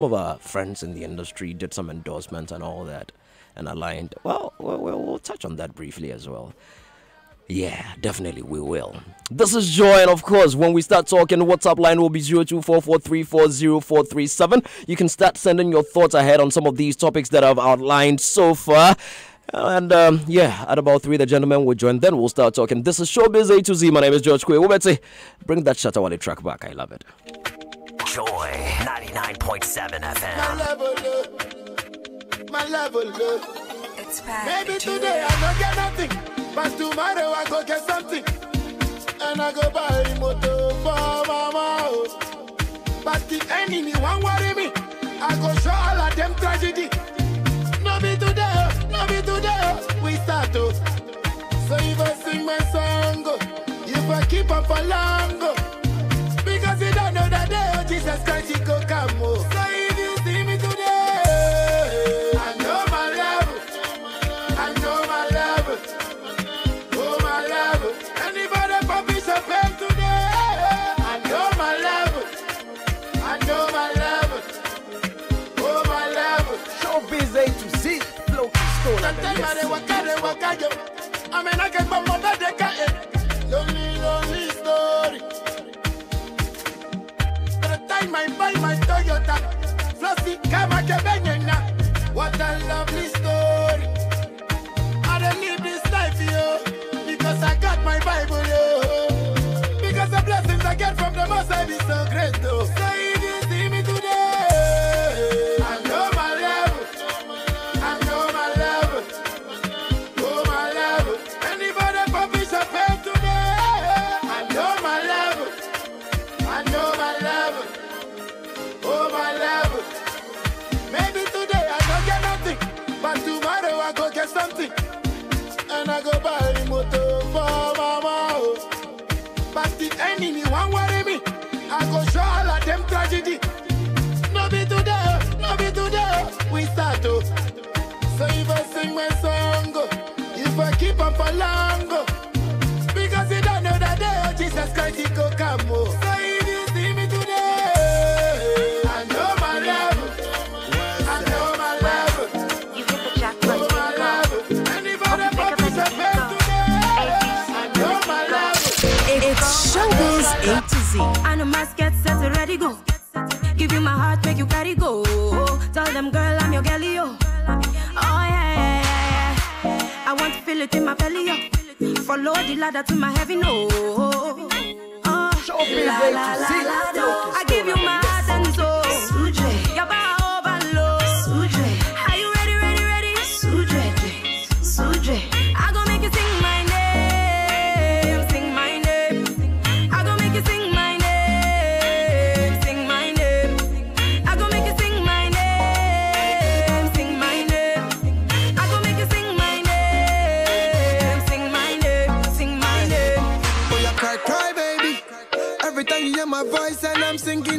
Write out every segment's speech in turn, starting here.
of our friends in the industry did some endorsements and all that and aligned. Well, we'll touch on that briefly as well. Yeah, definitely we will. This is Joy, and of course, when we start talking, WhatsApp line will be 0244340437. You can start sending your thoughts ahead on some of these topics that I've outlined so far. And yeah, at about 3, the gentlemen will join. Then we'll start talking. This is Showbiz A to Z. My name is George Kwe. Ubetse, bring that Shatawale track back. I love it. Joy 99.7 FM. My level, It's bad. maybe today I don't get nothing, but tomorrow I go get something. And I go buy motor for mama. But the enemy won't worry me. I go show all of them tragedy. No be today, we start to. So if I sing my song, if I keep up for long, because you don't know that day, Jesus Christ, he go come. So if you see me today, I know my level. I know my level. Oh, my level. Anybody publish a pen today, I know my level. I know my level. Oh, my level. Showbiz A to Z, flow to stone and the Waka, I mean, I get my mother, they got it. Lonely story. By the time I buy my Toyota, Flossy, Kama, Kebenyana. What a lovely story. I don't live this life, yo, because I got my Bible, yo. Because the blessings I get from the Most High is so great, though. So if you see me today, I know my level. I know my level. Oh, my level. Anybody publish a pen today, I know my level. I know my level. Oh, my level. Maybe today I don't get nothing, but tomorrow I go get something. And I go buy the motor for mama. But the enemy won't worry me. I go show all of them tragedy. No be today, we start to. So if I sing my song, if I keep up for long, because you don't know that day, Jesus Christ, he go come. So if you see me today, I know my level. I know my level. You hit the jackpot. Oh, my level. Anybody publish a pen today, I know my level. It's Showbiz A to Z. And the mask get set ready go. Give you my heart, make you carry go. Tell them, girl, I'm your girlie, yo. Oh yeah. I want to feel it in my belly, yo. Follow the ladder to my heaven, no. Showbiz La, A la, to la, Z, la, flow to I give you stone my and the heart and soul. Your bar overload. Are you ready? Suje. I go make you sing my name. Sing my name. I go make you sing my name. Sing my name. I go make you sing my name. Sing my name. I go make you sing my name. Sing my name. Sing my name. Oh, you cry, baby. Every time you hear my voice and I'm singing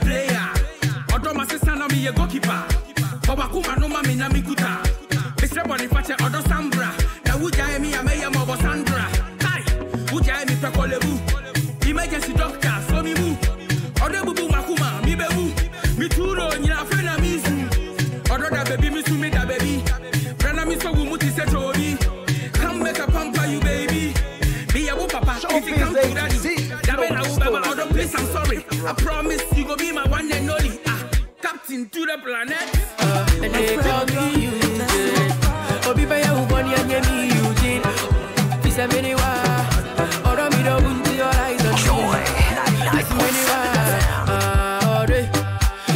player. Odo my sister na me a goalkeeper. Baba kuma no mami na mi kuta. Mr. Boniface Odo Sambra. Na wuja me a meya mobo Sandra. Hi, wuja me pekolebu. Emergency doctor, so me move. Odo bubu makuma, mi bebu. Mi turo nyina fe na mi su. Odo da baby mi su me da baby. Brana mi so wumuti se tobi. Come make a pamper you baby. Be a papa, if you come to daddy. Damn I will baba Odo please I'm sorry. I promise you go be my one and only. Captain to the planet. And they call me you did. Obi Baya Uboni and Yemi you did. This a many wa. Or me don't want your eyes on Joy 99.7 Ore.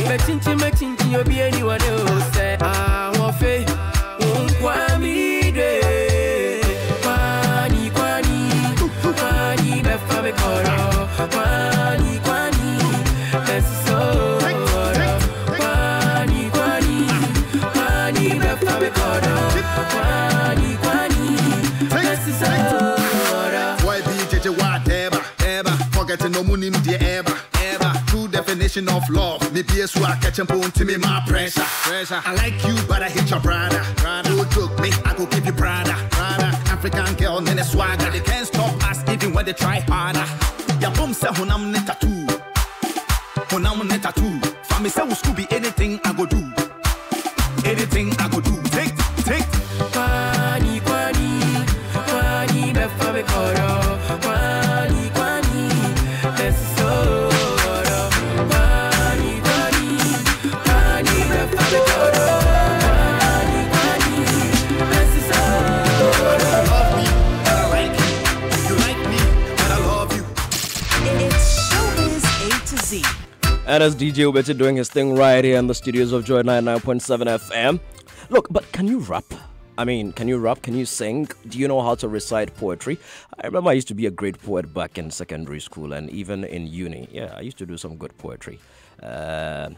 Machinchi, you'll be anyone else. I want faith. Kwami de. Kwani, Kwani, Befame Koro. Kwani, that's so. Forgetting no money, dear ever. True definition of love. Me PS who are catching bone to me, my pressure. I like you, but I hate your brother. Don't joke me, I go give you brother. African girl, then a swagger. They can't stop us even when they try harder. Ya boom say honam ne tattoo. Honam ne tattoo. Family say we school be anything I go do. Anything I go do. Take. Kwani, Befame Koro. Kwani, that's so. Kwani, Befame Koro. Kwani, that's so. You love me, but I like you. You like me, but I love you. It's Showbiz A to Z. And as DJ Ubeti doing his thing right here in the studios of Joy 99.7 FM. Look, but can you rap? I mean, can you rap? Can you sing? Do you know how to recite poetry? I remember I used to be a great poet back in secondary school and even in uni. Yeah, I used to do some good poetry. But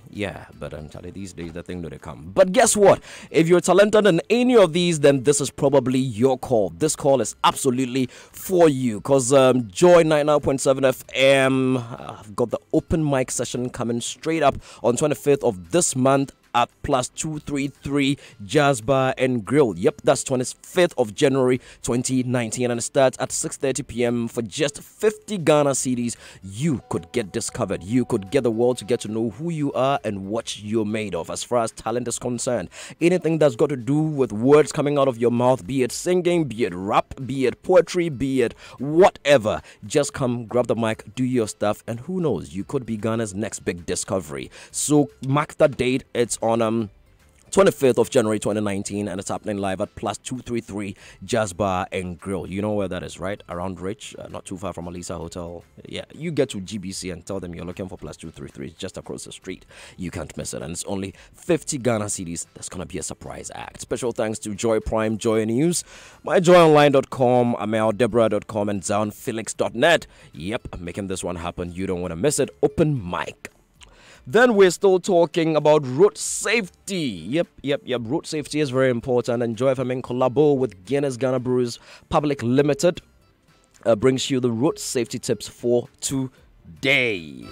I'm telling you, these days the thing do they come. But guess what? If you're talented in any of these, then this is probably your call. This call is absolutely for you because Joy 99.7 FM, I've got the open mic session coming straight up on 25th of this month at Plus 233 Jazz Bar and Grill. Yep, that's 25th of January 2019 and it starts at 6:30 p.m. For just 50 Ghana cedis. You could get discovered. You could get the world to get to know who you are and what you're made of as far as talent is concerned. Anything that's got to do with words coming out of your mouth, be it singing, be it rap, be it poetry, be it whatever, just come, grab the mic, do your stuff, and who knows, you could be Ghana's next big discovery. So mark that date. It's on 25th of January 2019 and it's happening live at Plus 233 Jazz Bar and Grill. You know where that is, right? Around Rich, not too far from Alisa Hotel. Yeah, you get to GBC and tell them you're looking for Plus 233. It's just across the street. You can't miss it. And it's only 50 Ghana cedis. That's going to be a surprise act. Special thanks to Joy Prime, Joy News, myjoyonline.com, ameldeborah.com, and zoundfelix.net. Yep, I'm making this one happen. You don't want to miss it. Open mic. Then we're still talking about road safety. Yep. Road safety is very important. And Joy FM in collabo with Guinness Ghana Brews Public Limited brings you the road safety tips for today.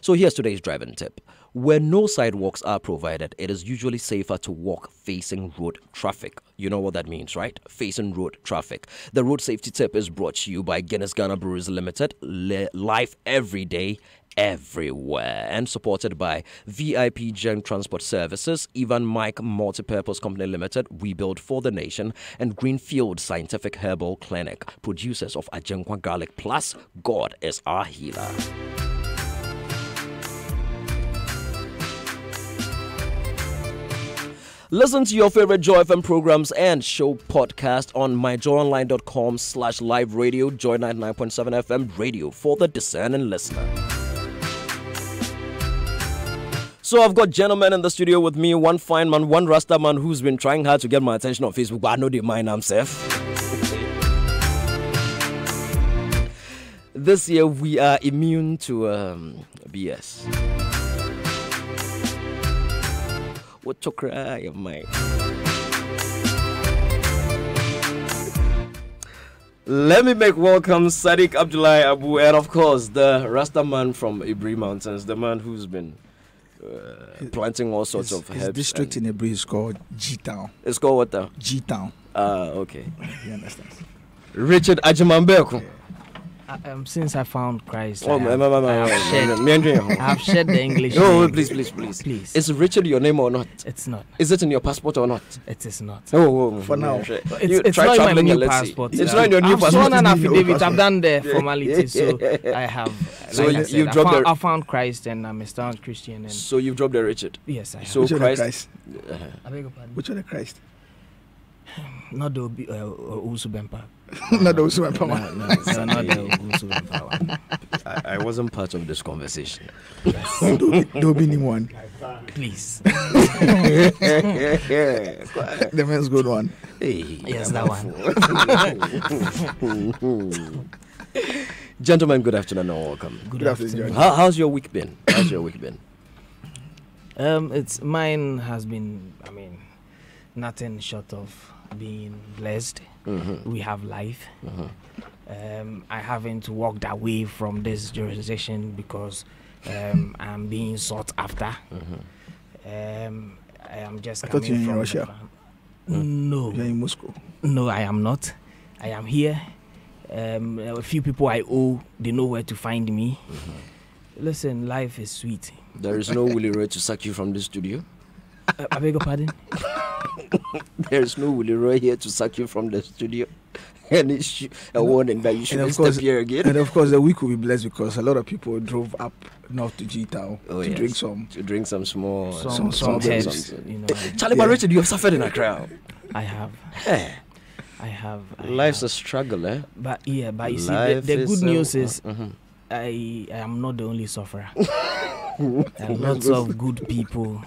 So here's today's driving tip. Where no sidewalks are provided, it is usually safer to walk facing road traffic. You know what that means, right? Facing road traffic. The road safety tip is brought to you by Guinness Ghana Brews Limited, live every day, everywhere, and supported by VIP Gen Transport Services, Evan Mike Multipurpose Company Limited, We Build for the Nation, and Greenfield Scientific Herbal Clinic, producers of Ajenkwa Garlic Plus. God is our healer. Listen to your favorite Joy FM programs and show podcast on myjoyonline.com/live radio, Joy 99.7 FM radio for the discerning listener. So I've got gentlemen in the studio with me, one fine man, one Rasta man who's been trying hard to get my attention on Facebook, but I know they mind himself. This year we are immune to BS. What to cry, mate? Let me make welcome Sadiq Abdullahi Abu, and of course the Rasta man from Ibri Mountains, the man who's been planting all sorts of herbs. His district in Ibri is called G-Town. It's called what now? G-Town. Okay. You understand? Richard Ajimambeko. Since I found Christ, I have shared the English. No, please. Is Richard your name or not? It's not. Is it in your passport or not? It is not. For now. It's not in my new passport. It's not in your new passport. I've sworn an affidavit. I've done the formalities, so I have. So I found Christ and I'm a staunch Christian. And so you've dropped the Richard? Yes, I have. So Which Christ? I beg your pardon? Which one the Christ? Not the Usu Bempa. Not the Usu Bempa. No, not the Usu Bempa. I wasn't part of this conversation. Don't be anyone. Please. The man's good one. Hey, yes, that one. Gentlemen, good afternoon and welcome. Good afternoon. How's your week been? Mine has been, nothing short of being blessed. We have life. I haven't walked away from this jurisdiction because I'm being sought after. I am just. I thought you were in Russia. No. You're in Moscow. No, I am not. I am here. A few people I owe, they know where to find me. Listen, life is sweet. There is no Willie Roy to sack you from the studio? I beg your pardon? There is no Willie Roy here to sack you from the studio. And it's a warning that you shouldn't step here again. And of course, the week will be blessed because a lot of people drove up north to G-Town to drink some small herbs. Charlie, but Richard, you have suffered in Accra. I have. I have. Life's a struggle, eh? But you see, the good news is I am not the only sufferer. There are lots of good people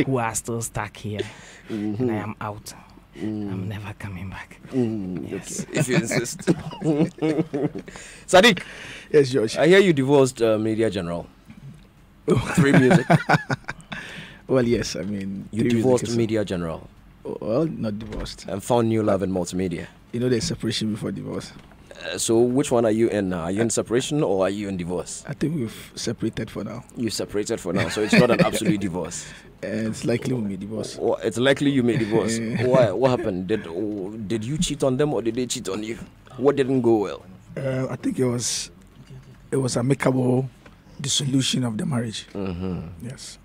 who are still stuck here, and I am out. I'm never coming back. Yes. Okay. If you insist. Sadiq. Yes, George. I hear you divorced Media General. 3 Music. Well, yes. You divorced Media General. Well, not divorced. And found new love in multimedia. There's separation before divorce. So which one are you in now? Are you in separation or are you in divorce? I think we've separated for now. You separated for now, so it's not an absolute divorce. It's likely we may divorce. It's likely you may divorce. Why? What happened? Did you cheat on them or did they cheat on you? What didn't go well? I think it was amicable dissolution of the marriage. Yes.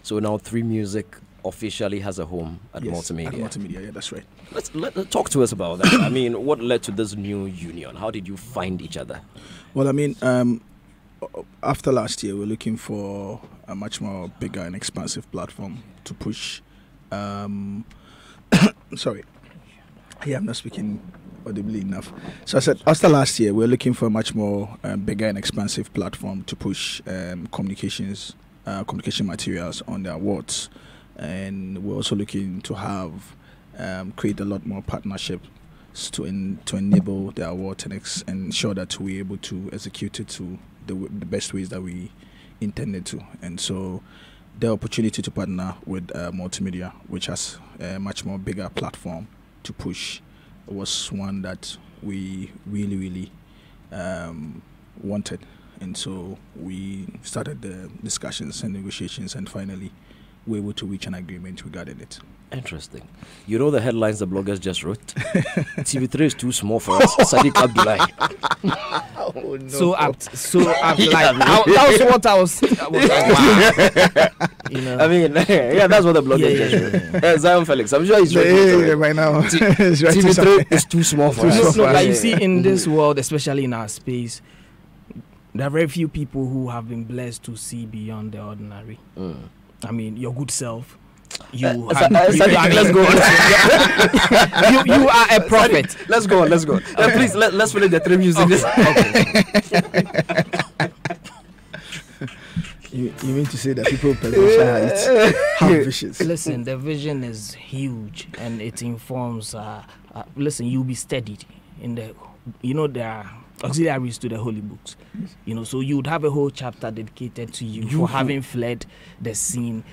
So now 3 Music officially has a home at Multimedia. At Multimedia, yeah, that's right. Let's talk to us about that. What led to this new union? How did you find each other? Well, after last year, we're looking for a much more bigger and expansive platform to push. Sorry, I'm not speaking audibly enough. So I said, after last year, we're looking for a much more bigger and expansive platform to push communication materials on the awards. And we're also looking to have create a lot more partnerships to enable the award and ensure that we're able to execute it to the best ways that we intended to. And so the opportunity to partner with Multimedia, which has a much more bigger platform to push, was one that we really, really wanted. And so we started the discussions and negotiations, and finally we're able to reach an agreement regarding it. Interesting. You know the headlines the bloggers just wrote? TV3 is too small for us. Sadiq Abdullahi. Oh, no. So apt. That was what I was wow. That's what the bloggers just wrote. Zion Felix, I'm sure he's right. Right now. TV3 is too small for us. Like you see, in this world, especially in our space, there are very few people who have been blessed to see beyond the ordinary. Your good self. Let's go on. you are a prophet. Let's go on. Okay. Please, let's finish the 3 Music. You mean to say that people possess have visions? Listen, the vision is huge and it informs. Listen, you'll be steadied in the. There are auxiliaries to the holy books. So you would have a whole chapter dedicated to you for having fled the scene.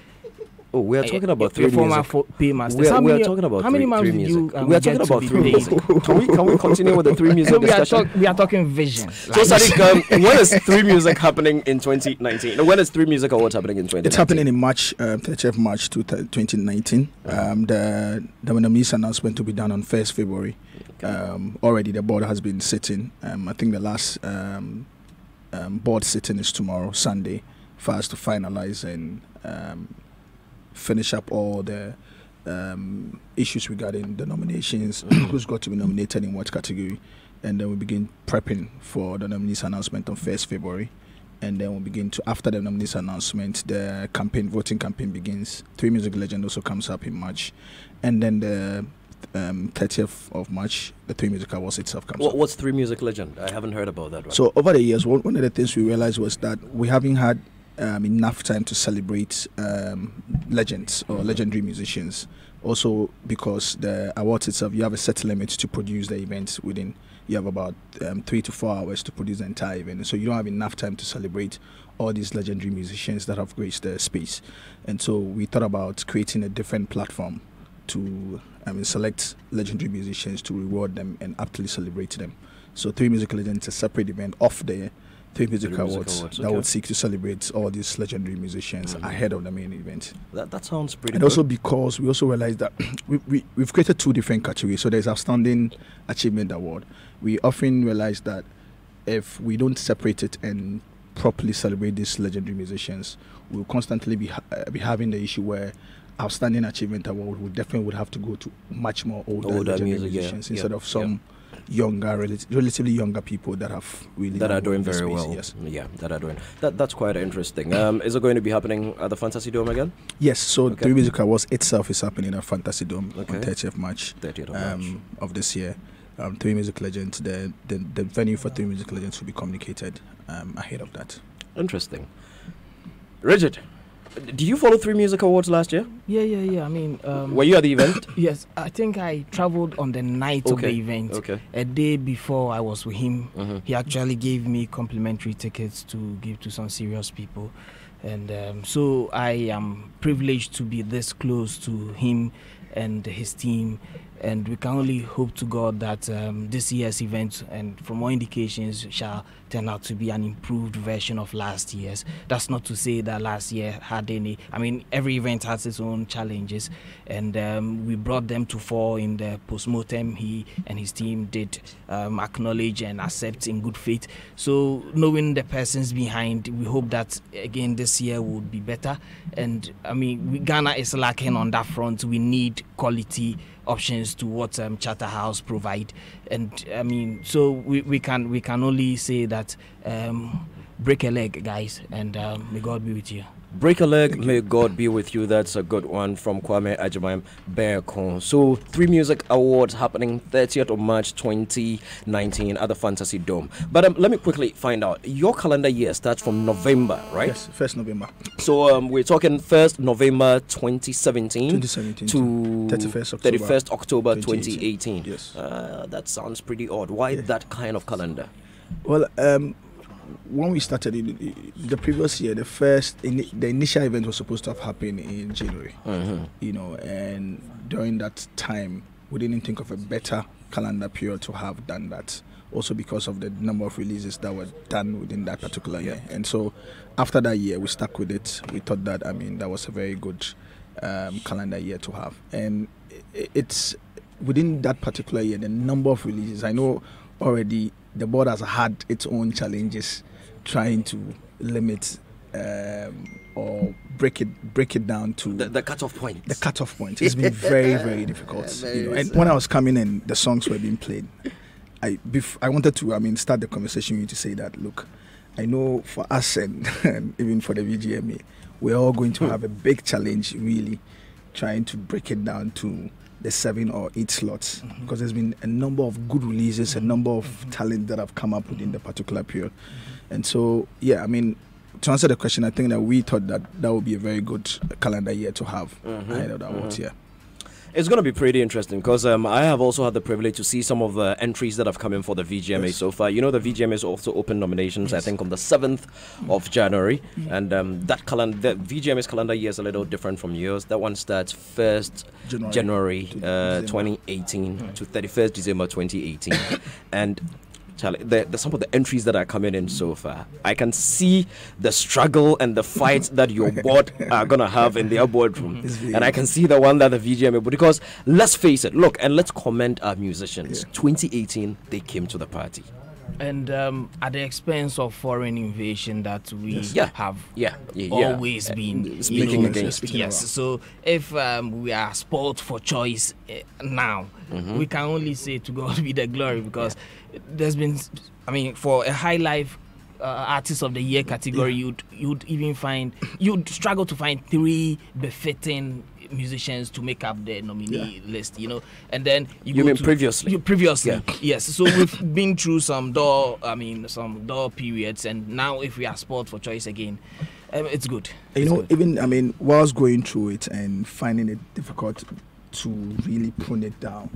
Oh, we are talking about three former music. paymasters. We are talking about how many three months did music. you? We are talking about three music. Can we continue with the three music So discussion? we are talking vision. So, Like- Sadiq, when is three music happening in 2019? When is three music awards happening in 2019? It's happening in March, 30th March 2019. The nominees announcement will be done on 1st February. Already the board has been sitting. I think the last board sitting is tomorrow, Sunday, for us to finalize and finish up all the issues regarding the nominations, who's got to be nominated in what category, and then we begin prepping for the nominees announcement on 1st February. And then we'll begin to, after the nominees announcement, the voting campaign begins. Three Music Legend also comes up in March. And then the 30th of March, the Three Music Awards itself comes up. What's Three Music Legend? I haven't heard about that one. So over the years, one of the things we realized was that we haven't had enough time to celebrate legends or legendary musicians. Also because the awards itself, you have a set limit to produce the event within. You have about 3 to 4 hours to produce the entire event. So you don't have enough time to celebrate all these legendary musicians that have graced the space. And so we thought about creating a different platform to select legendary musicians to reward them and aptly celebrate them. So Three Music Legends is a separate event of the Three Music Awards that would seek to celebrate all these legendary musicians ahead of the main event. That sounds pretty And good. also because we also realized that we've created two different categories. So there's Outstanding Achievement Award. We often realize that if we don't separate it and properly celebrate these legendary musicians, we'll constantly be having the issue where Outstanding Achievement Award would have to go to much more older legendary musicians instead of some younger, relatively younger people that have really that are doing very space, well. Yes. Yeah, that are doing. That's quite interesting. Is it going to be happening at the Fantasy Dome again? Yes. So the Music Awards itself is happening at Fantasy Dome on 30th March, 30th of March of this year. Three Music Legends. The venue for Three Music Legends will be communicated ahead of that. Interesting. Rigid, did you follow Three Music Awards last year? Yeah. I mean, were you at the event? Yes, I think I traveled on the night of the event. Okay. A day before I was with him, he actually gave me complimentary tickets to give to some serious people. And so I am privileged to be this close to him and his team. And we can only hope to God that this year's event, and from all indications, shall turn out to be an improved version of last year's. That's not to say that last year had any. I mean, every event has its own challenges, and we brought them to fore in the post-mortem. He and his team did acknowledge and accept in good faith. So, knowing the persons behind, we hope that again this year would be better. And I mean, Ghana is lacking on that front. We need quality options to what Charterhouse provide, and I mean, so we can only say that break a leg, guys, and may God be with you. Break a leg, may God be with you. That's a good one from Kwame Ajimayam Bearcon. So, Three Music Awards happening 30th of March 2019 at the Fantasy Dome. But let me quickly find out. Your calendar year starts from November, right? Yes, 1st November. So, we're talking 1st November 2017 to 31st October 2018. Yes. That sounds pretty odd. Why that kind of calendar? Well, when we started the previous year, the initial event was supposed to have happened in January. You know, and during that time, we didn't think of a better calendar period to have done that. Also because of the number of releases that were done within that particular year. And so, after that year, we stuck with it. We thought that that was a very good calendar year to have. And it's within that particular year, the number of releases. I know already the board has had its own challenges trying to limit or break it down to the cutoff point. The cutoff point. It's been very, very difficult. And when I was coming in, the songs were being played. I wanted to start the conversation with you to say that, look, I know for us and even for the VGMA, we're all going to have a big challenge really trying to break it down to the 7 or 8 slots, because there's been a number of good releases, a number of talent that have come up within the particular period. And so, to answer the question, I think that we thought that would be a very good calendar year to have ahead of the awards. It's going to be pretty interesting because I have also had the privilege to see some of the entries that have come in for the VGMA so far. You know, the VGMA is also open nominations, I think, on the 7th of January. And that calendar, the VGMA's calendar year is a little different from yours. That one starts 1st January 2018 to 31st December 2018. And Charlie, the some of the entries that are coming in so far, I can see the struggle and the fights that your board are going to have in their boardroom. And I can see the one that the VGMA, because let's face it, look, and let's commend our musicians. 2018, they came to the party. And at the expense of foreign invasion that we have always been speaking against. Yes, so if we are sport for choice now, we can only say to God be the glory, because there's been, I mean, for a high life artist of the year category, you'd struggle to find 3 befitting musicians to make up the nominee list, you know. And then you mean previously? Yes. So we've been through some door periods, and now if we are sport for choice again, it's good. Even whilst going through it and finding it difficult to really prune it down,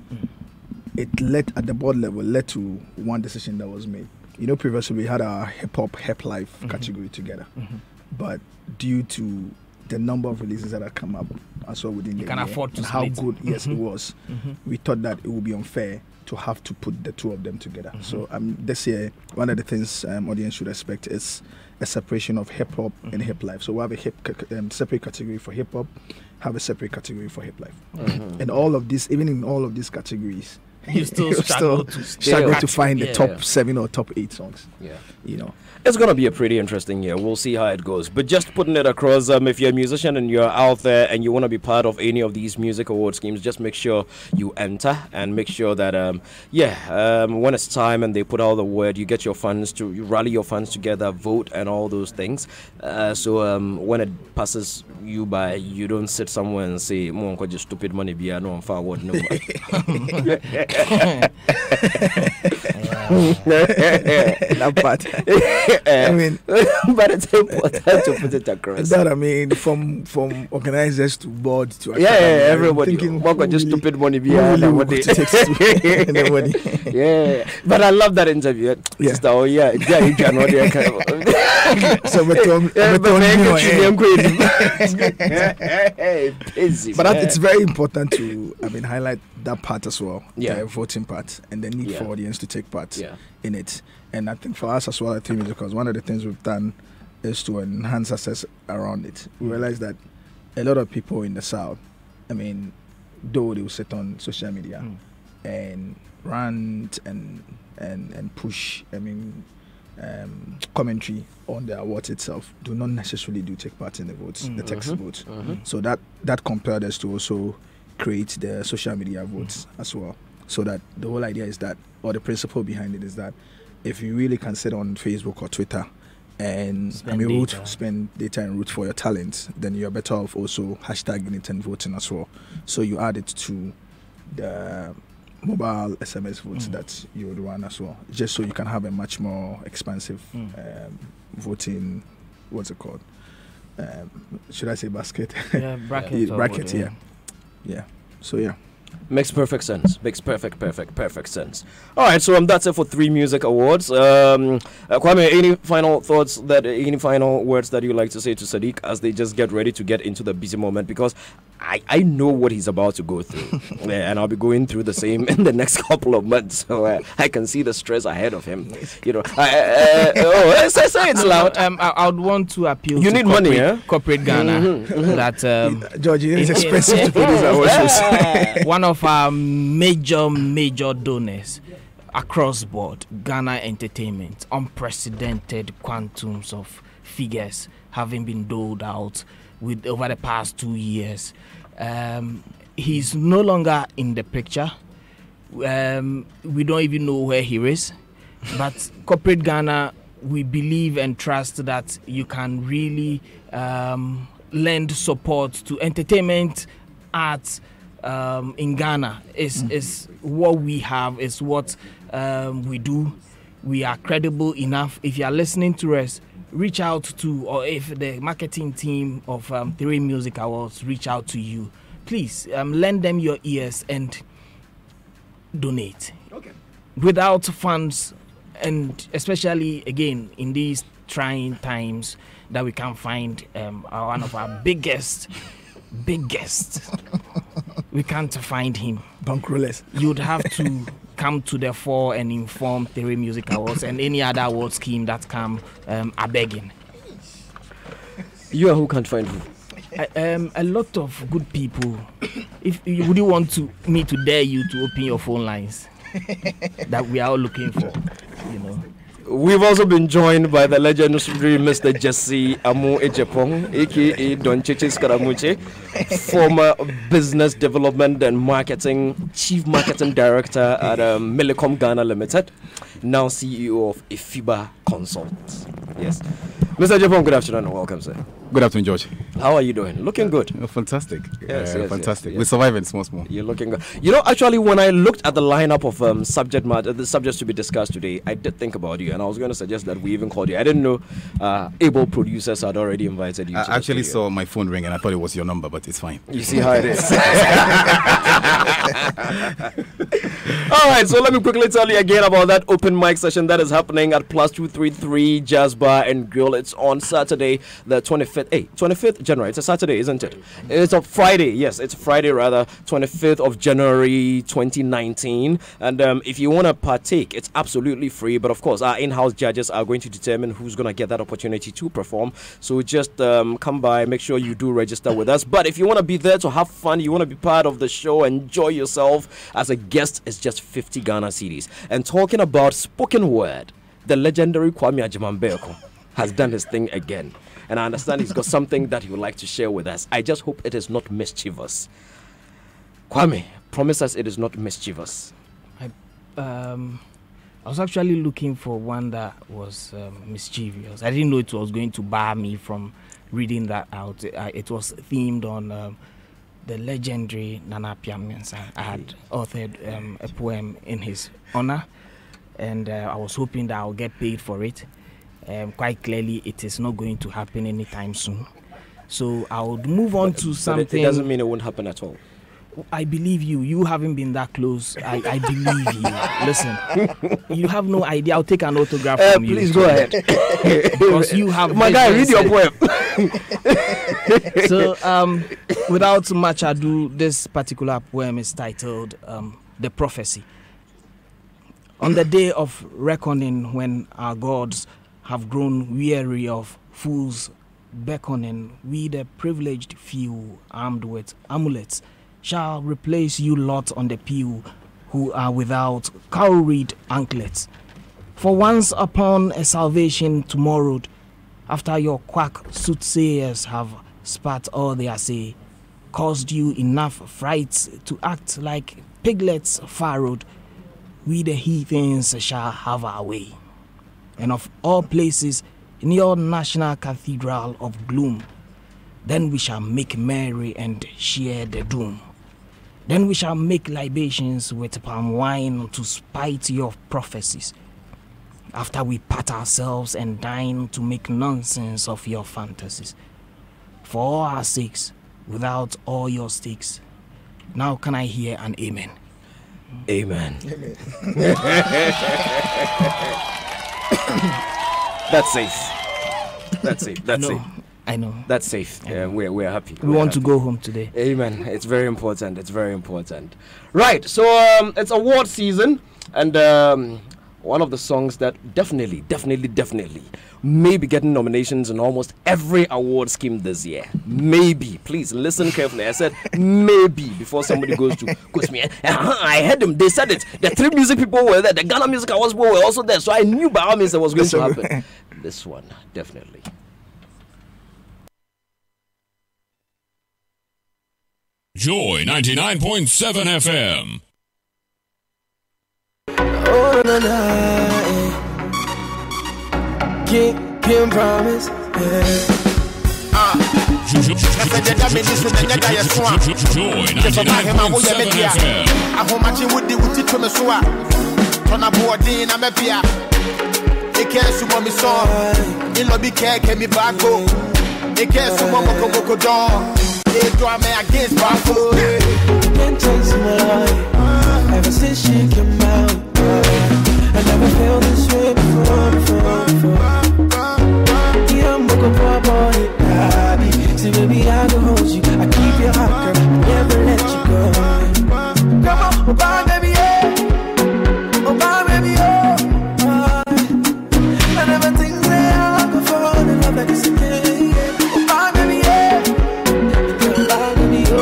it led at the board level to one decision that was made. You know, previously we had our hip life category together, but due to the number of releases that have come up as well within the year, afford to and how good it was, we thought that it would be unfair to have to put the two of them together. So this year, one of the things audience should expect is a separation of hip hop and hip life. So we have a separate category for hip hop, have a separate category for hip life, and all of this, even in all of these categories, you still struggle to find the top 7 or top 8 songs. You know. It's going to be a pretty interesting year. We'll see how it goes. But just putting it across, if you're a musician and you're out there and you want to be part of any of these music award schemes, just make sure you enter and make sure that, when it's time and they put out the word, you get your funds, you rally your funds together, vote and all those things. So when it passes you by, you don't sit somewhere and say, "Mo just stupid money be no on forward no." That part. I mean, but it's important to put it across. That from organizers to board to everybody. Just stupid money be Yeah, but I love that interview. Sister, so but it's very important to highlight that part as well, the voting part and the need for audience to take part in it. And I think for us as well at Three Music, because one of the things we've done is to enhance access around it. We realize that a lot of people in the South, though they will sit on social media and rant and push, commentary on the awards itself, do not necessarily take part in the votes, the text votes. So that compelled us to also create the social media votes as well. So that the whole idea is that, or the principle behind it is that, if you really can sit on Facebook or Twitter and spend data and root for your talent, then you're better off also hashtagging it and voting as well. So you add it to the mobile SMS votes that you would run as well, just so you can have a much more expansive voting, what's it called? Should I say basket? Bracket. Yeah. So yeah. Makes perfect sense. Makes perfect sense. All right, so that's it for Three Music Awards. Kwame, any final thoughts, any final words that you like to say to Sadiq as they just get ready to get into the busy moment? Because I know what he's about to go through, and I'll be going through the same in the next couple of months. So I can see the stress ahead of him. You know, say it's loud. I would want to appeal. You to need money, yeah? Corporate Ghana. That George, it's expensive to produce our shows. One of our major donors across board, Ghana Entertainment, unprecedented quantums of figures having been doled out over the past 2 years. He's no longer in the picture. We don't even know where he is. But Corporate Ghana, we believe and trust that you can really lend support to entertainment, arts, in Ghana. Is what we have, is what we do. We are credible enough. If you are listening to us, reach out to, or if the marketing team of Three Music Awards reach out to you, please lend them your ears and donate. Okay. Without funds, and especially again in these trying times, that we can find one of our biggest. We can't find him. Bankrolles. You'd have to come to the fore and inform Theory Music Awards and any other award scheme that come are begging. You and who can't find who? A lot of good people. Would you want me to dare you to open your phone lines that we are all looking for? You know. We've also been joined by the legendary Mr. Jesse Amu Ejepong, aka Don Chichis Karamuche, former business development and chief marketing director at Millicom Ghana Limited, now CEO of Ifiba Consults. Yes. Mr. Ejepong, good afternoon and welcome, sir. Good afternoon, George. How are you doing? Looking good. Fantastic. Yes, fantastic. Yes. We're surviving small. You're looking good. You know, actually, when I looked at the lineup of the subjects to be discussed today, I did think about you, and I was going to suggest that we even called you. I didn't know able producers had already invited you. I actually saw my phone ring, and I thought it was your number, but it's fine. You see how it is. All right, so let me quickly tell you again about that open mic session that is happening at Plus 233 Jazz Bar and Grill. It's on Saturday, the 25th. 25th January. It's a Saturday, isn't it? It's a Friday. Yes, it's Friday rather. 25th of January 2019. And if you want to partake, it's absolutely free. But of course, our in-house judges are going to determine who's going to get that opportunity to perform. So just come by, make sure you do register with us. But if you want to be there to have fun, you want to be part of the show, enjoy yourself as a guest, it's just 50 Ghana cedis. And talking about spoken word, the legendary Kwame Ajimambeko has done his thing again. And I understand he's got something that he would like to share with us. I just hope it is not mischievous. Kwame, promise us it is not mischievous. I was actually looking for one that was mischievous. I didn't know it was going to bar me from reading that out. It was themed on the legendary Nana Pyam-Mensah. I had authored a poem in his honor, and I was hoping that I'll get paid for it. Quite clearly, it is not going to happen anytime soon. So I would move on to something. It doesn't mean it won't happen at all. I believe you. You haven't been that close. I believe you. Listen, you have no idea. I'll take an autograph from you. Please go ahead. Because you have. My guy, read your poem. So, without much ado, this particular poem is titled "The Prophecy." On the day of reckoning, when our gods have grown weary of fools beckoning, we the privileged few, armed with amulets, shall replace you lot on the pew, who are without cowried anklets. For once upon a salvation tomorrowed, after your quack soothsayers have spat all their say, caused you enough frights to act like piglets furrowed, we the heathens shall have our way. And of all places, in your national cathedral of gloom, then we shall make merry and share the doom. Then we shall make libations with palm wine to spite your prophecies, after we pat ourselves and dine to make nonsense of your fantasies. For all our sakes, without all your stakes, now can I hear an amen? Amen. That's safe. That's safe. That's safe. I know. That's safe. We're happy. We want to go home today. Amen. It's very important. It's very important. Right. So it's award season, and one of the songs that definitely may be getting nominations in almost every award scheme this year. Maybe. Please listen carefully. I said maybe before somebody goes to me. I heard them. They said it. The three music people were there. The Ghana Music Awards were also there. So I knew by all means it was going to happen. This one, definitely. Joy 99.7 FM. Oh, na, na, Kim promise, Joy 99.7 FM. They draw me against Bafo. You can't chase my life. Ever since she came out, I never felt this way before. Yeah, I'm looking for a boy, daddy. See, baby, I can hold you. I keep your heart, girl, never let you go. Come on, oh, bye, baby, yeah. Oh, bye, baby, oh. I never think that I'll go fall in love like this again. Yeah. Oh, bye, baby, yeah. Oh, bye, baby, oh.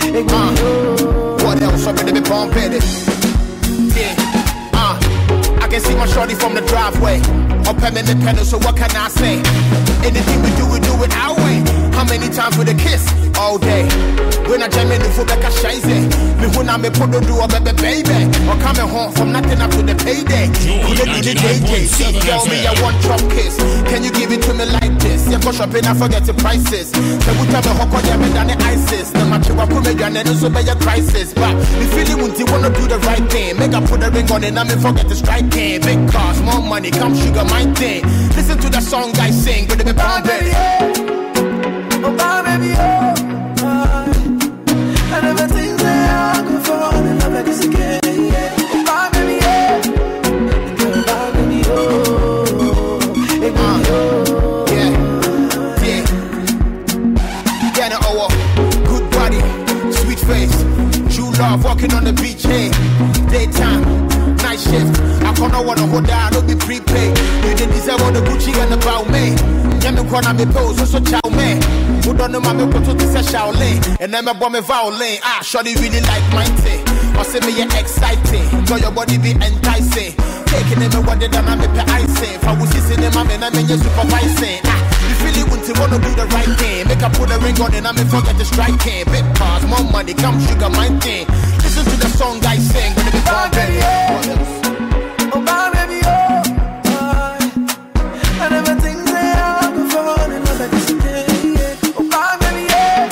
Hey, baby, oh. What else? I'm gonna be pumping it. Yeah, I can see my shorty from the driveway. Up in the pedal, so what can I say? Anything we do it our way. How many times with a kiss? All day. When I jam in the foot like a shize. Me when I me put do a baby. Or coming home from nothing up to the payday. Couldn't need a JJ. Tell me I want Trump kiss. Can you give it to me like this? Yeah, go shopping, I forget the prices. So we tell me how could you than the ISIS? No matter what put me down and also be a crisis. But the feeling when you wanna do the right thing. Make I put a ring on it, I me forget the strike game. Big cars, more money, come sugar my thing. Listen to the song I sing, but the pumping. Oh, bye, baby, oh. I never think that I could fall in love like this again. Yeah. Oh, bye, baby, yeah. Oh, bye, baby, oh. Hey, baby, oh. Yeah, no, oh, good body, sweet face, true love, walking on the beach, hey. Daytime, night shift. I can't wanna hold down, don't be prepaid. You didn't deserve all the Gucci and about me. Yami kwana me pose, so chow me. Who don't know my me put to say Shaolin. And then my bomb me violin. Ah, shorty really like my tea. Or say me you're exciting. So your body be enticing. Taking him what they done, I'm a icing. If I was sitting in my man, I'm in your supervising. Ah, you feel it when you wanna do the right thing. Make I put a ring on it, I'm in forget the striking. Big cars, more money, come sugar my thing. Listen to the song I sing, when it be pumping. Oh, bye, baby, oh. I never think that I could fall in love like this again. Yeah. Oh, bye, baby, yeah.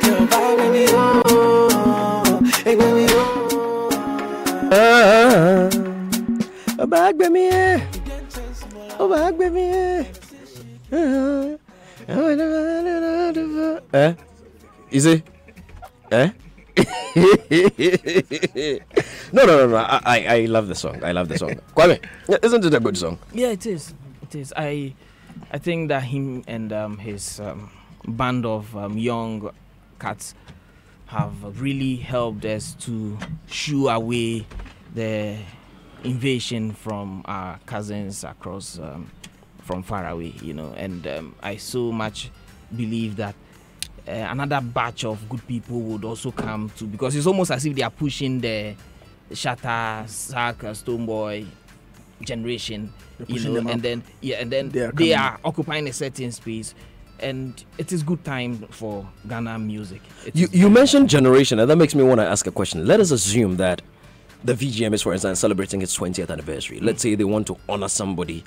Oh, bye, baby, oh. Hey, baby, oh. Back, baby, yeah. Oh, back, baby, yeah. Easy. No. I love the song. Kwame, isn't it a good song? Yeah, it is. I think that him and his band of young cats have really helped us to shoo away the invasion from our cousins across from far away, you know. And I so much believe that another batch of good people would also come to, because it's almost as if they are pushing the Shatta, Sack, Stonebwoy generation, you know, and then they are occupying a certain space, and it is good time for Ghana music. You mentioned generation, and that makes me want to ask a question. Let us assume that the VGM is, for instance, celebrating its 20th anniversary. Let's say they want to honor somebody,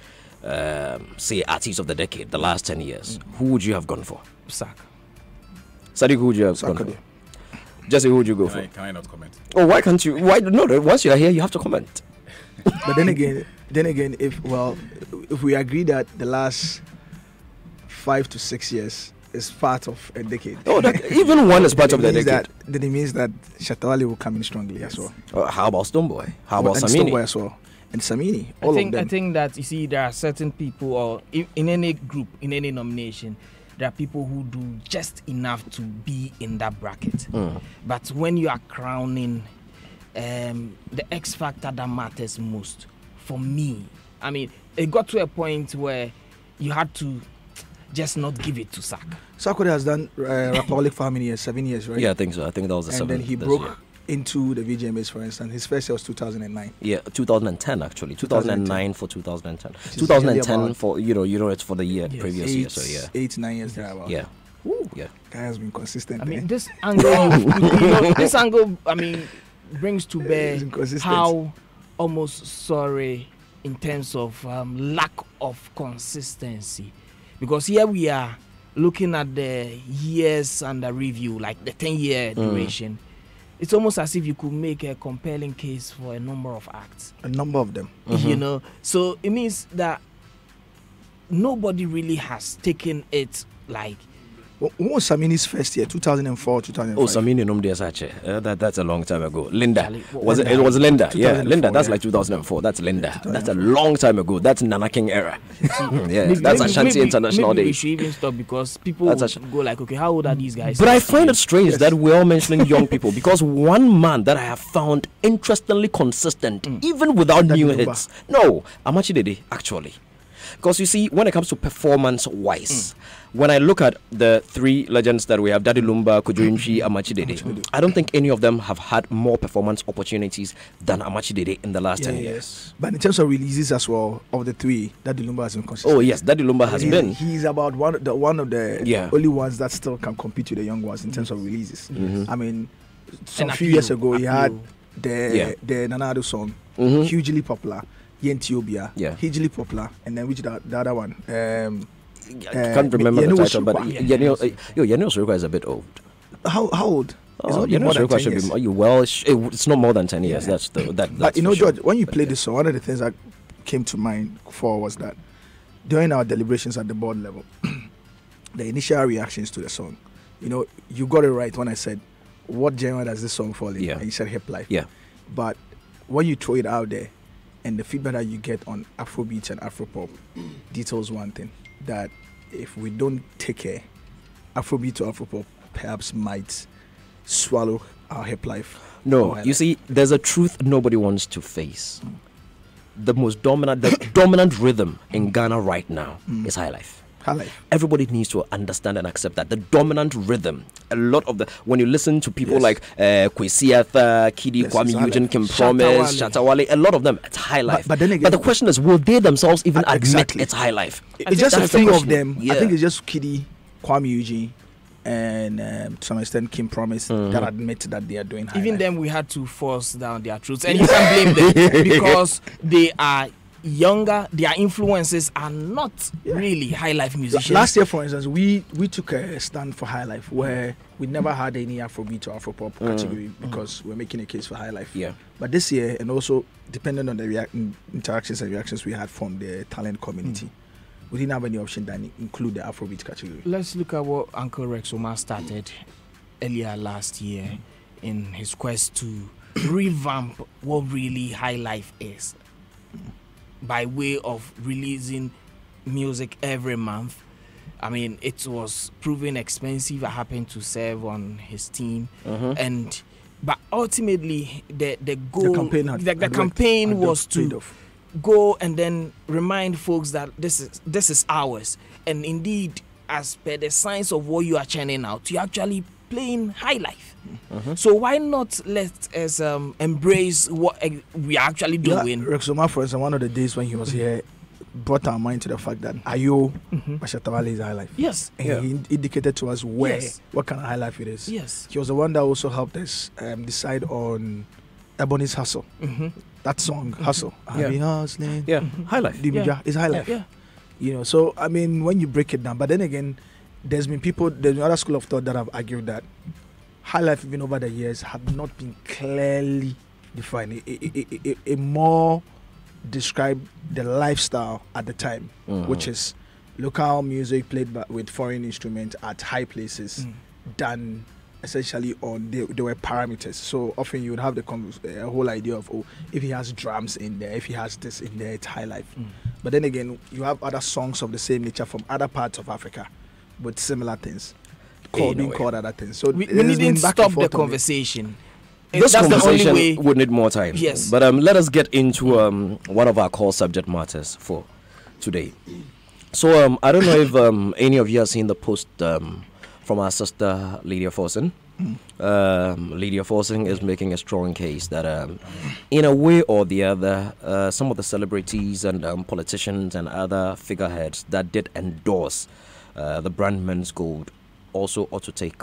say artist of the decade, the last 10 years. Who would you have gone for? Sack. Sadiq, who would you have gone for? Jesse, who would you go for? Can I not comment? Oh, why can't you? Why? No, once you are here, you have to comment. But then again, if we agree that the last 5 to 6 years is part of a decade. Oh, even one is part of the decade. Then it means that Shatta Wale will come in strongly as well. How about Stonebwoy? How about Samini? Stonebwoy as well. And Samini. All of them. I think that, you see, there are certain people, or in any group, in any nomination, there are people who do just enough to be in that bracket. But when you are crowning the X factor that matters most, for me, I mean, it got to a point where you had to just not give it to Sack. Sarkodie has done Rapaholic for how many years? 7 years, right? Yeah, I think so. I think that was the 7th. And then he broke into the VGMAs, for instance. His first year was 2009. Yeah, 2010 actually. 2009 for 2010. 2010 for it's for the year previous year. So yeah, 8-9 years there about. Yeah. Ooh, yeah. Guy has been consistent. I mean, this angle, I mean, brings to bear how almost sorry in terms of lack of consistency, because here we are looking at the years under review, like the 10-year duration. It's almost as if you could make a compelling case for a number of acts. A number of them. You know, so it means that nobody really has taken it like When was Samini's first year? 2004, 2005. Oh, Samini Numdia Sache. That's a long time ago. Linda. It was Linda. Yeah, Linda. That's like 2004. That's Linda. That's a long time ago. That's Nana King era. Yeah, that's Ashanti International Day. We should even stop because people go like, okay, how old are these guys? But I find it strange that we're all mentioning young people because one man that I have found interestingly consistent, even without new hits. No, Amachi Dede, actually. Because you see, when it comes to performance-wise, when I look at the three legends that we have, Daddy Lumba, Kojo Inchi, Amachi Dede, I don't think any of them have had more performance opportunities than Amachi Dede in the last 10 years. But in terms of releases as well, of the three, Daddy Lumba has been consistent. Oh yes, Daddy Lumba has been. He's about one of the only ones that still can compete with the young ones in terms of releases. I mean, a few years ago, he had the Nanado song, hugely popular. Yentiobia, hugely popular, and then which the other one? I can't remember the title, but Yenio Surikwa is a bit old. How old? Yenio Surikwa should be. Well, it's not more than 10 years. That's but you know, George, when you play this song, one of the things that came to mind was that during our deliberations at the board level, the initial reactions to the song, you know, you got it right when I said, "What genre does this song fall in?" And you said hip life. Yeah. But when you throw it out there, and the feedback that you get on Afrobeat and Afropop details one thing, that if we don't take care, Afrobeat to Afropop perhaps might swallow our hip life. No, you see, there's a truth nobody wants to face. The dominant rhythm in Ghana right now is high life. Everybody needs to understand and accept that the dominant rhythm, a lot of when you listen to people like Kwesi Arthur, Kidi, Kwame Eugene, Kim Promise, Shatawale, a lot of them, it's high life. But then again, but the question is, will they themselves even admit it's high life? It's just a few of them. I think it's just Kidi, Kwame Eugene, and to some extent Kim Promise that admit that they are doing high even life. them, we had to force down their truths, and you can't blame them because they are younger. Their influences are not really high life musicians. Last year, for instance, we took a stand for high life where we never had any Afrobeat or Afropop category because we're making a case for high life. But this year, and also depending on the interactions and reactions we had from the talent community, we didn't have any option that include the Afrobeat category. Let's look at what Uncle Rex Omar started earlier last year in his quest to revamp what really high life is, by way of releasing music every month. I mean, it was proving expensive. I happened to serve on his team, but ultimately the goal, the campaign was to go and then remind folks that this is ours. And indeed, as per the science of what you are churning out, you're actually playing high life. So why not let us embrace what we are actually doing? Rex Omar, for instance, one of the days when he was here, brought our mind to the fact that Ayo Mashatawale is high life. Yes. And he indicated to us what kind of high life it is. Yes. He was the one that also helped us decide on Ebony's Hustle. That song, Hustle. I'll be hustling. High life. It's high life. You know, so I mean, when you break it down, but then again, there's another school of thought that have argued that high life, even over the years, have not been clearly defined. It more describe the lifestyle at the time, which is local music played with foreign instruments at high places, done essentially on there were parameters. So often you would have the whole idea of, if he has drums in there, if he has this in there, it's high life. But then again, you have other songs of the same nature from other parts of Africa with similar things being called other things. So we needn't stop the conversation. This That's conversation the only way. would need more time. Yes. But let us get into one of our core subject matters for today. So I don't know if any of you have seen the post from our sister Lydia Forson. Lydia Forson is making a strong case that in a way or the other, some of the celebrities and politicians and other figureheads that did endorse the brand Men's Gold also ought to take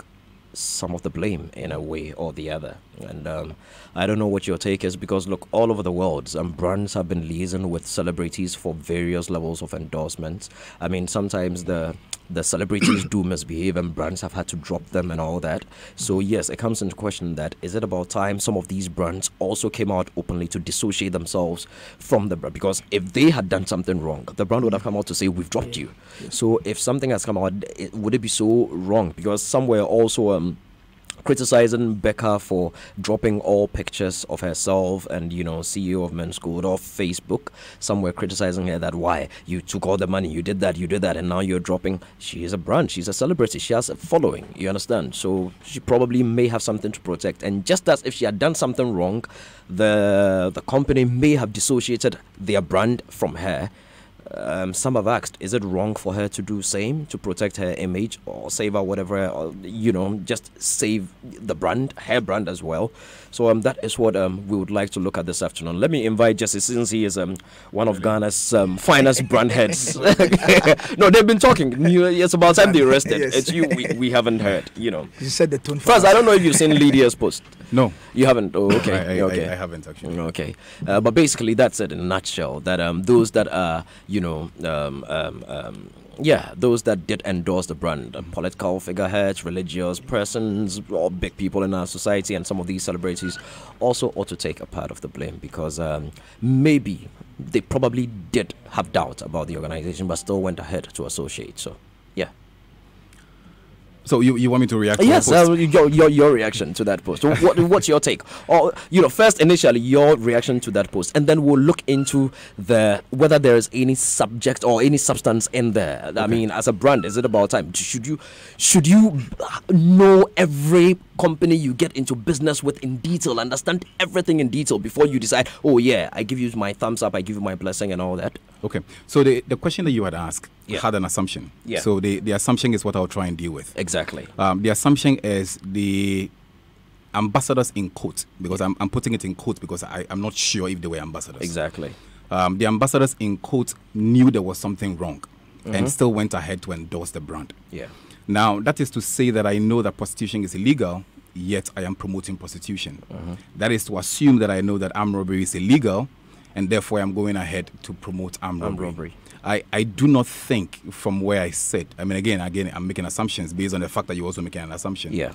some of the blame in a way or the other. And I don't know what your take is, because look, all over the world, brands have been liaising with celebrities for various levels of endorsements. I mean, sometimes the the celebrities do misbehave and brands have had to drop them and all that. So yes, it comes into question that is it about time some of these brands also came out openly to dissociate themselves from the brand? Because if they had done something wrong, the brand would have come out to say, we've dropped you. So if something has come out, would it be so wrong? Because somewhere also criticizing Becca for dropping all pictures of herself and, CEO of Men's Gold off Facebook, somewhere criticizing her that why you took all the money, you did that, and now you're dropping. She is a brand, she's a celebrity, she has a following, you understand? So she probably may have something to protect. And just as if she had done something wrong, the company may have dissociated their brand from her. Some have asked, is it wrong for her to do same to protect her image or save her whatever, or, just save the brand, her brand as well? So that is what we would like to look at this afternoon. Let me invite Jesse, since he is one of Ghana's finest brand heads. No, they've been talking. It's about time they arrested. Yes. It's you we haven't heard. You said the tone. First, I don't know if you've seen Lydia's post. No, you haven't. Oh, okay. I haven't actually. Okay, but basically that's it in a nutshell. That those that are those that did endorse the brand, political figureheads, religious persons, or big people in our society, and some of these celebrities also ought to take a part of the blame, because maybe they probably did have doubt about the organization, but still went ahead to associate. So, yeah. So you want me to react to yes, that post? Your reaction to that post. So what's your take? Or first initially your reaction to that post, and then we'll look into whether there is any subject or any substance in there. Okay. I mean, as a brand, is it about time? Should you know every company you get into business with in detail, understand everything in detail before you decide, oh yeah, I give you my thumbs up, I give you my blessing and all that? Okay. So the question that you had asked had an assumption. Yeah. So the assumption is what I'll try and deal with. Exactly. The assumption is the ambassadors in quotes, because I'm putting it in quotes because I'm not sure if they were ambassadors. Exactly. The ambassadors in quotes knew there was something wrong and still went ahead to endorse the brand. Yeah. Now, that is to say that I know that prostitution is illegal, yet I am promoting prostitution. That is to assume that I know that armed robbery is illegal, and therefore I'm going ahead to promote armed robbery. I do not think, from where I sit, I mean, again, I'm making assumptions based on the fact that you're also making an assumption. Yeah.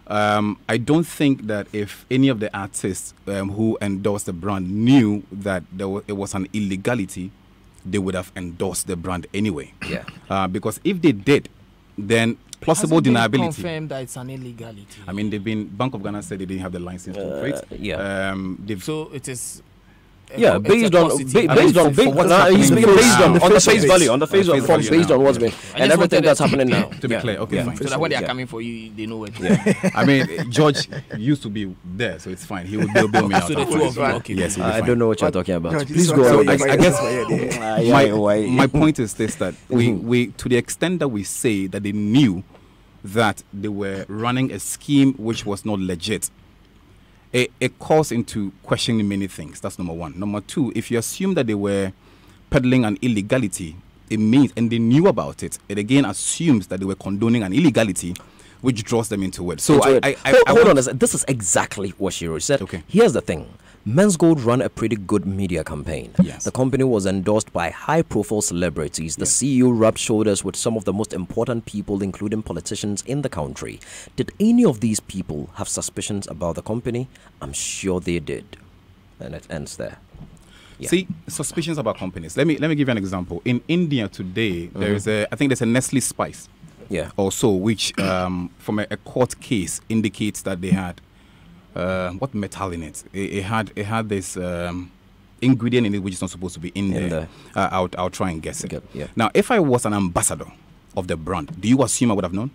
I don't think that if any of the artists who endorsed the brand knew that it was an illegality, they would have endorsed the brand anyway. Yeah. Because if they did, then plausible deniability. Confirmed that it's an illegality. I mean, Bank of Ghana said they didn't have the license to operate. Yeah. So it is. Yeah, based on the face value, what's been and everything that's happening now. To be clear, okay, fine. So that when they are coming for you, they know where. I mean, George used to be there, so it's fine. He would bail me out. So the two of you, okay. Yes, I don't know what you're talking about. George, please go. So I guess my point is this: that we to the extent that we say that they knew that they were running a scheme which was not legit, it calls into questioning many things. That's number one. Number two, if you assume that they were peddling an illegality, it means, and they knew about it, it again assumes that they were condoning an illegality, which draws them into it. So hold on a second. This is exactly what she wrote. She said, okay. Here's the thing. Men's Gold ran a pretty good media campaign. Yes. The company was endorsed by high-profile celebrities. The CEO rubbed shoulders with some of the most important people, including politicians in the country. Did any of these people have suspicions about the company? I'm sure they did. And it ends there. Yeah. See, suspicions about companies. Let me give you an example. In India today, there is I think there's a Nestle Spice. Yeah. Also, which from a court case indicates that they had what metal in it? It had this ingredient in it which is not supposed to be in there. I'll try and guess it. Okay, yeah. Now, if I was an ambassador of the brand, do you assume I would have known?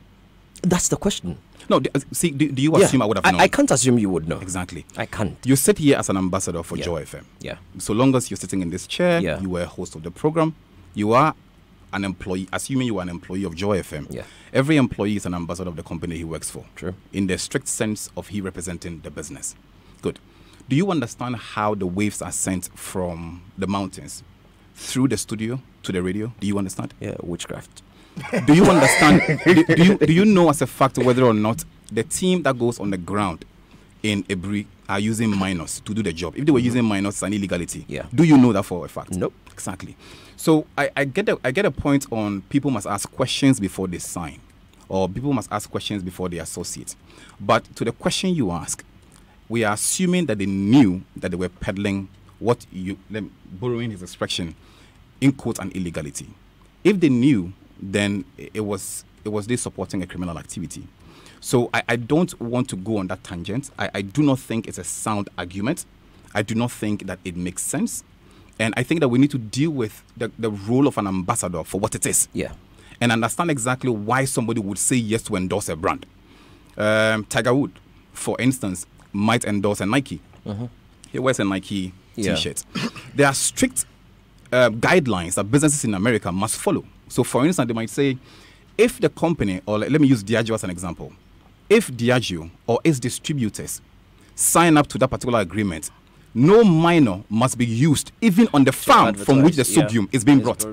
That's the question. No, do you assume I would have known? I can't assume you would know. Exactly. I can't. You sit here as an ambassador for Joy FM. Yeah. So long as you're sitting in this chair, you were a host of the program, you are an employee, assuming you are an employee of Joy FM. Yeah. Every employee is an ambassador of the company he works for. True. In the strict sense of he representing the business. Good. Do you understand how the waves are sent from the mountains through the studio to the radio? Do you understand? Yeah, witchcraft. Do you understand? do you know as a fact whether or not the team that goes on the ground in Ebri are using minors to do the job. If they were using minors, it's an illegality. Yeah. Do you know that for a fact? Nope. Exactly. So I get a point on people must ask questions before they sign, or people must ask questions before they associate. But to the question you ask, we are assuming that they knew that they were peddling what borrowing his expression, in quotes, an illegality. If they knew, then it was they supporting a criminal activity. So I don't want to go on that tangent. I do not think it's a sound argument. I do not think that it makes sense. And I think that we need to deal with the role of an ambassador for what it is. Yeah. And understand exactly why somebody would say yes to endorse a brand. Tiger Woods, for instance, might endorse a Nike. He wears a Nike T-shirt. There are strict guidelines that businesses in America must follow. So, for instance, they might say, if the company, or let me use Diageo as an example, if Diageo or its distributors sign up to that particular agreement, no minor must be used, even on the farm from which the sorghum is being brought.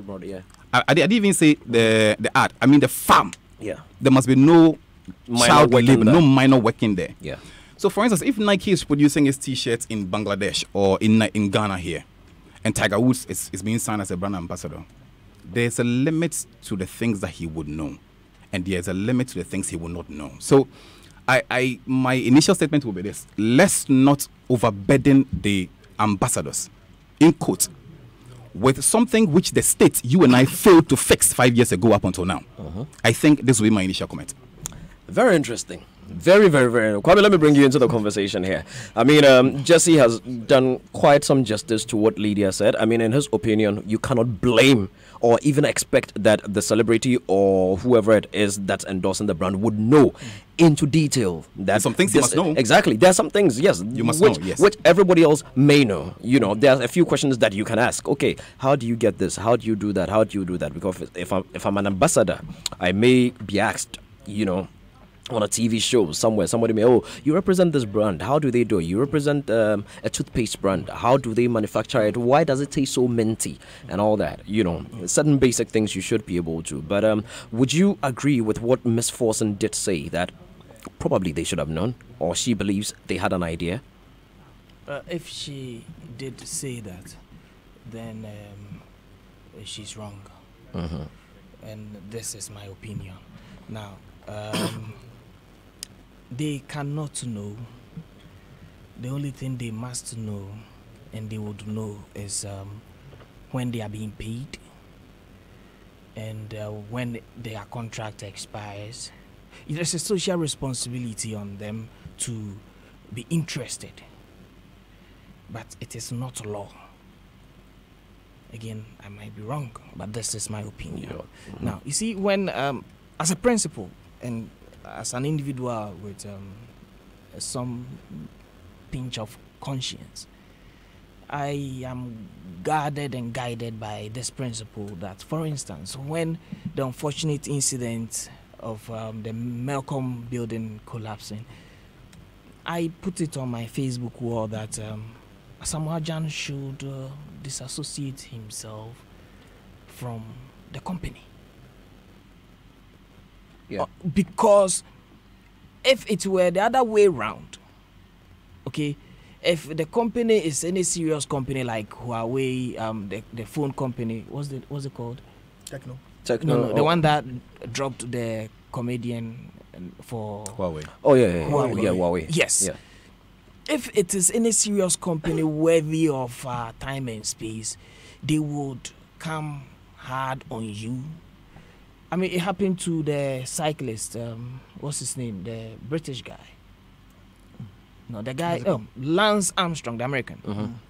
I didn't even say the ad. I mean the farm. Yeah. There must be no child labor, no minor working there. Yeah. So, for instance, if Nike is producing its T-shirts in Bangladesh or in Ghana here, and Tiger Woods is being signed as a brand ambassador, there's a limit to the things that he would know, and there's a limit to the things he will not know. So, my initial statement will be this: let's not overburden the ambassadors, in quote, with something which the state, you and I, failed to fix 5 years ago up until now. I think this will be my initial comment. Very interesting. Very, very, very. Kwame, let me bring you into the conversation here. I mean, Jesse has done quite some justice to what Lydia said. I mean, in his opinion, you cannot blame or even expect that the celebrity or whoever it is that's endorsing the brand would know into detail that some things you must know. Exactly. There are some things, yes, you must know, yes, which everybody else may know. You know, there are a few questions that you can ask. Okay, how do you get this? How do you do that? How do you do that? Because if I'm an ambassador, I may be asked, you know, on a TV show somewhere, somebody may, oh, you represent this brand. How do they do it? You represent a toothpaste brand. How do they manufacture it? Why does it taste so minty? And all that, you know, certain basic things you should be able to. But would you agree with what Miss Forson did say, that probably they should have known, or she believes they had an idea? If she did say that, then she's wrong. And this is my opinion. Now, they cannot know. The only thing they must know, and they would know, is when they are being paid and when their contract expires. There's a social responsibility on them to be interested, but it is not law. Again, I might be wrong, but this is my opinion. Now, you see, when as a principal and as an individual with some pinch of conscience, I am guarded and guided by this principle that, for instance, when the unfortunate incident of the Melcom building collapsing, I put it on my Facebook wall that Asamoah Gyan should disassociate himself from the company. Yeah. Because if it were the other way around, okay, if the company is any serious company like Huawei, the phone company, what's it called? Techno. No, the one that dropped the comedian for Huawei. Oh yeah, Huawei. Yes. Yeah. If it is any serious company worthy of time and space, they would come hard on you. I mean, it happened to the cyclist. What's his name? The British guy. No, the guy. Lance Armstrong, the American.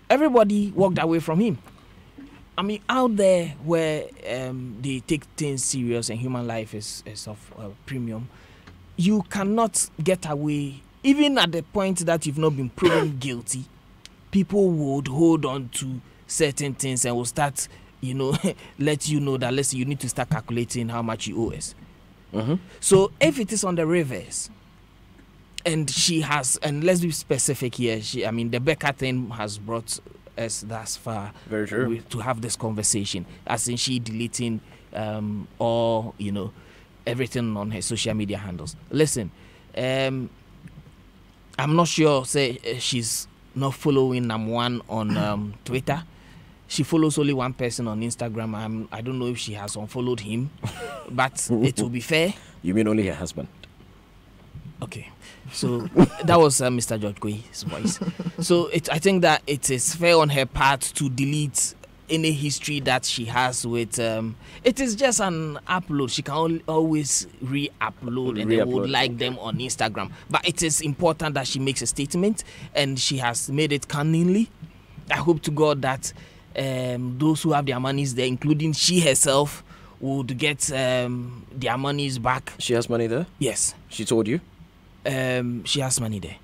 Everybody walked away from him. I mean, out there where they take things serious and human life is of premium, you cannot get away. Even at the point that you've not been proven guilty, people would hold on to certain things and will start, you know, let you know that, listen, you need to start calculating how much you owe us. So if it is on the reverse, and she has, and let's be specific here, the Becca thing has brought us thus far. Very true. To have this conversation, as in she deleting all, you know, everything on her social media handles. Listen, I'm not sure. Say she's not following Nam1 on Twitter. She follows only one person on Instagram. I don't know if she has unfollowed him, but it will be fair. You mean only her husband? Okay, so that was Mr. George Kwei's voice. So I think that it is fair on her part to delete any history that she has with. It is just an upload. She can always re-upload and they would like them on Instagram. But it is important that she makes a statement, and she has made it cunningly. I hope to God that those who have their monies there, including she herself, would get their monies back. She has money there? Yes. She told you? She has money there.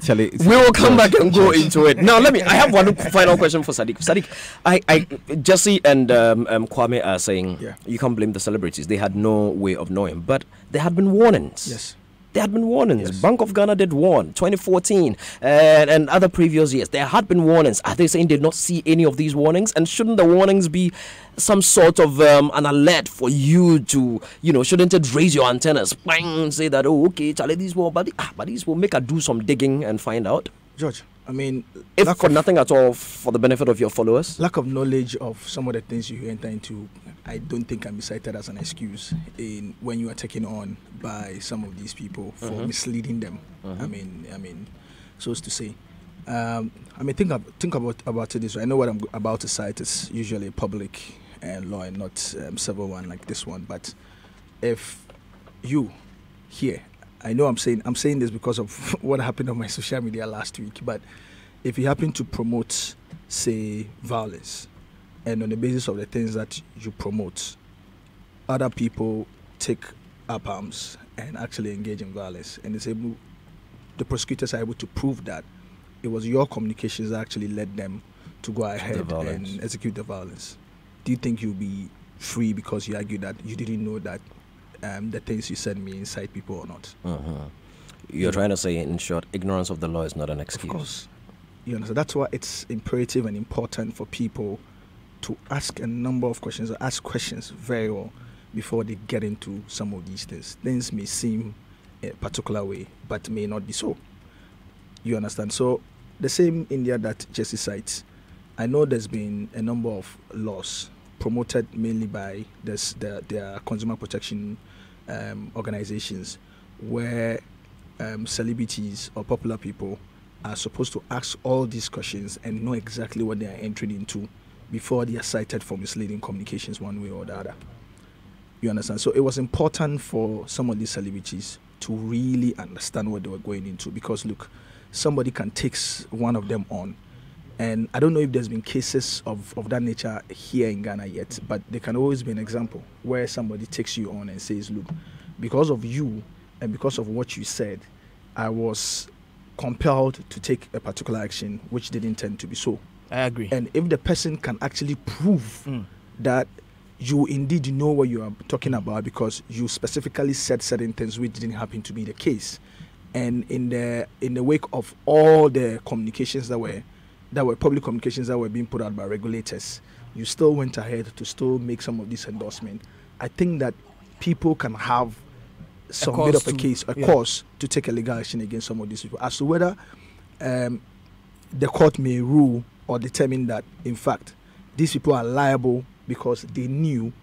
We will come back and go into it. Now, I have one final question for Sadiq. Sadiq, Jesse and Kwame are saying you can't blame the celebrities. They had no way of knowing. But there had been warnings. Yes. There had been warnings. Yes. Bank of Ghana did warn 2014 and other previous years. There had been warnings. Are they saying they did not see any of these warnings? And shouldn't the warnings be some sort of an alert for you to, shouldn't it raise your antennas? Bang, say that, oh, okay, Charlie, these will make her do some digging and find out. George, I mean, if for nothing at all, for the benefit of your followers, lack of knowledge of some of the things you enter into, I don't think can be cited as an excuse in when you are taken on by some of these people for misleading them. I mean, so as to say, think about it this way. I know what I'm about to cite is usually a public law and not civil one like this one. But if you here, I know I'm saying this because of what happened on my social media last week. But if you happen to promote, say, violence, and on the basis of the things that you promote, other people take up arms and actually engage in violence, and the prosecutors are able to prove that it was your communications that actually led them to go ahead and execute the violence, do you think you'll be free because you argue that you didn't know that the things you said may incite people or not? You're trying to say, in short, ignorance of the law is not an excuse. Of course. You understand? That's why it's imperative and important for people to ask a number of questions, or ask questions very well before they get into some of these things. Things may seem a particular way, but may not be so. You understand? So the same India that Jesse cites, I know there's been a number of laws promoted mainly by their consumer protection organizations where celebrities or popular people are supposed to ask all these questions and know exactly what they are entering into before they are cited for misleading communications one way or the other. You understand? So it was important for some of these celebrities to really understand what they were going into, because look, somebody can take one of them on, and I don't know if there's been cases of that nature here in Ghana yet, but there can always be an example where somebody takes you on and says, look, because of you and because of what you said, I was compelled to take a particular action which didn't tend to be so. I agree. And if the person can actually prove that you indeed know what you are talking about because you specifically said certain things which didn't happen to be the case, and in the wake of all the communications that were public communications that were being put out by regulators, you still went ahead to still make some of this endorsement, I think that people can have some bit of a case, cause to take a legal action against some of these people as to whether the court may rule or determine that, in fact, these people are liable because they knew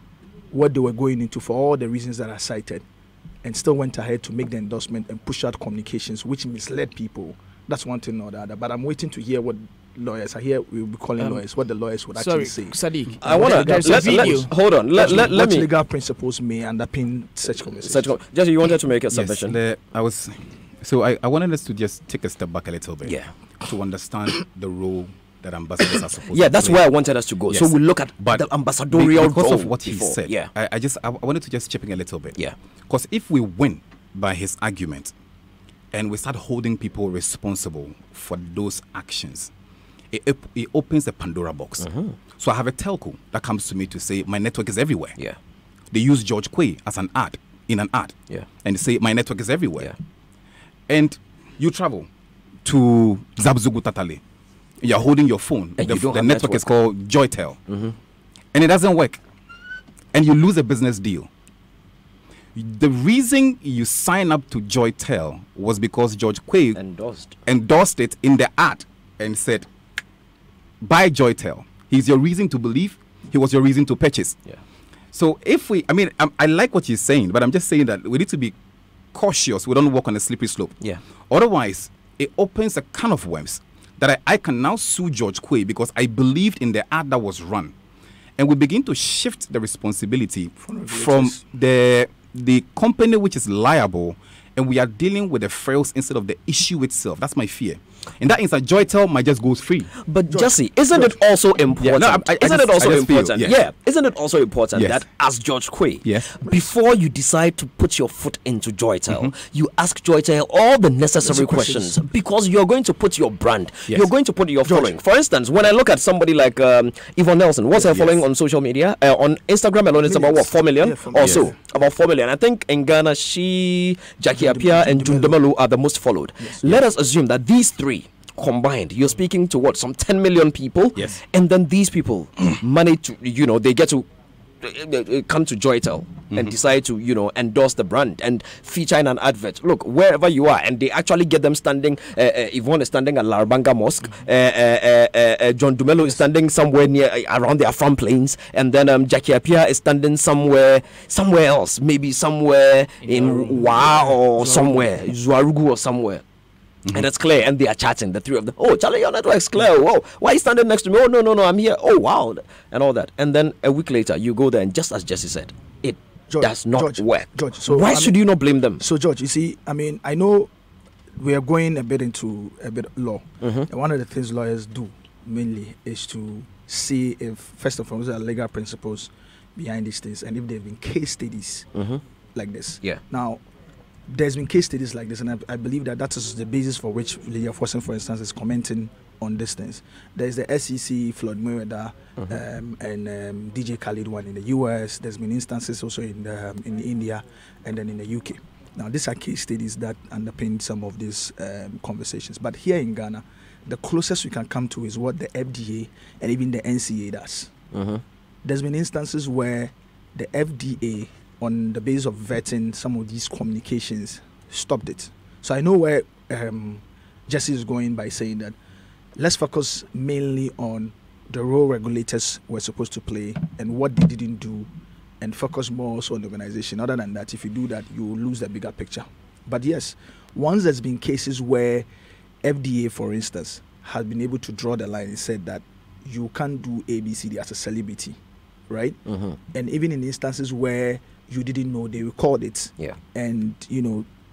what they were going into for all the reasons that are cited and still went ahead to make the endorsement and push out communications which misled people. That's one thing or the other. But I'm waiting to hear what lawyers, I hear we'll be calling lawyers, what the lawyers would actually say. Sadiq, I want to hold on. Let me. Legal principles may underpin such conversations. Jesse, you wanted to make a submission. Yes, I wanted us to just take a step back a little bit. To understand the role that ambassadors are supposed to play. That's where I wanted us to go. Yes. So we look at the ambassadorial role. Because of what he said, I wanted to just chip in a little bit. Because if we win by his argument and we start holding people responsible for those actions, it opens a Pandora box. So I have a telco that comes to me to say my network is everywhere. They use George Kwei as an ad, in an ad. And they say my network is everywhere. And you travel to Zabzugu Tatale. You're holding your phone. The network is called Joytel. And it doesn't work. And you lose a business deal. The reason you sign up to Joytel was because George Quay endorsed it in the ad and said, buy Joytel. He's your reason to believe. He was your reason to purchase. Yeah. So if we, I like what you're saying, but I'm just saying that we need to be cautious. We don't walk on a slippery slope. Yeah. Otherwise, it opens a can of worms that I can now sue George Quay because I believed in the ad that was run. And we begin to shift the responsibility from the company which is liable, and we are dealing with the frills instead of the issue itself. That's my fear. In that instance, Joytel might just go free. But Jesse, isn't it also important? Isn't it also important? Yes. Isn't it also important Yes. that as George Quay, Yes. before you decide to put your foot into Joytel, you ask Joytel all the necessary questions because you're going to put your brand, Yes. you're going to put your following. For instance, when I look at somebody like Yvonne Nelson, what's her following on social media? On Instagram alone, it's about what, 4 million or so? About 4 million. I think in Ghana, Jackie Appiah, and Jundemelu are the most followed. Let us assume that these three combined, you're speaking to what, some 10 million people, Yes. and then these people manage to, they get to come to Joytel and decide to, endorse the brand and feature in an advert. Look, wherever you are, and they actually get them standing. Yvonne is standing at Larabanga Mosque. John Dumelo is standing somewhere near around their front plains, and then Jackie Appiah is standing somewhere else, maybe somewhere in Wa or somewhere, Zuarugu or somewhere. And it's clear, and they are chatting, the three of them. Oh, Charlie, your network's clear. Whoa, why are you standing next to me? Oh, no, I'm here. Oh, wow, and all that. And then a week later, you go there, and just as Jesse said, it does not work. George, so why should you not blame them? So, George, you see, I know we are going a bit into a bit of law. And one of the things lawyers do mainly is to see if, first of all, there are legal principles behind these things, and if there have been case studies like this. Yeah. Now, there's been case studies like this, and I believe that is the basis for which Lydia Forson, for instance, is commenting on these things. There's the SEC, Floyd Mayweather, and DJ Khaled one in the US. There's been instances also in India and then in the UK. Now, these are case studies that underpin some of these conversations. But here in Ghana, the closest we can come to is what the FDA and even the NCA does. There's been instances where the FDA, on the basis of vetting some of these communications, stopped it. So I know where Jesse is going by saying that let's focus mainly on the role regulators were supposed to play and what they didn't do, and focus more also on the organization. Other than that, if you do that, you will lose the bigger picture. But yes, once there's been cases where FDA, for instance, has been able to draw the line and said that you can't do ABCD as a celebrity, right? And even in instances where you didn't know, they recorded it, and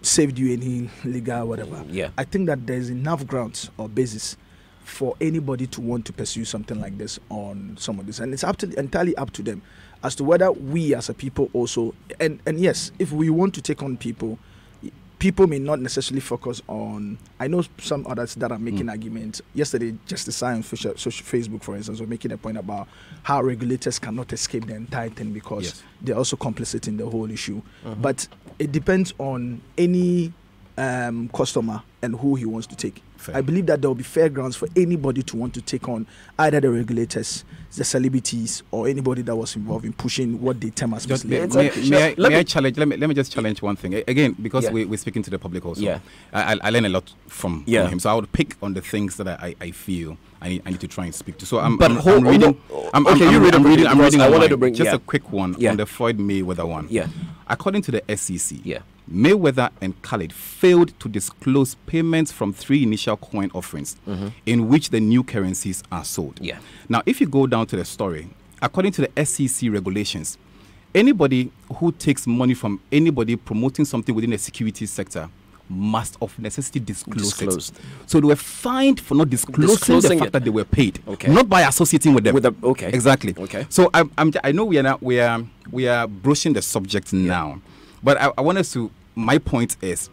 saved you any legal whatever. I think that there's enough grounds or basis for anybody to want to pursue something like this on some of this, and it's entirely up to them as to whether we as a people also, and yes, if we want to take on people may not necessarily focus on. I know some others that are making arguments. Yesterday, Justice Science Facebook, for instance, was making a point about how regulators cannot escape the entire thing because they're also complicit in the whole issue. But it depends on any customer and who he wants to take. I believe that there will be fair grounds for anybody to want to take on either the regulators, the celebrities, or anybody that was involved in pushing what they term as misleading. May I challenge? Let me just challenge one thing again, because we're speaking to the public also. I learn a lot from him, so I would pick on the things that I feel I need to try and speak to. So I'm reading. I'm reading. I wanted to bring just a quick one on the Floyd Mayweather one. According to the SEC, Mayweather and Khaled failed to disclose payments from 3 initial coin offerings in which the new currencies are sold. Now, if you go down to the story, according to the SEC regulations, anybody who takes money from anybody promoting something within the security sector must of necessity disclose it. So they were fined for not disclosing the fact that they were paid, not by associating with them. Exactly. So I know we are broaching the subject now, but I want us to. My point is,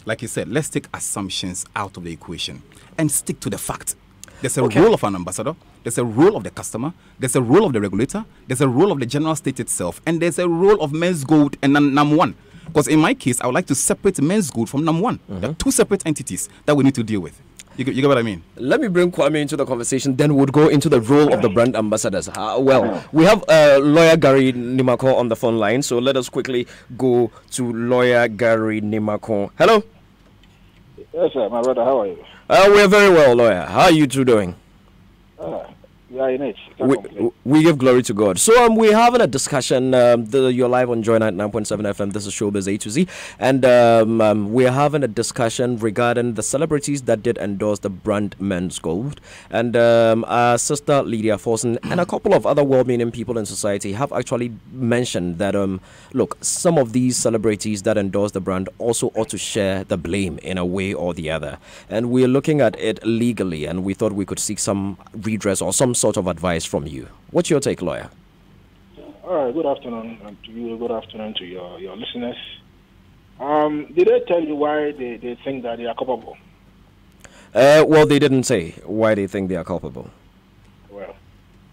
like you said, let's take assumptions out of the equation and stick to the fact. There's a role of an ambassador, there's a role of the customer, there's a role of the regulator, there's a role of the general state itself, and there's a role of Men's Gold and NAM1. Because in my case, I would like to separate Men's Gold from NAM1. There are 2 separate entities that we need to deal with. You get what I mean? Let me bring Kwame into the conversation, then we'll go into the role of the brand ambassadors. Well, we have lawyer Gary Nimako on the phone line, so let us quickly go to lawyer Gary Nimako. Hello. Yes, sir, my brother. How are you? We're very well, lawyer. How are you two doing? We are in it. We give glory to God. So we're having a discussion. You're live on Joy 99.7 FM. This is Showbiz A to Z. And we're having a discussion regarding the celebrities that did endorse the brand Men's Gold. And our sister Lydia Forson and a couple of other well-meaning people in society have actually mentioned that, look, some of these celebrities that endorse the brand also ought to share the blame in a way or the other. And we're looking at it legally, and we thought we could seek some redress or some sort of advice from you. What's your take, lawyer? All right, good afternoon to you, good afternoon to your listeners. Did they tell you why they think that they are culpable? Well, they didn't say why they think they are culpable. Well,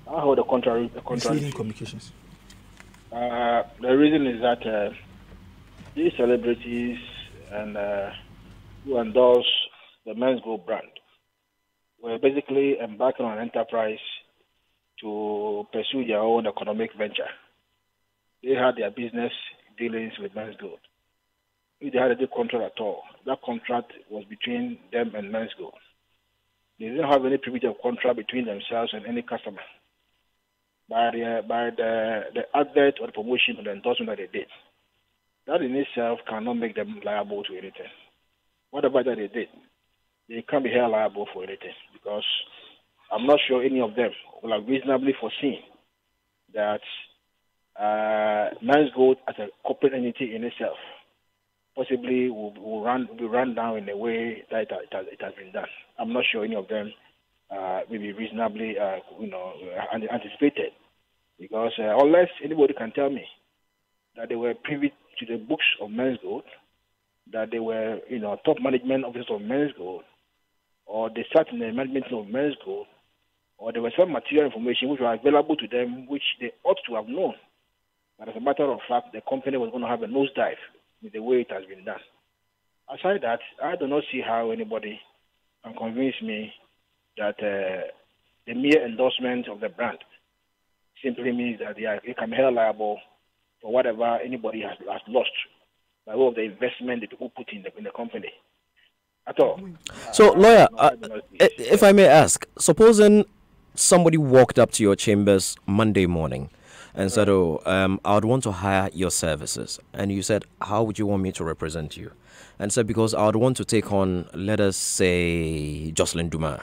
I heard the contrary. Communications. The reason is that these celebrities and who endorse the Men's Gold brand were basically embarking on an enterprise to pursue their own economic venture. They had their business dealings with Men's Gold. If they had a good contract at all, that contract was between them and Men's Gold. They didn't have any privilege of contract between themselves and any customer. By the advert or the promotion or the endorsement that they did, that in itself cannot make them liable to anything. Whatever that they did, they can't be held liable for anything, because I'm not sure any of them will have reasonably foreseen that Men's Gold as a corporate entity in itself possibly will be run down in a way that it has been done. I'm not sure any of them will be reasonably anticipated, because unless anybody can tell me that they were privy to the books of Men's Gold, that they were top management officers of Men's Gold, or they sat in the management of Men's Gold, or there was some material information which was available to them which they ought to have known. But as a matter of fact, the company was going to have a nosedive with the way it has been done. Aside that, I do not see how anybody can convince me that the mere endorsement of the brand simply means that they can be held liable for whatever anybody has lost by way of the investment that people put in the company. At all. So, lawyer, if I may ask, supposing somebody walked up to your chambers Monday morning and said, I would want to hire your services. And you said, how would you want me to represent you? And said, because I would want to take on, let us say, Jocelyn Dumas.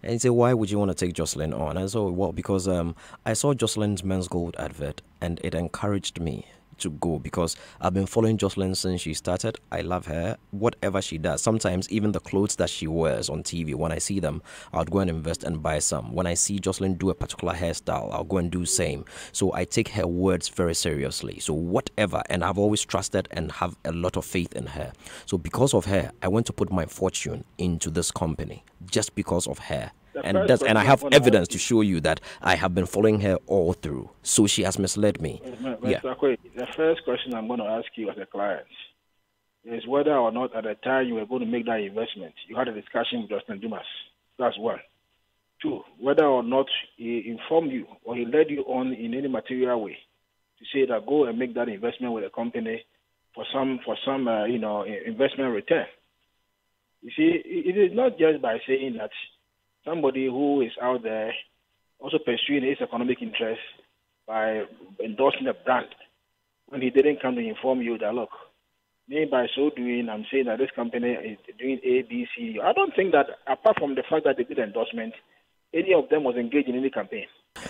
And he said, why would you want to take Jocelyn on? And so, well, because I saw Jocelyn's Men's Gold advert and it encouraged me to go, because I've been following Jocelyn since she started. I love her, whatever she does. Sometimes even the clothes that she wears on TV, when I see them, I'll go and invest and buy some. When I see Jocelyn do a particular hairstyle, I'll go and do same. So I take her words very seriously. So whatever, and I've always trusted and have a lot of faith in her. So because of her, I want to put my fortune into this company just because of her. And I have evidence to show you that I have been following her all through. So she has misled me. Yeah. The first question I'm going to ask you as a client is whether or not at the time you were going to make that investment, you had a discussion with Jocelyn Dumas. That's one. Two, whether or not he informed you or he led you on in any material way to say that go and make that investment with a company for some investment return. You see, it is not just by saying that somebody who is out there also pursuing his economic interest by endorsing a brand when he didn't come to inform you that, look, me by so doing, I'm saying that this company is doing A, B, C. I don't think that, apart from the fact that they did endorsement, any of them was engaged in any campaign.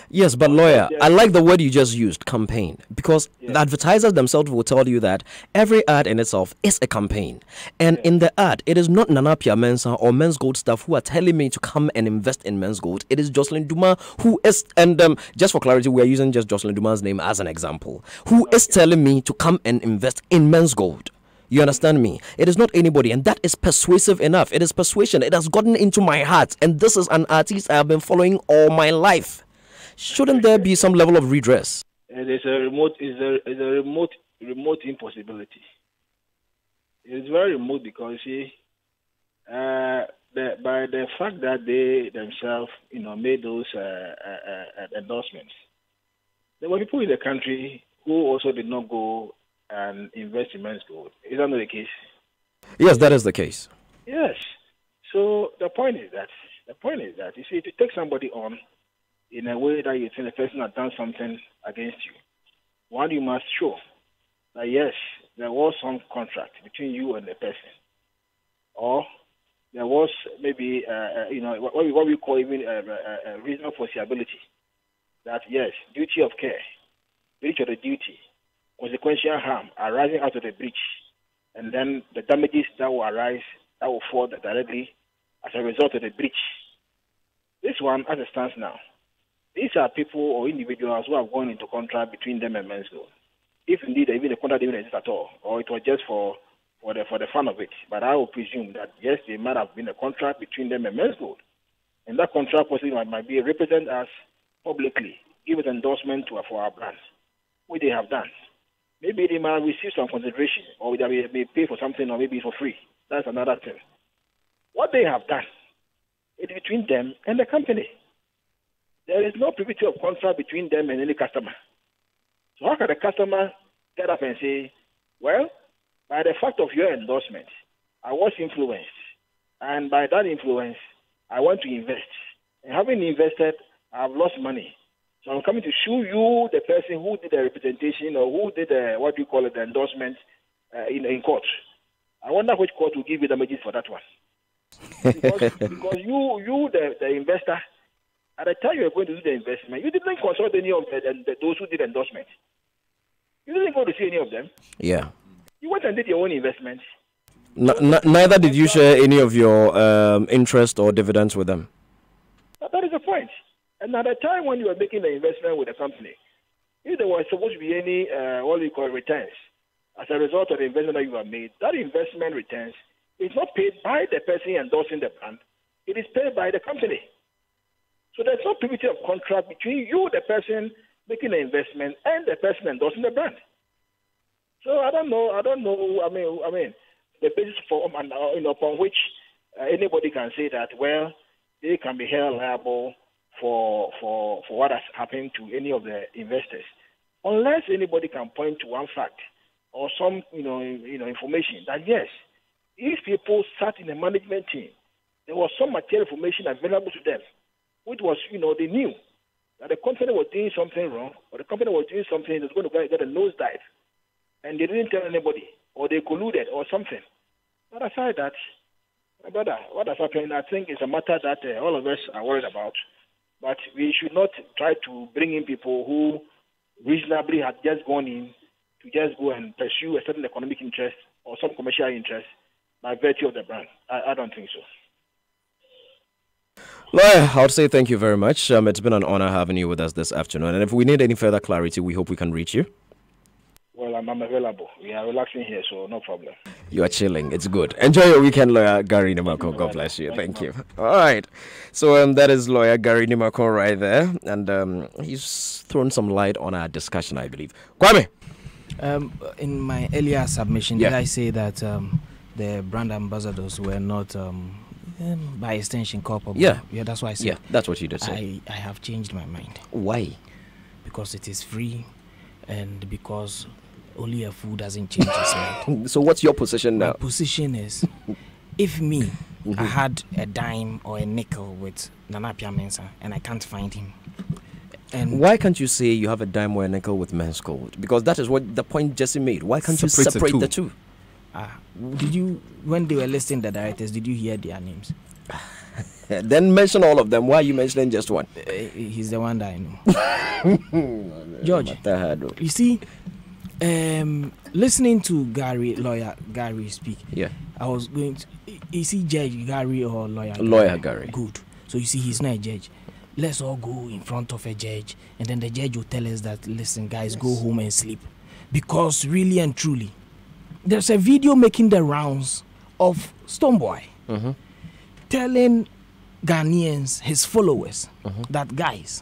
Yes, but lawyer, I like the word you just used, campaign, because the advertisers themselves will tell you that every ad in itself is a campaign. And in the ad, it is not Nana Pia Mensah or Men's Gold staff who are telling me to come and invest in Men's Gold. It is Jocelyn Dumas who is, and just for clarity, we are using just Jocelyn Dumas' name as an example, who is telling me to come and invest in Men's Gold. You understand me? It is not anybody, and that is persuasive enough. It is persuasion. It has gotten into my heart, and this is an artist I have been following all my life. Shouldn't there be some level of redress? It is a remote impossibility. It is very remote because, you see, the the fact that they themselves, made those endorsements, there were people in the country who also did not go and invest in men's gold. Is that not the case? Yes, that is the case. Yes. So the point is that you see, to take somebody on in a way that you think the person has done something against you, one, you must show that yes, there was some contract between you and the person, or there was maybe what we call even a reasonable foreseeability that yes, duty of care, breach of the duty, consequential harm arising out of the breach, and then the damages that will arise that will fall directly as a result of the breach. This one, as it stands now, these are people or individuals who have gone into contract between them and men's gold. If indeed even the contract didn't exist at all, or it was just for the fun of it. But I will presume that yes, there might have been a contract between them and men's gold. And that contract possibly might be represent us publicly, give us endorsement for our brand, which they have done. Maybe they might receive some consideration, or they may pay for something, or maybe for free. That's another thing. What they have done is between them and the company. There is no privity of contract between them and any customer. So how can the customer get up and say, well, by the fact of your endorsement, I was influenced, and by that influence, I want to invest. And having invested, I've lost money. So I'm coming to sue you, the person who did the representation or who did the endorsement in court. I wonder which court will give you damages for that one. Because you the investor, at the time you were going to do the investment, you didn't consult any of those who did endorsement. You didn't go to see any of them. Yeah. You went and did your own investment. Neither did you share any of your interest or dividends with them. That is the point. And at the time when you were making the investment with the company, if there was supposed to be any returns as a result of the investment that you have made, that investment returns is not paid by the person endorsing the brand. It is paid by the company. So there's no privity of contract between you, the person making the investment, and the person endorsing the brand. So I don't know. I mean, the basis upon which anybody can say that, well, they can be held liable for what has happened to any of the investors, unless anybody can point to one fact or some information that yes, these people sat in the management team. There was some material information available to them, which was they knew that the company was doing something wrong, or the company was doing something that's going to get a nosedive, and they didn't tell anybody, or they colluded, or something. But aside that, my brother, what has happened, I think it's a matter that all of us are worried about. But we should not try to bring in people who reasonably had just gone in to just go and pursue a certain economic interest or some commercial interest by virtue of the brand. I don't think so. Lawyer, I would say thank you very much. It's been an honor having you with us this afternoon. And if we need any further clarity, we hope we can reach you. Well, I'm available. We are relaxing here, so no problem. You are chilling. It's good. Enjoy your weekend, Lawyer Gary Nimako. God bless you. Thank you. All right. So that is Lawyer Gary Nimako right there. And he's thrown some light on our discussion, I believe. Kwame! In my earlier submission, did I say that the brand ambassadors were not... by extension culpable? Yeah, that's why I said. Yeah, that's what you did say. I have changed my mind. Why? Because it is free, and because only a fool doesn't change his mind. So what's your position now? My position is, if me, I had a dime or a nickel with Nana Appiah Mensah, and I can't find him. And why can't you say you have a dime or a nickel with men's gold? Because that is what the point Jesse made. Why can't you separate the two? Did you, when they were listing the directors, did you hear their names? Then mention all of them. Why are you mentioning just one? He's the one that I know. George, you see, listening to Lawyer Gary speak, yeah, I was going to, is he Judge Gary or Lawyer Gary? Lawyer Gary. Good. So you see, he's not a judge. Let's all go in front of a judge, and then the judge will tell us that, listen, guys, go home and sleep. Because really and truly, there's a video making the rounds of Stonebwoy telling Ghanaians, his followers, that guys,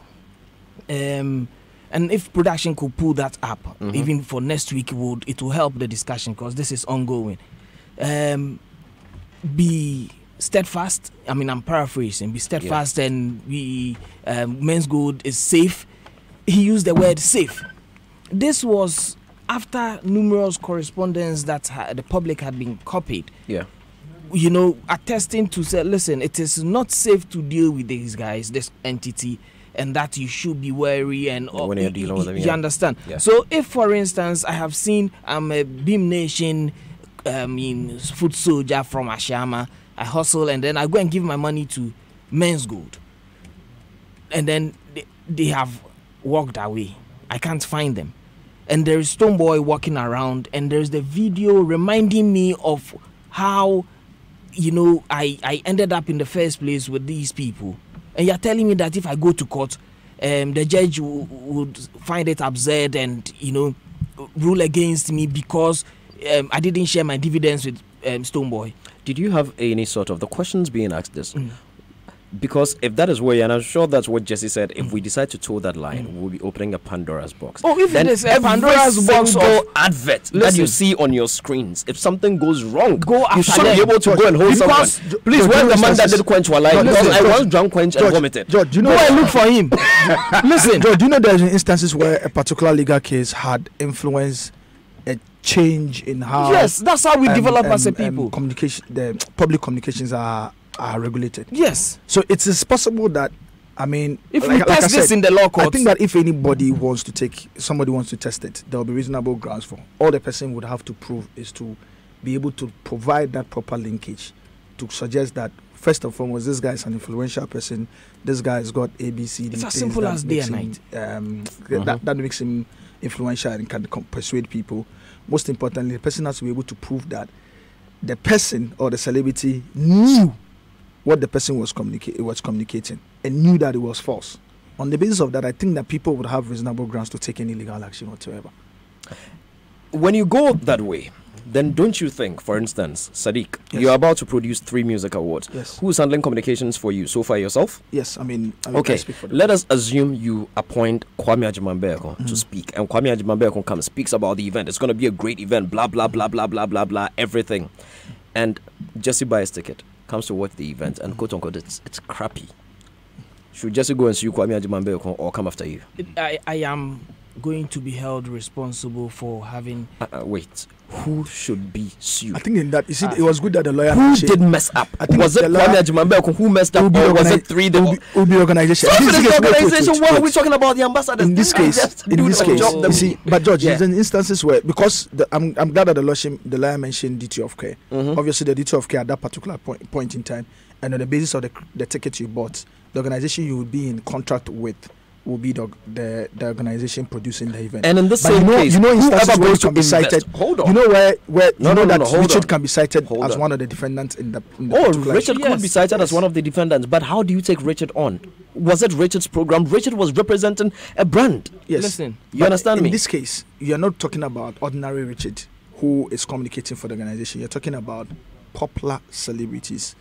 and if production could pull that up, even for next week, it will help the discussion because this is ongoing. Be steadfast. I mean, I'm paraphrasing. Be steadfast and we Men's Gold is safe. He used the word safe. This was after numerous correspondence that the public had been copied. Yeah. You know, attesting to say, listen, it is not safe to deal with these guys, this entity, and that you should be wary and when you're dealing with them. You understand? Yeah. So, if for instance, I have seen I'm a Beam Nation food soldier from Ashama, I hustle and then I go and give my money to Men's Gold, and then they have walked away. I can't find them. And there is Stonebwoy walking around, and there's the video reminding me of how, you know, I ended up in the first place with these people. And you're telling me that if I go to court, the judge would find it absurd and, you know, rule against me because I didn't share my dividends with Stonebwoy. Did you have any sort of, the questions being asked this? Because if that is where, and I'm sure that's what Jesse said, if we decide to toe that line, we'll be opening a Pandora's box. Oh, if then it is a Pandora's box of advert that you see on your screens, if something goes wrong, go you should be able to go and hold someone. Please, where's the man that did quench while I? Because I once drank quench and vomited. George, do you know I look for him? Listen, George, do you know there's instances where a particular legal case had influenced a change in how? Yes, that's how we develop as a people. Communication, the public communications are regulated. Yes. So it is possible that, I mean, if we test this in the law courts, I think that if anybody wants to somebody wants to test it, there will be reasonable grounds for. All the person would have to prove is to be able to provide that proper linkage to suggest that, first and foremost, this guy is an influential person. This guy has got ABC. It's as simple as day and night. That makes him influential and can persuade people. Most importantly, the person has to be able to prove that the person or the celebrity knew what the person was communicating and knew that it was false. On the basis of that, I think that people would have reasonable grounds to take any legal action whatsoever. When you go that way, then don't you think, for instance, Sadiq, you're about to produce 3 music awards. Yes. Who's handling communications for you? So far yourself? Yes, I mean okay, I speak for let us assume you appoint Kwame Ajimambeko to speak, and Kwame Ajimambeko comes, speaks about the event. It's going to be a great event, blah, blah, blah, blah, blah, blah, blah, everything. And Jesse buys ticket, comes to watch the event, and quote unquote, it's crappy. Should Jesse go and sue Kwame Ajimambeko or come after you? I am going to be held responsible for having... wait, who should be sued? I think in that, you see, it was good that the lawyer... Who did mess up? Was it Kwame Ajimambeko who messed up, or was it 3? Ubi organization. Why are we talking about the ambassadors? In this case, you see, but George, there's instances where, because I'm glad that the lawyer mentioned duty of care. Obviously, the duty of care at that particular point in time, and on the basis of the ticket you bought, the organization you would be in contract with will be the organization producing the event. And in the same case, you know instances where goes to can be cited. Hold on. You know where Richard on. Can be cited Hold as on. one of the defendants in the Richard could be cited as one of the defendants, but how do you take Richard on? Was it Richard's program? Richard was representing a brand. Yes. Listen, you understand me? In this case, you're not talking about ordinary Richard who is communicating for the organization. You're talking about popular celebrities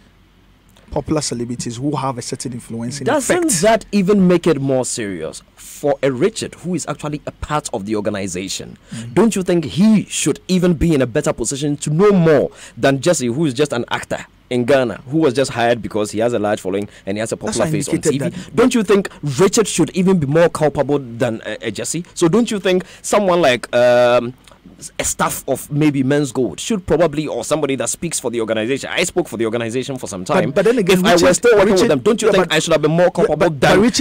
who have a certain influence in Doesn't that even make it more serious for a Richard who is actually a part of the organization? Don't you think he should even be in a better position to know more than Jesse, who is just an actor in Ghana, who was just hired because he has a large following and he has a popular face on TV? Don't you think Richard should even be more culpable than Jesse? So don't you think someone like a staff of maybe Men's Gold should probably, or somebody that speaks for the organization? I spoke for the organization for some time. But then again, if I were still working with them, don't you think I should have been more culpable than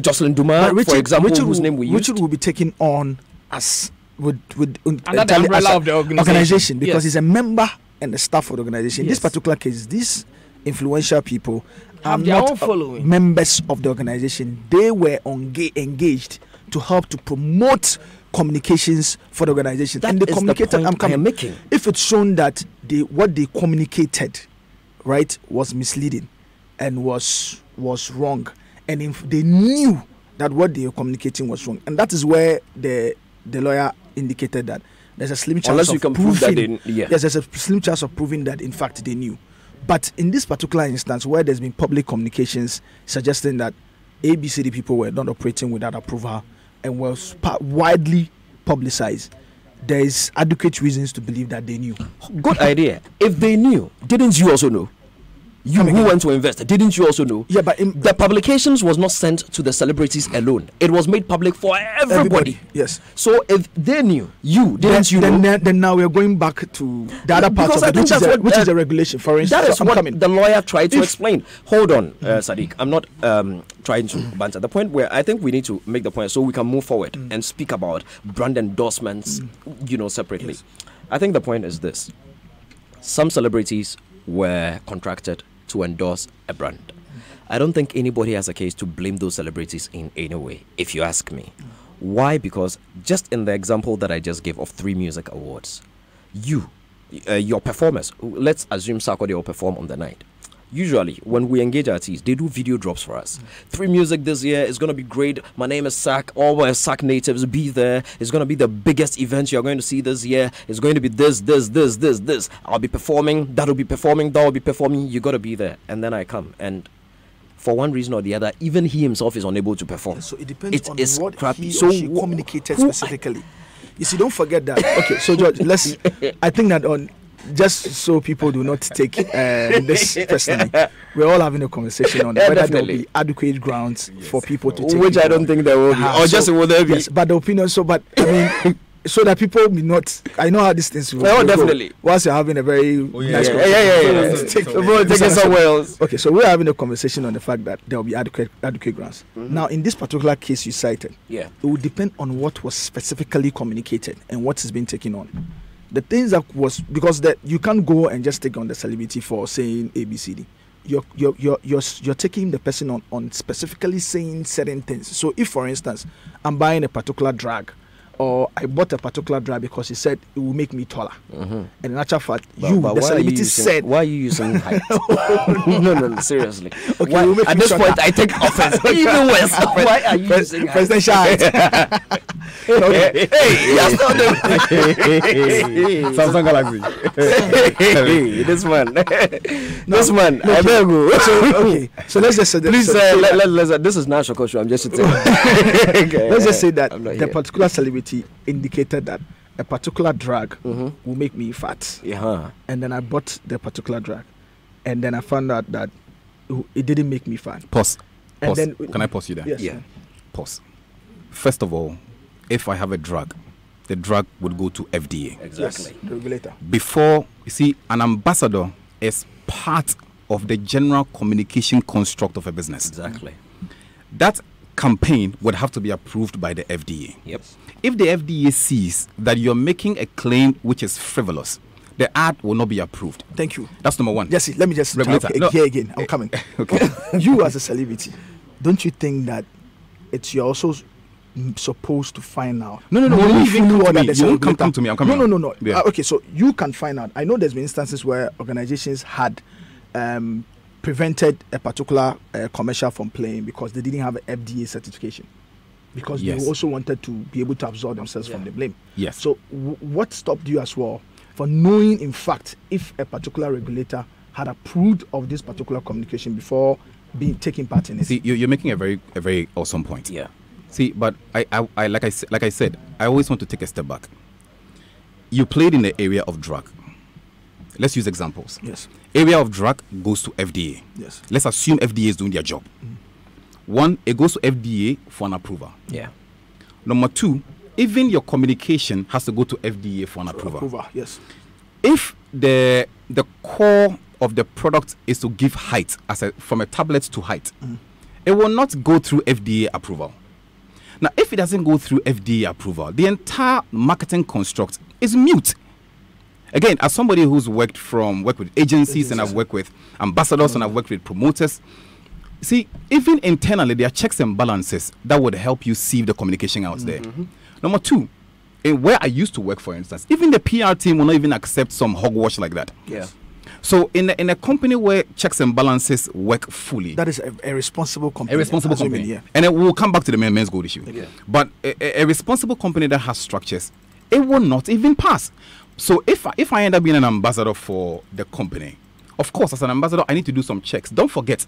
Jocelyn Duma, for example, whose name we used? Richard will be taken on as with under the umbrella of the organization because he's a member and a staff of the organization. In this particular case, these influential people are not members of the organization. They were engaged to help to promote communications for the organization. That and the is communicator the point I am making. If it's shown that what they communicated, right, was misleading and was wrong, and if they knew that what they were communicating was wrong, and that is where the lawyer indicated that there's a slim chance of proving. Yes, there's a slim chance of proving that in fact they knew. But in this particular instance, where there's been public communications suggesting that ABCD people were not operating without approval and was widely publicized, there is adequate reasons to believe that they knew. Good idea. If they knew, didn't you also know? You who went to invest, didn't you also know? Yeah, but the publications was not sent to the celebrities alone. It was made public for everybody. Yes. So if they knew, didn't you know? Then now we're going back to the other part of it, which is the regulation. For instance, that is what the lawyer tried to explain. Hold on, Sadiq. I'm not trying to banter. The point where I think we need to make the point so we can move forward and speak about brand endorsements, separately. Yes. I think the point is this. Some celebrities were contracted to endorse a brand. I don't think anybody has a case to blame those celebrities in any way, if you ask me. Why? Because just in the example that I just gave of 3 music awards, your performers, let's assume Sarkodie will perform on the night. Usually, when we engage artists, they do video drops for us. 3 Music this year is going to be great. My name is Sack. All my Sack natives be there. It's going to be the biggest event you're going to see this year. It's going to be this. I'll be performing. That'll be performing. That'll be performing. You got to be there. And then I come. And for one reason or the other, even he himself is unable to perform. So it depends on what he or she communicated specifically. You see, don't forget that. Okay, so George, I think that just so people do not take this personally, we're all having a conversation on whether there will be adequate grounds for people to take which I don't think there will be, or just will there be? Yes, but the opinion. So that people may not. I know how these things will. Oh, definitely. Once you're having a very nice conversation, take it somewhere else. Okay, so we're having a conversation on the fact that there will be adequate grounds. Now, in this particular case you cited, it will depend on what was specifically communicated and what is being taken on. The things that was because that you can't go and just take on the celebrity for saying ABCD. You're taking the person on specifically saying certain things. So if, for instance, I'm buying a particular drug, or I bought a particular drug because he said it will make me taller, and in actual fact, the celebrity said, "Why are you using height?" no, seriously. Okay, at this point, I take offense. Even worse. Why are you using height? Presidential height. Samsung Galaxy. This man. I beg you. So let's just say that. Please, this is not Shoko Show. I'm just saying. Let's just say that the particular celebrity indicated that a particular drug will make me fat. And then I bought the particular drug, and then I found out that it didn't make me fat. Pause. Then, can I pause you there? Yes. Yeah. Pause. First of all, if I have a drug, the drug would go to FDA. Exactly. Yes, the regulator. Before, you see, an ambassador is part of the general communication construct of a business. Exactly. That campaign would have to be approved by the FDA. Yep. If the FDA sees that you're making a claim which is frivolous, the ad will not be approved. Thank you. That's number one. Jesse, let me just here again. I'm coming. Okay. You as a celebrity, don't you think that you're also supposed to find out? No. You won't come to me. I'm coming. No. Yeah. Okay, so you can find out. I know there's been instances where organizations had prevented a particular commercial from playing because they didn't have an FDA certification, because they also wanted to be able to absolve themselves from the blame. Yes. So what stopped you as well for knowing, in fact, if a particular regulator had approved of this particular communication before taking part in it? See, you're making a very awesome point. Yeah. See, but I like I said, I always want to take a step back. You played in the area of drug. Let's use examples. Yes. Area of drug goes to FDA. Yes. Let's assume FDA is doing their job. One, it goes to FDA for an approval. Yeah. Number two, even your communication has to go to FDA for an approval. Yes. If the core of the product is to give height from a tablet to height, it will not go through FDA approval. Now, if it doesn't go through FDA approval, the entire marketing construct is mute. Again, as somebody who's worked with agencies and I've worked with ambassadors and I've worked with promoters, see, even internally, there are checks and balances that would help you sieve the communication out there. Number two, where I used to work, for instance, even the PR team will not even accept some hogwash like that. Yeah. So in a company where checks and balances work fully, that is a responsible company. A responsible company. And we'll come back to the men's gold issue. Yeah. But a responsible company that has structures, it will not even pass. So if I end up being an ambassador for the company, of course, as an ambassador, I need to do some checks. Don't forget,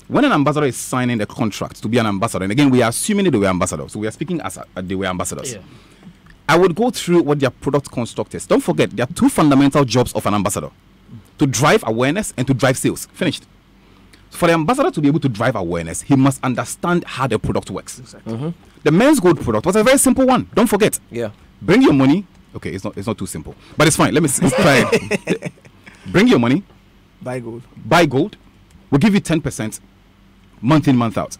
when an ambassador is signing the contract to be an ambassador, and again, we are assuming that they were ambassadors, so we are speaking as they were ambassadors. Yeah. I would go through what their product construct is. Don't forget, there are two fundamental jobs of an ambassador. to drive awareness and to drive sales. Finished. For the ambassador to be able to drive awareness, he must understand how the product works. Exactly. The Men's Gold product was a very simple one. Don't forget. Yeah. Bring your money. Okay, it's not too simple, but it's fine. Let's try it. Bring your money. Buy gold. Buy gold. We'll give you 10% month in, month out.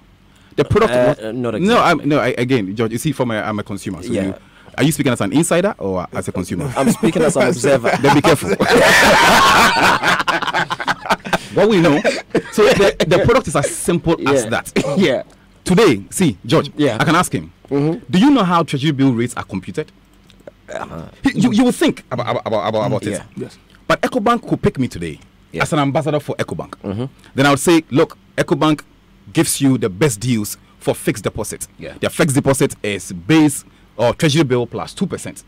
The product. Not exactly. Again, George. You see, I'm a consumer. So yeah. Are you speaking as an insider or as a consumer? I'm speaking as an observer. Then be careful. What we know. So the product is as simple as that. Yeah. Today, see, George. Yeah. I can ask him. Do you know how treasury bill rates are computed? You will think about it. Yeah. Yes. But EcoBank could pick me today as an ambassador for EcoBank. Then I would say, look, EcoBank gives you the best deals for fixed deposit. Yeah. Their fixed deposit is base or treasury bill plus 2%.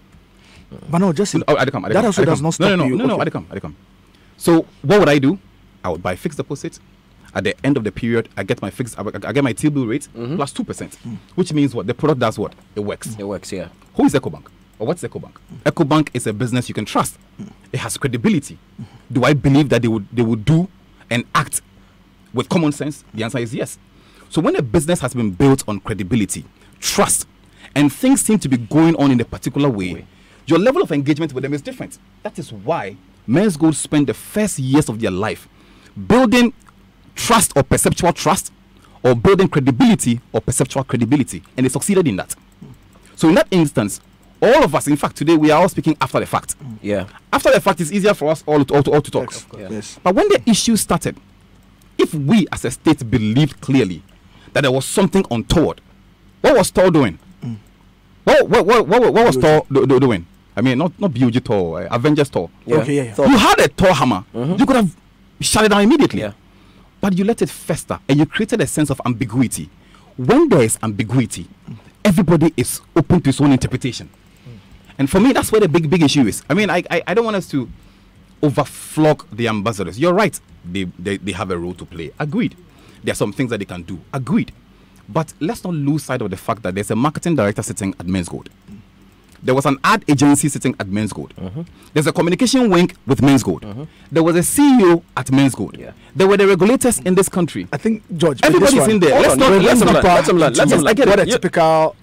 But no, just that also does not stop you. No, I come. So what would I do? I would buy fixed deposit. At the end of the period, I get my I get my T-bill rate plus 2%, which means what? The product does what? It works. It works, yeah. Who is EcoBank? Or what's EcoBank? EcoBank is a business you can trust. It has credibility. Do I believe that they would do and act with common sense? The answer is yes. So when a business has been built on credibility, trust, and things seem to be going on in a particular way, your level of engagement with them is different. That is why Men's Gold spend the first years of their life building trust or perceptual trust, or building credibility or perceptual credibility, and they succeeded in that. So in that instance, all of us, in fact, today we are all speaking after the fact. Yeah. After the fact, it's easier for us all to talk. Yes. But when the issue started, if we as a state believed clearly that there was something untoward, what was Thor doing? What was Thor doing? I mean, not BUG Thor, Avengers Thor. Yeah. Okay, yeah. You had a Thor hammer. You could have shut it down immediately. Yeah. But you let it fester and you created a sense of ambiguity. When there is ambiguity, everybody is open to his own interpretation. And for me, that's where the big issue is. I mean, I don't want us to overflog the ambassadors. You're right. They have a role to play. Agreed. There are some things that they can do. Agreed. But let's not lose sight of the fact that there's a marketing director sitting at Men's Gold. There was an ad agency sitting at Men's Gold. There's a communication wing with Men's Gold. There was a CEO at Men's Gold. Yeah. There were the regulators in this country. I think, George, everybody's in there. Let's not what a typical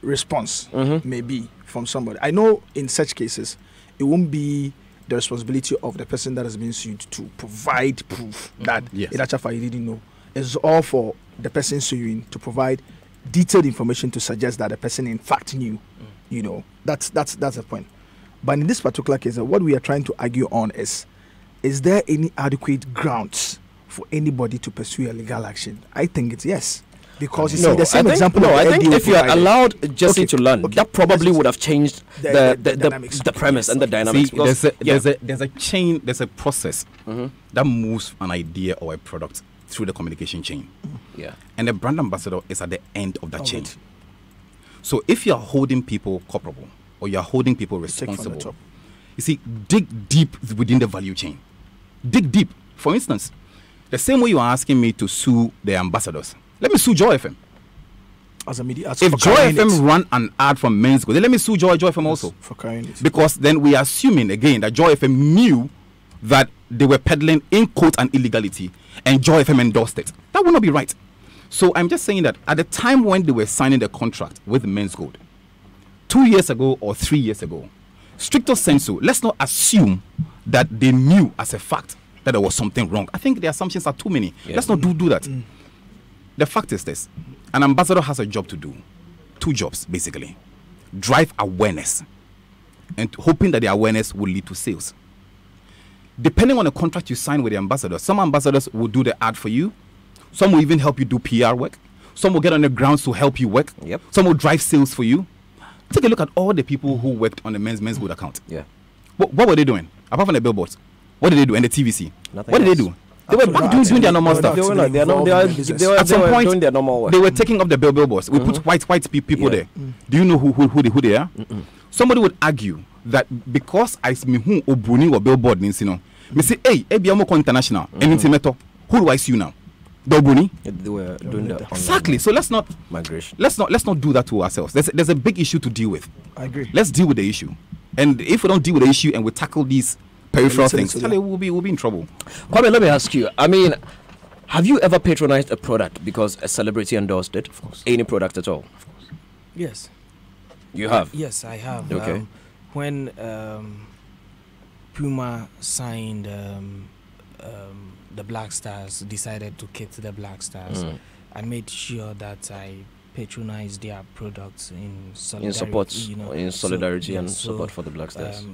response may be from somebody. I know in such cases, it won't be the responsibility of the person that has been sued to provide proof that it actually didn't know. It's all for the person suing to provide detailed information to suggest that the person in fact knew. You know, that's the point. But in this particular case, what we are trying to argue on is there any adequate grounds for anybody to pursue a legal action? I think it's yes. Because you see the same example. No, I think if you had allowed Jesse to learn, that probably would have changed the premise and the dynamics. See, there's a chain, there's a process that moves an idea or a product through the communication chain. Yeah. And the brand ambassador is at the end of that chain. So if you're holding people culpable or you're holding people responsible, you see, dig deep within the value chain. Dig deep. For instance, the same way you are asking me to sue the ambassadors, let me sue Joy FM. As a media, if Joy FM run an ad from Men's Gold, then let me sue Joy FM also. For carrying it. Because then we are assuming again that Joy FM knew that they were peddling in quote an illegality and Joy FM endorsed it. That would not be right. So I'm just saying that at the time when they were signing the contract with Men's Gold, 2 years ago or 3 years ago, stricto sensu, let's not assume that they knew as a fact that there was something wrong. I think the assumptions are too many. Yeah. Let's not do that. The fact is this: an ambassador has a job to do. 2 jobs, basically. Drive awareness and hoping that the awareness will lead to sales. Depending on the contract you sign with the ambassador, some ambassadors will do the ad for you. Some will even help you do PR work. Some will get on the grounds to help you work. Yep. Some will drive sales for you. Take a look at all the people who worked on the Men's Gold account. Yeah. What were they doing? Apart from the billboards, what did they do? And the TVC? Nothing what did they do? They were back doing their normal stuff. They were At some point, doing their normal work. They were taking up the billboards. We put white people there. Do you know who they are? Somebody would argue that because I see who Obruni or billboard means, you know, me say, hey, Ebiamoko International, and who do I see you now? The Obruni? They were doing that. Exactly. So let's not migration. Let's not do that to ourselves. There's a big issue to deal with. I agree. Let's deal with the issue. And if we don't deal with the issue and we tackle these peripheral things, we'll be in trouble. Kwame, let me ask you. I mean, have you ever patronized a product because a celebrity endorsed it? Of course. Any product at all? Of course. Yes. You have? Yes, I have. Okay. When Puma signed the Black Stars, decided to kit the Black Stars, I made sure that I patronized their products in solidarity. In solidarity and support for the Black Stars.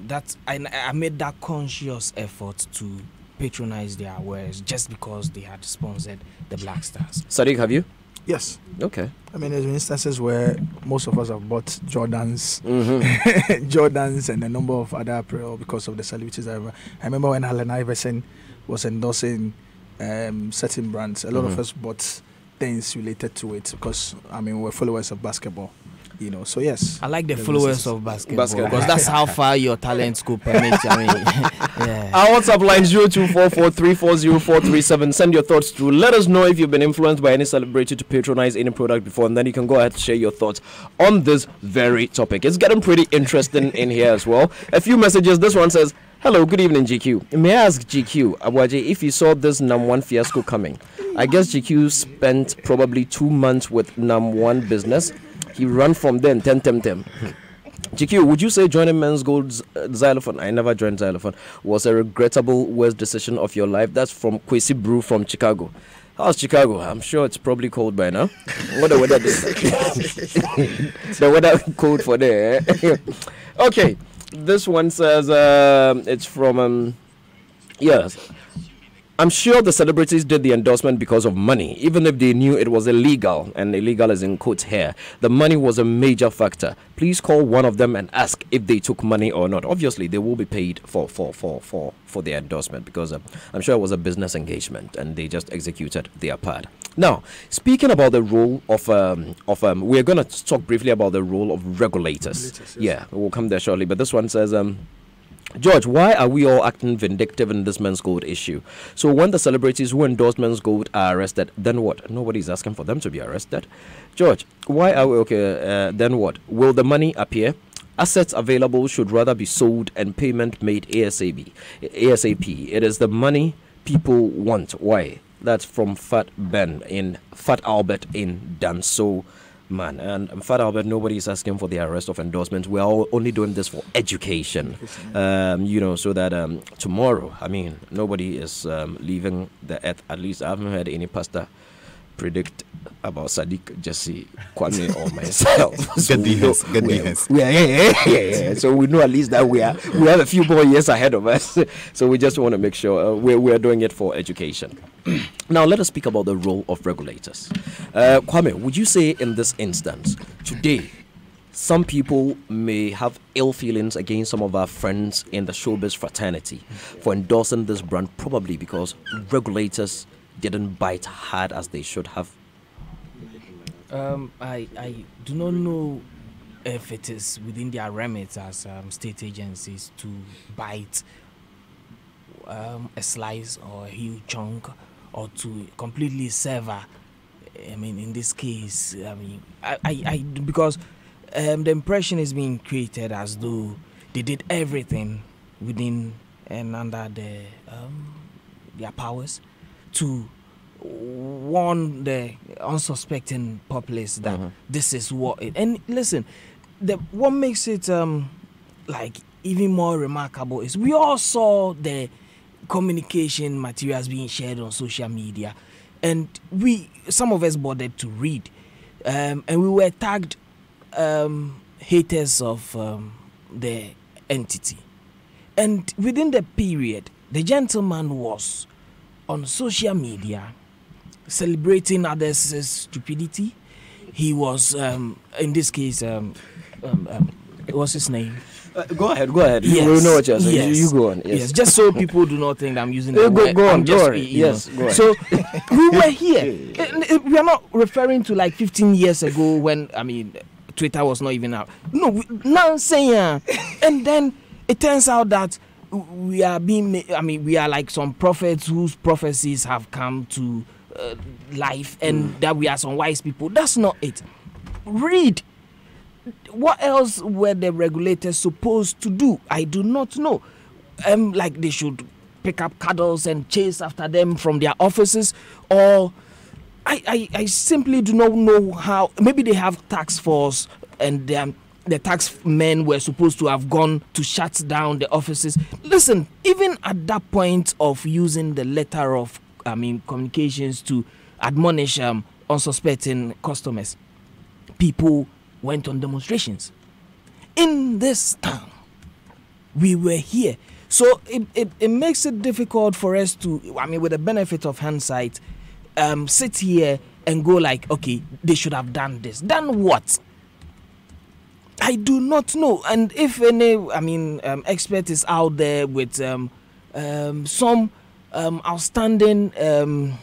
I made that conscious effort to patronize their wares just because they had sponsored the Black Stars. Sadiq, have you? Yes. Okay. I mean, there's instances where most of us have bought Jordans, Jordans, and a number of other apparel because of the celebrities. I remember when Allen Iverson was endorsing certain brands. A lot of us bought things related to it because we're followers of basketball. So yes, I like the followers of basketball because that's how far your talents could permit. Yeah. Our WhatsApp line 0244340437. Send your thoughts through. Let us know if you've been influenced by any celebrity to patronize any product before, and then you can go ahead and share your thoughts on this very topic. It's getting pretty interesting in here as well. A few messages. This one says, "Hello, good evening, GQ. May I ask GQ, Abuaje, if you saw this NAM1 fiasco coming? I guess GQ spent probably 2 months with NAM1 business. He ran from there and tem. GQ, would you say joining Men's Gold Xylophone, I never joined Xylophone, was a regrettable worst decision of your life?" That's from Kwesi Brew from Chicago. How's Chicago? I'm sure it's probably cold by now. What the weather is? The weather cold for there. Okay, this one says it's from yes. "I'm sure the celebrities did the endorsement because of money, even if they knew it was illegal," and illegal is in quotes here. "The money was a major factor. Please call one of them and ask if they took money or not." Obviously, they will be paid for their endorsement because I'm sure it was a business engagement and they just executed their part. Now, speaking about the role of we're going to talk briefly about the role of regulators. Yes. Yeah, we'll come there shortly. But this one says, "George, why are we all acting vindictive in this Men's Gold issue? So when the celebrities who endorse Men's Gold are arrested, then what? Nobody's asking for them to be arrested. George, why are we okay? Then what? Will the money appear? Assets available should rather be sold and payment made ASAP. It is the money people want. Why?" That's from Fat Albert in Danso. Man, and Fat Albert, nobody is asking for the arrest of endorsement. We are only doing this for education, so that tomorrow, nobody is leaving the earth. At least I haven't heard any pastor predict about Sadiq, Jesse, Kwame, or myself. So So we know at least that we have a few more years ahead of us. So we just want to make sure we're doing it for education. Now let us speak about the role of regulators. Kwame, would you say in this instance today, some people may have ill feelings against some of our friends in the showbiz fraternity for endorsing this brand, probably because regulators didn't bite hard as they should have? I do not know if it is within their remit as state agencies to bite a slice or a huge chunk, or to completely sever. In this case, because the impression is being created as though they did everything within and under their powers to warn the unsuspecting populace that this is what it. And listen, what makes it even more remarkable is we all saw the communication materials being shared on social media, and some of us bothered to read, and we were tagged haters of the entity. And within the period, the gentleman was on social media celebrating others' stupidity. He was, in this case, what's his name? Go ahead. Yes. You know what you're saying. Yes. You go on. Yes. Just so people do not think I'm using the word. Go on. Yes. Go on. So we were here. We are not referring to like 15 years ago when Twitter was not even out. No, now saying, and then it turns out that we are we are like some prophets whose prophecies have come to life, and that we are some wise people. That's not it. Read. What else were the regulators supposed to do? I do not know. like they should pick up cuddles and chase after them from their offices, or I simply do not know how. Maybe they have task force and the tax men were supposed to have gone to shut down the offices. Listen, even at that point of using the letter of communications to admonish unsuspecting customers, people went on demonstrations. In this town, we were here. So it makes it difficult for us to, with the benefit of hindsight, sit here and go like, okay, they should have done this. Done what? I do not know. And if any, expert is out there with some outstanding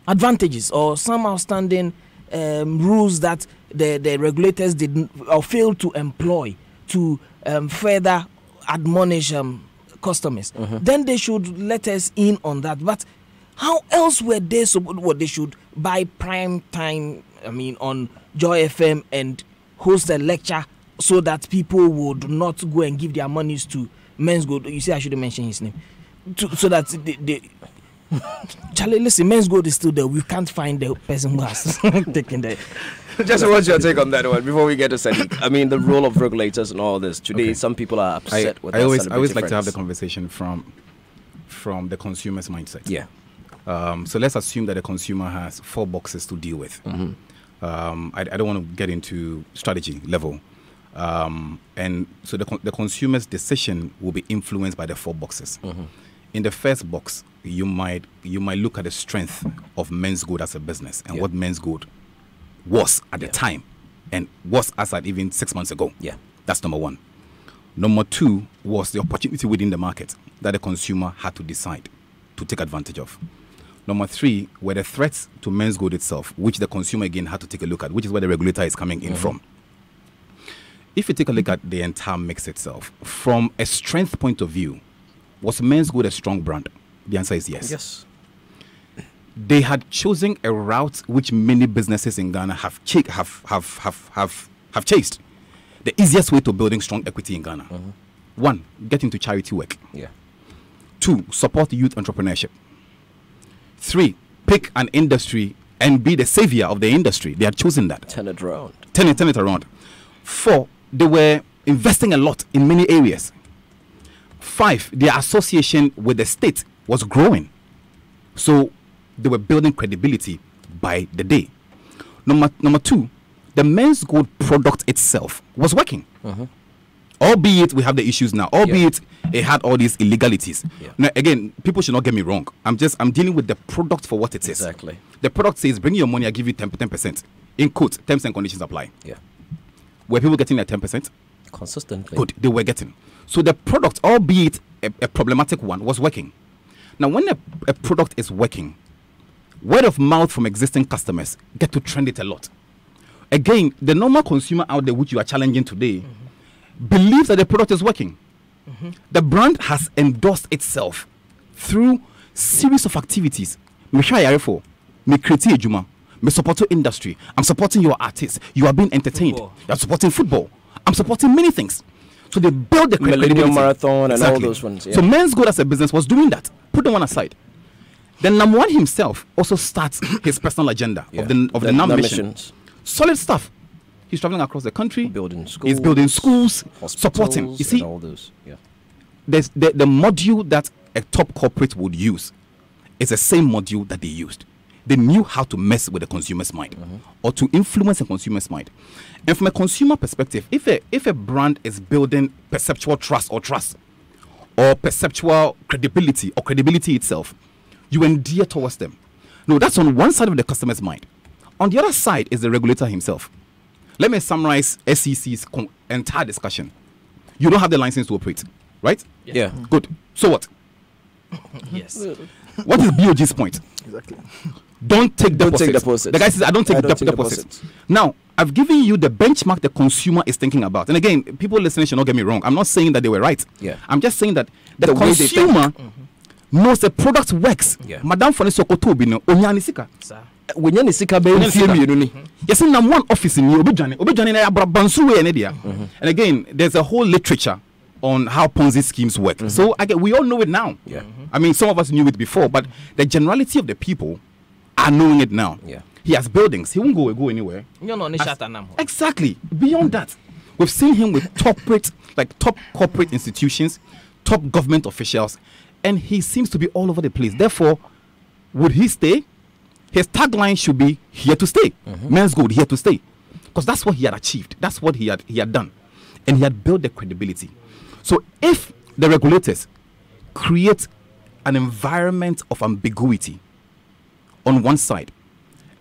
advantages or some outstanding rules that the regulators didn't or failed to employ to further admonish customers, then they should let us in on that. But how else were they they should buy prime time on Joy FM and host a lecture so that people would not go and give their monies to Men's Gold? You see, I shouldn't mention his name, so that they Charlie, listen, Men's Gold is still there. We can't find the person who has taken the. Just what's your take on that one before we get to Sadiq? The role of regulators and all this. Today, some people are upset with that. I always like to have the conversation from the consumer's mindset. Yeah. So let's assume that the consumer has 4 boxes to deal with. I don't want to get into strategy level. And so the consumer's decision will be influenced by the 4 boxes. In the first box, you might look at the strength of Men's Gold as a business and what Men's Gold was at the time and was as at even 6 months ago. Yeah. That's number 1. Number 2 was the opportunity within the market that the consumer had to decide to take advantage of. Number 3 were the threats to Men's Gold itself, which the consumer again had to take a look at, which is where the regulator is coming in from. If you take a look at the entire mix itself, from a strength point of view, was Men's Gold a strong brand? The answer is yes. Yes. They had chosen a route which many businesses in Ghana have chased. The easiest way to building strong equity in Ghana. 1, get into charity work. Yeah. 2, support youth entrepreneurship. 3, pick an industry and be the savior of the industry. They had chosen that. Turn it around. Turn it around. 4, they were investing a lot in many areas. 5, their association with the state was growing. So they were building credibility by the day. Number 2, the Men's Gold product itself was working. Albeit we have the issues now. Albeit it had all these illegalities. Now again, people should not get me wrong. I'm dealing with the product for what it is. Exactly. The product says, bring your money, I give you 10%. In quotes, terms and conditions apply. Yeah. Were people getting their 10%? Consistently. Good, they were getting. So the product, albeit a problematic one, was working. Now when a product is working, word of mouth from existing customers get to trend it a lot. Again, the normal consumer out there which you are challenging today believes that the product is working. The brand has endorsed itself through series of activities. Me create ejuma, me support industry. I'm supporting your artists. You are being entertained. You are supporting football. I'm supporting many things. So they build the Millennium Marathon and all those ones. Yeah. So Men's Gold as a business was doing that. Put them one aside. Then number 1 himself also starts his personal agenda of the NAM mission. Solid stuff. He's traveling across the country. He's building schools, supporting. You see, all those. Yeah. There's the module that a top corporate would use is the same module that they used. They knew how to mess with the consumer's mind or to influence the consumer's mind. And from a consumer perspective, if a brand is building perceptual trust or perceptual credibility or credibility itself, you endear towards them. No, that's on one side of the customer's mind. On the other side is the regulator himself. Let me summarize SEC's entire discussion. You don't have the license to operate, right? Yeah. Good. So what? Yes. What is BOG's point? Exactly. Don't take deposits. deposits. The guy says, I don't take deposits. Now, I've given you the benchmark the consumer is thinking about. And again, people listening should not get me wrong. I'm not saying that they were right. Yeah. I'm just saying that the consumer knows the product works. Yeah. Madam Fonisokoto Bino, Onyanisika. Onyanisika be yes, in one office in you, and again, there's a whole literature on how Ponzi schemes work. So we all know it now. Yeah. I mean, some of us knew it before, but the generality of the people are knowing it now. Yeah. He has buildings. He won't go anywhere. Exactly. Beyond that, we've seen him with top corporate institutions, top government officials, and he seems to be all over the place. Therefore, would he stay? His tagline should be here to stay. Men's Gold, here to stay. Because that's what he had achieved. That's what he had done. And he had built the credibility. So if the regulators create an environment of ambiguity on one side,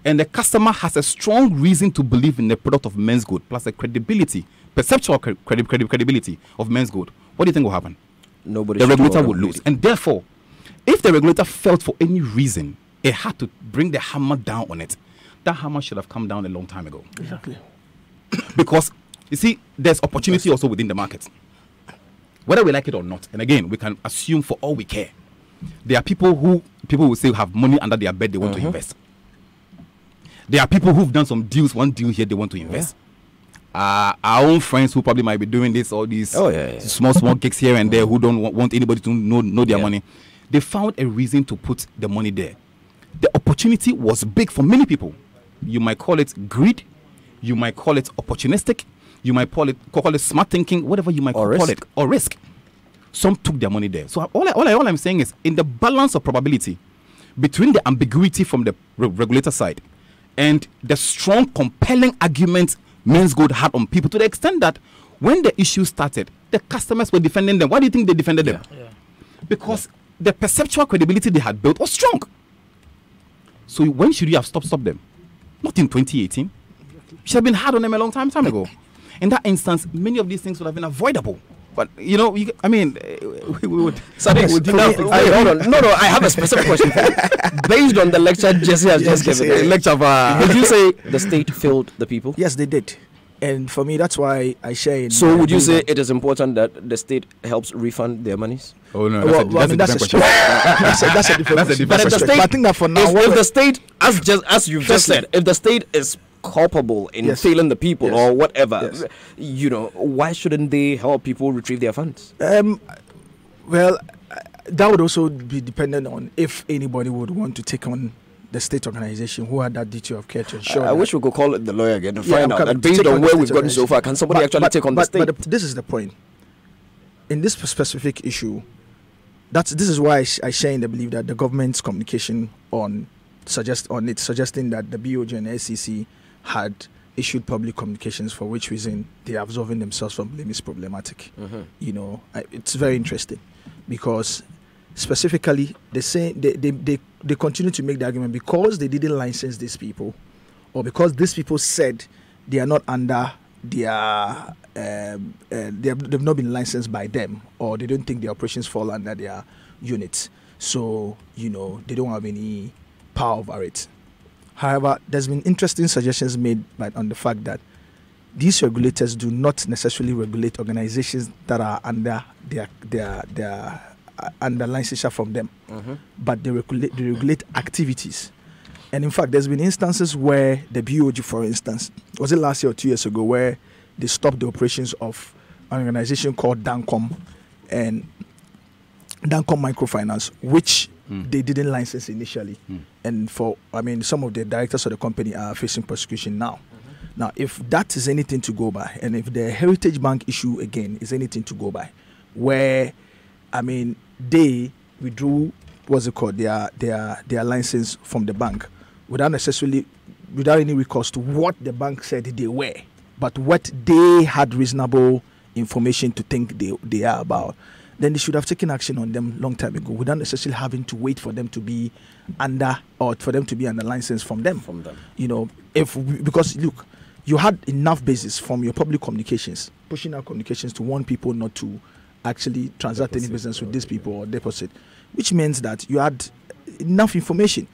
and the customer has a strong reason to believe in the product of Men's Gold, plus the credibility, perceptual credibility of Men's Gold, what do you think will happen? The regulator will lose. And therefore, if the regulator felt for any reason it had to bring the hammer down on it, that hammer should have come down a long time ago. Exactly. Because, you see, there's opportunity also within the market. Whether we like it or not, and again, we can assume for all we care, there are people will say have money under their bed they want to invest. There are people who've done some deals, one deal here they want to invest. Our own friends who probably might be doing this, all these small gigs here and there who don't want anybody to know their money. They found a reason to put the money there. The opportunity was big for many people. You might call it greed, you might call it opportunistic, you might call it smart thinking, whatever you might call it, or risk. Some took their money there. So all I'm saying is, in the balance of probability between the ambiguity from the regulator side and the strong, compelling argument Men's Gold had on people, to the extent that when the issue started, the customers were defending them. Why do you think they defended them? Because the perceptual credibility they had built was strong. So when should you have stopped them? Not in 2018. You should have been hard on them a long time ago. In that instance, many of these things would have been avoidable. But, we would... Sadiq, hold on. No, I have a specific question for you. Based on the lecture Jesse has just given, would you say the state failed the people? Yes, they did. And for me, that's why I share. So would you say it is important that the state helps refund their monies? Oh no, that's a different question. That's a different question. But if the state, I think that for now, if the state, as you've just said, if the state is culpable in failing the people or whatever, why shouldn't they help people retrieve their funds? Well, that would also be dependent on if anybody would want to take on the state organization who had that duty of care to ensure. I wish we could call it the lawyer again to find out that based on where we've gotten so far, can somebody actually take on the state? But this is the point. In this specific issue, this is why I share in the belief that the government's communication suggesting that the BOJ and the SEC had issued public communications for which reason they are absolving themselves from blame is problematic. It's very interesting because specifically they say they continue to make the argument because they didn't license these people, or because these people said they are not under their they've not been licensed by them, or they don't think the operations fall under their units, so they don't have any power over it. However, there's been interesting suggestions made on the fact that these regulators do not necessarily regulate organizations that are under their under licensure from them, but they regulate activities. And in fact, there's been instances where the BOG, for instance, was it last year or 2 years ago, where they stopped the operations of an organization called Dancom and Dancom Microfinance, which they didn't license initially. And some of the directors of the company are facing prosecution now. Now, if that is anything to go by, and if the Heritage Bank issue again is anything to go by, where they withdrew their license from the bank without any recourse to what the bank said they were, but what they had reasonable information to think they are about, then they should have taken action on them long time ago without necessarily having to wait for them to be under license from them. Because look, you had enough basis from your public communications, pushing out communications to warn people not to actually transact any business with these people or deposit, which means that you had enough information.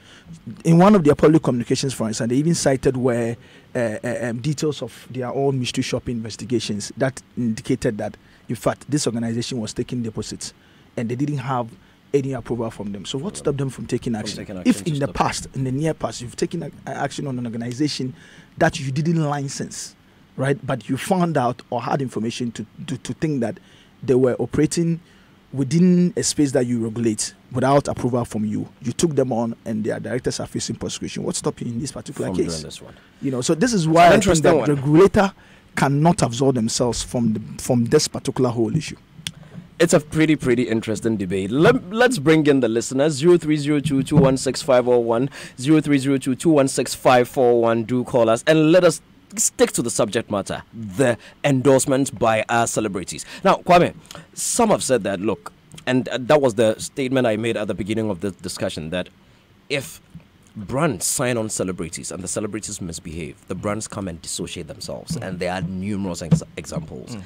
In one of their public communications, for instance, they even cited where details of their own mystery shopping investigations that indicated that, in fact, this organization was taking deposits and they didn't have any approval from them. So what stopped them from taking action? If in the near past, you've taken action on an organization that you didn't license, right, but you found out or had information to think that they were operating within a space that you regulate without approval from you. You took them on, and their directors are facing prosecution. What's stopping in this particular From case? doing this one. You know, so this is why I think that one. regulator cannot absolve themselves from this particular whole issue. It's a pretty interesting debate. Let's bring in the listeners. 0302216541, 0302216541. Do call us and let us stick to the subject matter, the endorsement by our celebrities. Now, Kwame, some have said that, look, and that was the statement I made at the beginning of the discussion, that if brands sign on celebrities and the celebrities misbehave, the brands come and dissociate themselves, and there are numerous examples.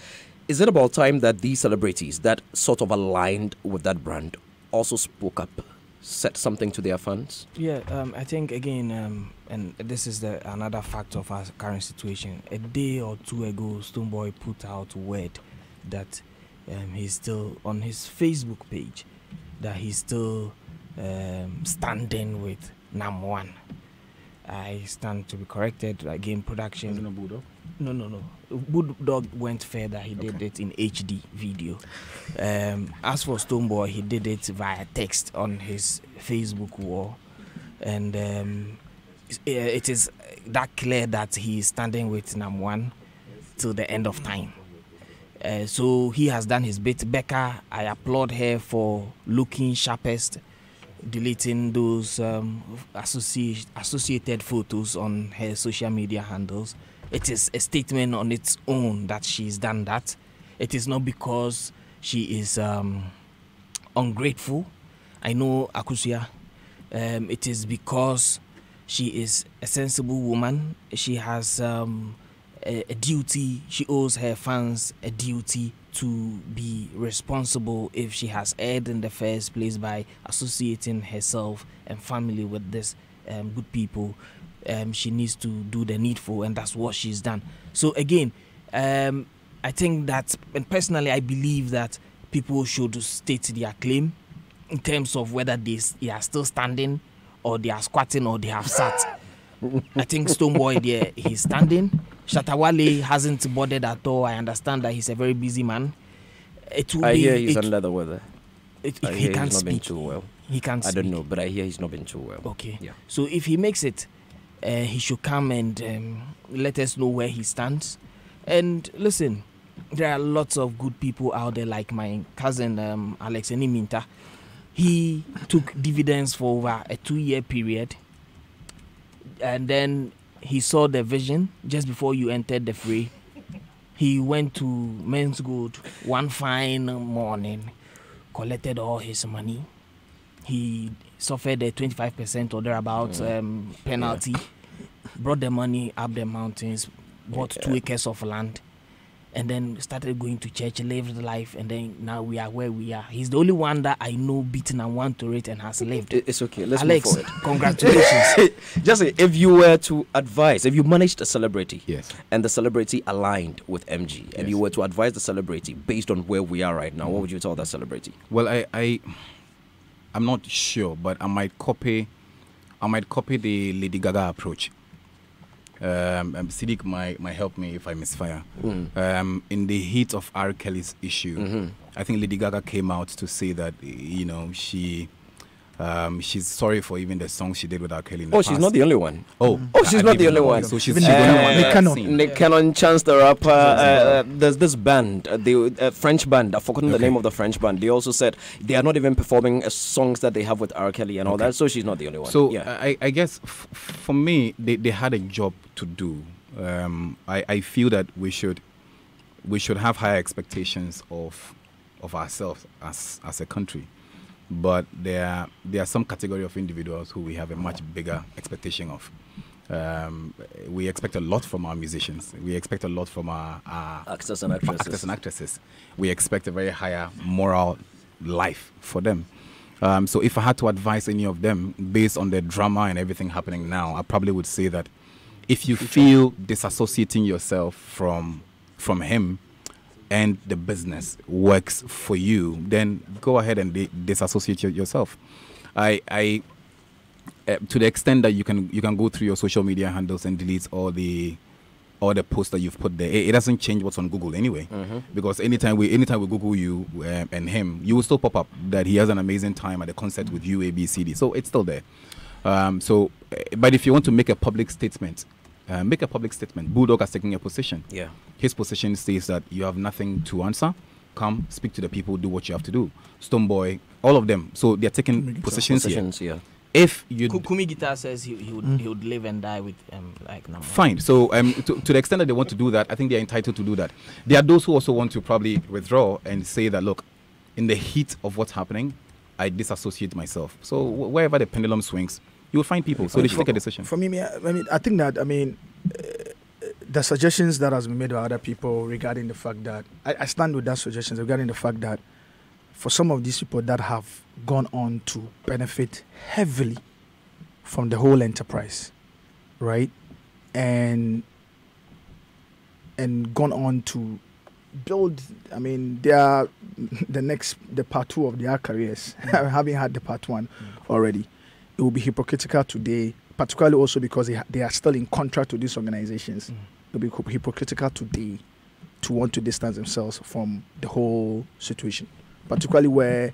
Is it about time that these celebrities that sort of aligned with that brand also spoke up, said something to their fans? Yeah, I think again, and this is another factor of our current situation. A day or two ago, Stonebwoy put out word that he's still on his Facebook page, that he's still standing with Nam1. I stand to be corrected. Again, production. Isn't it Bulldog? No. Bulldog went further. He did it in HD video. As for Stonebwoy, he did it via text on his Facebook wall. And it is that clear that he is standing with Nam1 till the end of time. So he has done his bit. Becca, I applaud her for looking sharpest, deleting those associated photos on her social media handles. It is a statement on its own that she's done that. It is not because she is ungrateful. I know Akusia. It is because she is a sensible woman. She has a duty. She owes her fans a duty to be responsible if she has erred in the first place by associating herself and family with this good people. She needs to do the needful, and that's what she's done. So again, I think that, and personally I believe that people should state their claim in terms of whether they are still standing or they are squatting or they have sat. I think Stonebwoy there, he's standing. Shatawale hasn't bothered at all. I understand that he's a very busy man. I hear he's under the weather. He can't he's not speak. been too well. He can't I speak. don't know, but I hear he's not been too well. Okay. Yeah. So if he makes it, he should come and let us know where he stands. And listen, there are lots of good people out there, like my cousin Alex Eniminta. He took dividends for over a 2-year period, and then he saw the vision just before you entered the fray. He went to Men's Good one fine morning, collected all his money. He suffered a 25% or thereabouts penalty, brought the money up the mountains, bought 2 acres of land, and then started going to church, lived life, and then now we are where we are. He's the only one that I know beaten and won to it and has lived. It's okay. Let's Alex, move forward. Congratulations. Just say, if you were to advise, if you managed a celebrity, yes, and the celebrity aligned with MG, and yes, you were to advise the celebrity based on where we are right now, what would you tell that celebrity? Well, I'm not sure, but I might copy the Lady Gaga approach. Siddiq might help me if I misfire. In the heat of R. Kelly's issue, I think Lady Gaga came out to say that she's sorry for even the song she did with R. Kelly in the past. She's not the only one. She's I not the didn't only know. one. So she's the Nick Cannon, Chance the Rapper. There's this band, the French band. I've forgotten the name of the French band. They also said they are not even performing songs that they have with R. Kelly and all that. So she's not the only one. So I guess for me, they had a job to do. I feel that we should have higher expectations of ourselves as a country. But there are some category of individuals who we have a much bigger expectation of. We expect a lot from our musicians. We expect a lot from our actors and actresses. We expect a very higher moral life for them. So if I had to advise any of them based on the drama and everything happening now, I probably would say that if you feel disassociating yourself from him and the business works for you, then go ahead and disassociate yourself. I to the extent that you can go through your social media handles and delete all the or the post that you've put there. It doesn't change what's on Google anyway, because anytime we Google you and him, you will still pop up that he has an amazing time at the concert with you, A, B, C, D. So it's still there. But if you want to make a public statement, make a public statement. Bulldog has taken a position. Yeah. His position says that you have nothing to answer. Come, speak to the people, do what you have to do. Stonebwoy, all of them. So they're taking positions here. Yeah. If you Kumi Guitar says he would live and die with like number. Fine. So to the extent that they want to do that, I think they're entitled to do that. There are those who also want to probably withdraw and say that, look, in the heat of what's happening, I disassociate myself. So wherever the pendulum swings, you will find people. So they should take a decision. For me, I think that the suggestions that has been made by other people regarding the fact that I stand with that suggestions regarding the fact that for some of these people that have gone on to benefit heavily from the whole enterprise, right, and gone on to build, they are the part 2 of their careers, having had the part 1 already. It will be hypocritical today, particularly also because they are still in contract to these organizations. It will be hypocritical today to want to distance themselves from the whole situation, particularly where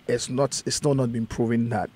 it's still not been proven that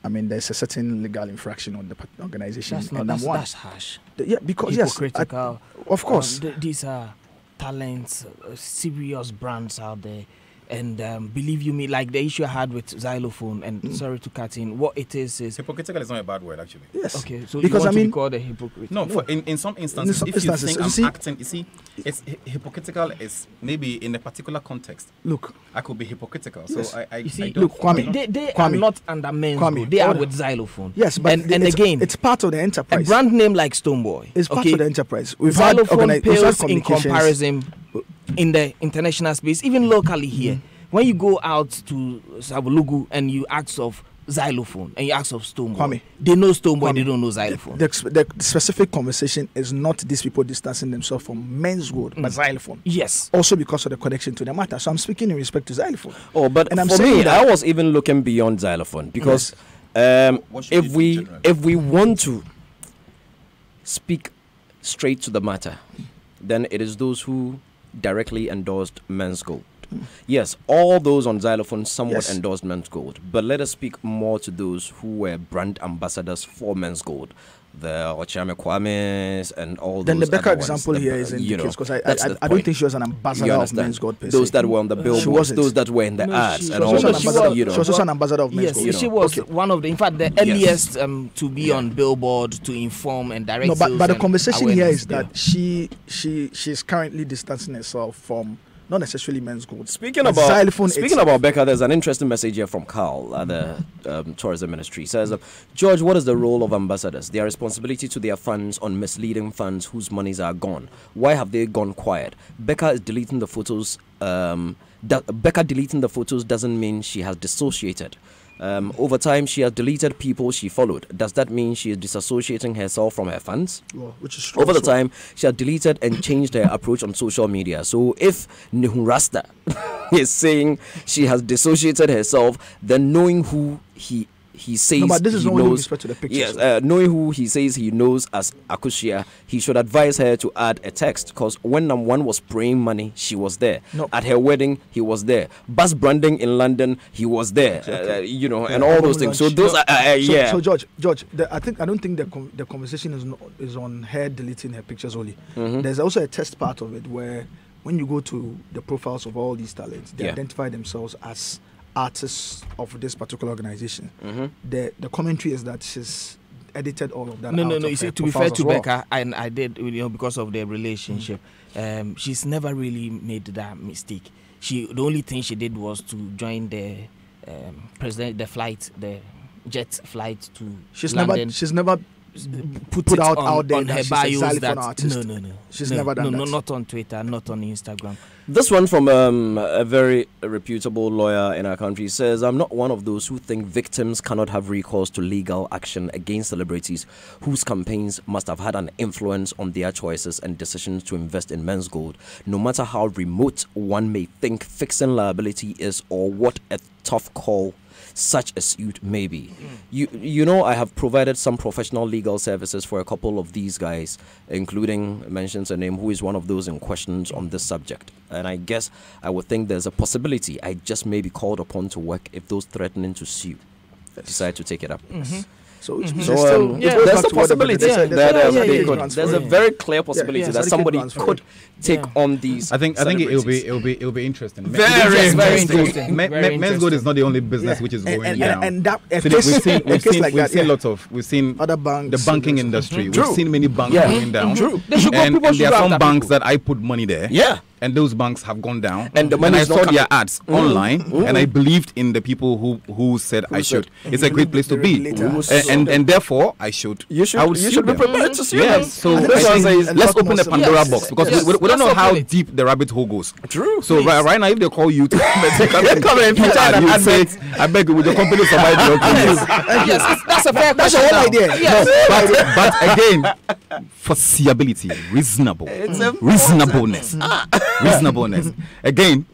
there's a certain legal infraction on the organization. That's harsh. Because hypocritical. Of course, these are talents, serious brands out there. And believe you me, like the issue I had with Xylophone, and sorry to cut in, what it is hypocritical is not a bad word, actually. Yes. Okay, so because you want to be called a hypocrite? No, in some instances, if you think I'm acting, you see, it's hypocritical is maybe in a particular context. Look, I could be hypocritical. Yes. So I you see, don't, look, Kwame, they are not under men's Kwame, they are with Xylophone. Yes, but and again, it's part of the enterprise. A brand name like Stonebwoy. It's part of the enterprise. Xylophone pales in comparison in the international space, even locally here. When you go out to Savulugu and you ask of Xylophone and you ask of Stonebwoy, they know Stonebwoy, they don't know Xylophone. The specific conversation is not these people distancing themselves from Men's Gold, but Xylophone. Yes. Also because of the connection to the matter. So I'm speaking in respect to Xylophone. Oh, but and for me, I was even looking beyond Xylophone because if we want to speak straight to the matter, then it is those who directly endorsed Men's Gold. Yes, all those on Xylophone somewhat endorsed Men's Gold, but let us speak more to those who were brand ambassadors for Men's Gold, the Ochame Kwames and all those. Then the Becca other example ones, here is in the case because I don't point. think she was an ambassador of Men's Gold. Those that were on the billboards, those that were in the ads, and all those. She was also an ambassador of Men's Gold. Yes, she was one of the, in fact, the earliest to be on billboard to inform and direct. No, but the conversation here is that she's currently distancing herself from. Not necessarily Men's Gold. Speaking about Becca, there's an interesting message here from Carl at the tourism ministry. It says, George, what is the role of ambassadors? Their responsibility to their funds on misleading funds whose monies are gone. Why have they gone quiet? Becca is deleting the photos. Becca deleting the photos doesn't mean she has dissociated. Over time, she has deleted people she followed. Does that mean she is disassociating herself from her fans? Well, which is true. Over the time, she has deleted and changed her approach on social media. So if Nihun Rasta is saying she has dissociated herself, then knowing who he says but this is he only with knows, respect to the pictures. yes, knowing who he says he knows as Akushia, he should advise her to add a text, because when one was praying money, she was there. No. At her wedding, he was there. Bus branding in London, he was there. And all those things. So those are So George, I don't think the conversation is on her deleting her pictures only. There's also a test part of it where when you go to the profiles of all these talents, they identify themselves as artists of this particular organization. The commentary is that she's edited all of that. No. You see, to be fair to Becca, and I did, because of their relationship, she's never really made that mistake. The only thing she did was to join the jet flight to London. She's never put out there on her she's bios that artist. No. She's never done that. No, not on Twitter, not on Instagram. This one from a very reputable lawyer in our country says, I'm not one of those who think victims cannot have recourse to legal action against celebrities whose campaigns must have had an influence on their choices and decisions to invest in Men's Gold, no matter how remote one may think fixing liability is or what a tough call such a suit may be. You know, I have provided some professional legal services for a couple of these guys, including, mentions a name who is one of those in questions on this subject. And I guess I would think there's a possibility I just may be called upon to work if those threatening to sue decide to take it up. So, there's a possibility that there's a very clear possibility that somebody could take on these. I think it'll be interesting. Very interesting. Men's Gold is not the only business which is going down. And that we've seen lots of other banks, the banking industry. We've seen many banks going down. And there are some banks that I put money there. Yeah. And those banks have gone down. And the money I saw their ads online, and I believed in the people who said I should. It's a great place to be, and therefore I should. You should be prepared to sue them. Yes. So let's open the Pandora box, because we don't know how deep the rabbit hole goes. True. So right now, if they call you to come and feature and you say, "I beg you, will your company survive your Yes, that's a fair question. That's the whole idea. Yes. But again, foreseeability, reasonableness. Reasonableness. Again,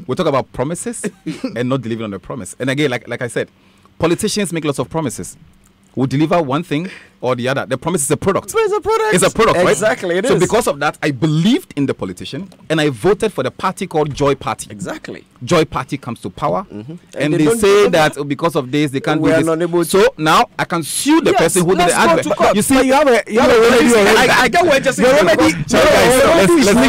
we talk about promises and not delivering on the promise. And again, like I said, politicians make lots of promises. We'll deliver one thing or the other. The promise is a product. It's a product. It's a product, right? Exactly, it is. So because of that, I believed in the politician and I voted for the party called Joy Party. Exactly. Joy Party comes to power, and they say that because of this they can't do this. So now I can sue the person who did the advert. You see, you have a remedy already. I get what you're saying. Your remedy.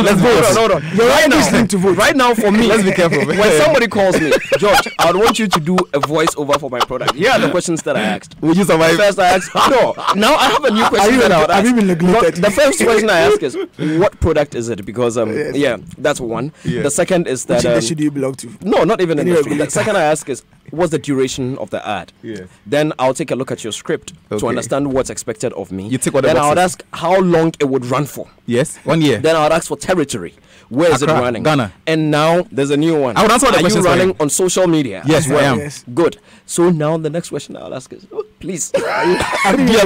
Let's vote. Your remedy is linked to vote. Right now, for me, let's be careful. When somebody calls me, George, I would want you to do a voiceover for my product. Here are the questions that I asked. Will you survive? First, I asked. No. Now I have a new question. Have you been neglected? The first question I ask is, what product is it? Because yeah, that's one. The second is that which industry do you belong to? No, not even industry. The second I ask is, what's the duration of the ad? Yes. Then I'll take a look at your script to understand what's expected of me. You take what then I would ask how long it would run for. Yes, 1 year. Then I would ask for territory. Where is Accra, it running? Ghana. And now there's a new one. I would answer the questions. Are you running on social media? Yes, well? I am. Yes. Good. So now the next question I'll ask is, please. Are you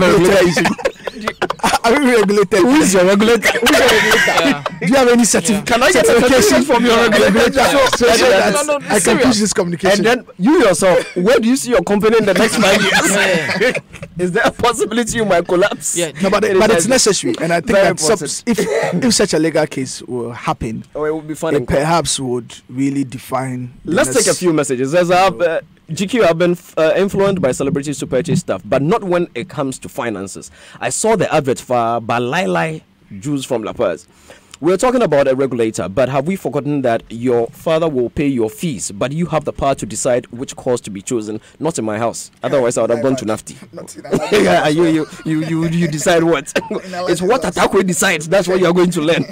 regulated? Who is your regulator? Do you have any certificate? Can I get certification from your regulator? So that I can push this communication. And then you yourself, where do you see your company in the next 5 years? Is there a possibility you might collapse? Yeah. No, but it's necessary, and I think that if such a legal case will happen, it would be fun. It perhaps would really define. Let's take a few messages. There's GQ have been influenced by celebrities to purchase stuff, but not when it comes to finances. I saw the advert for Balai Juice from La Paz. We're talking about a regulator, but have we forgotten that your father will pay your fees, but you have the power to decide which course to be chosen? Not in my house. Otherwise, I would have gone to NAFTI. You decide what? It's what Atakwe decides. That's what you're going to learn.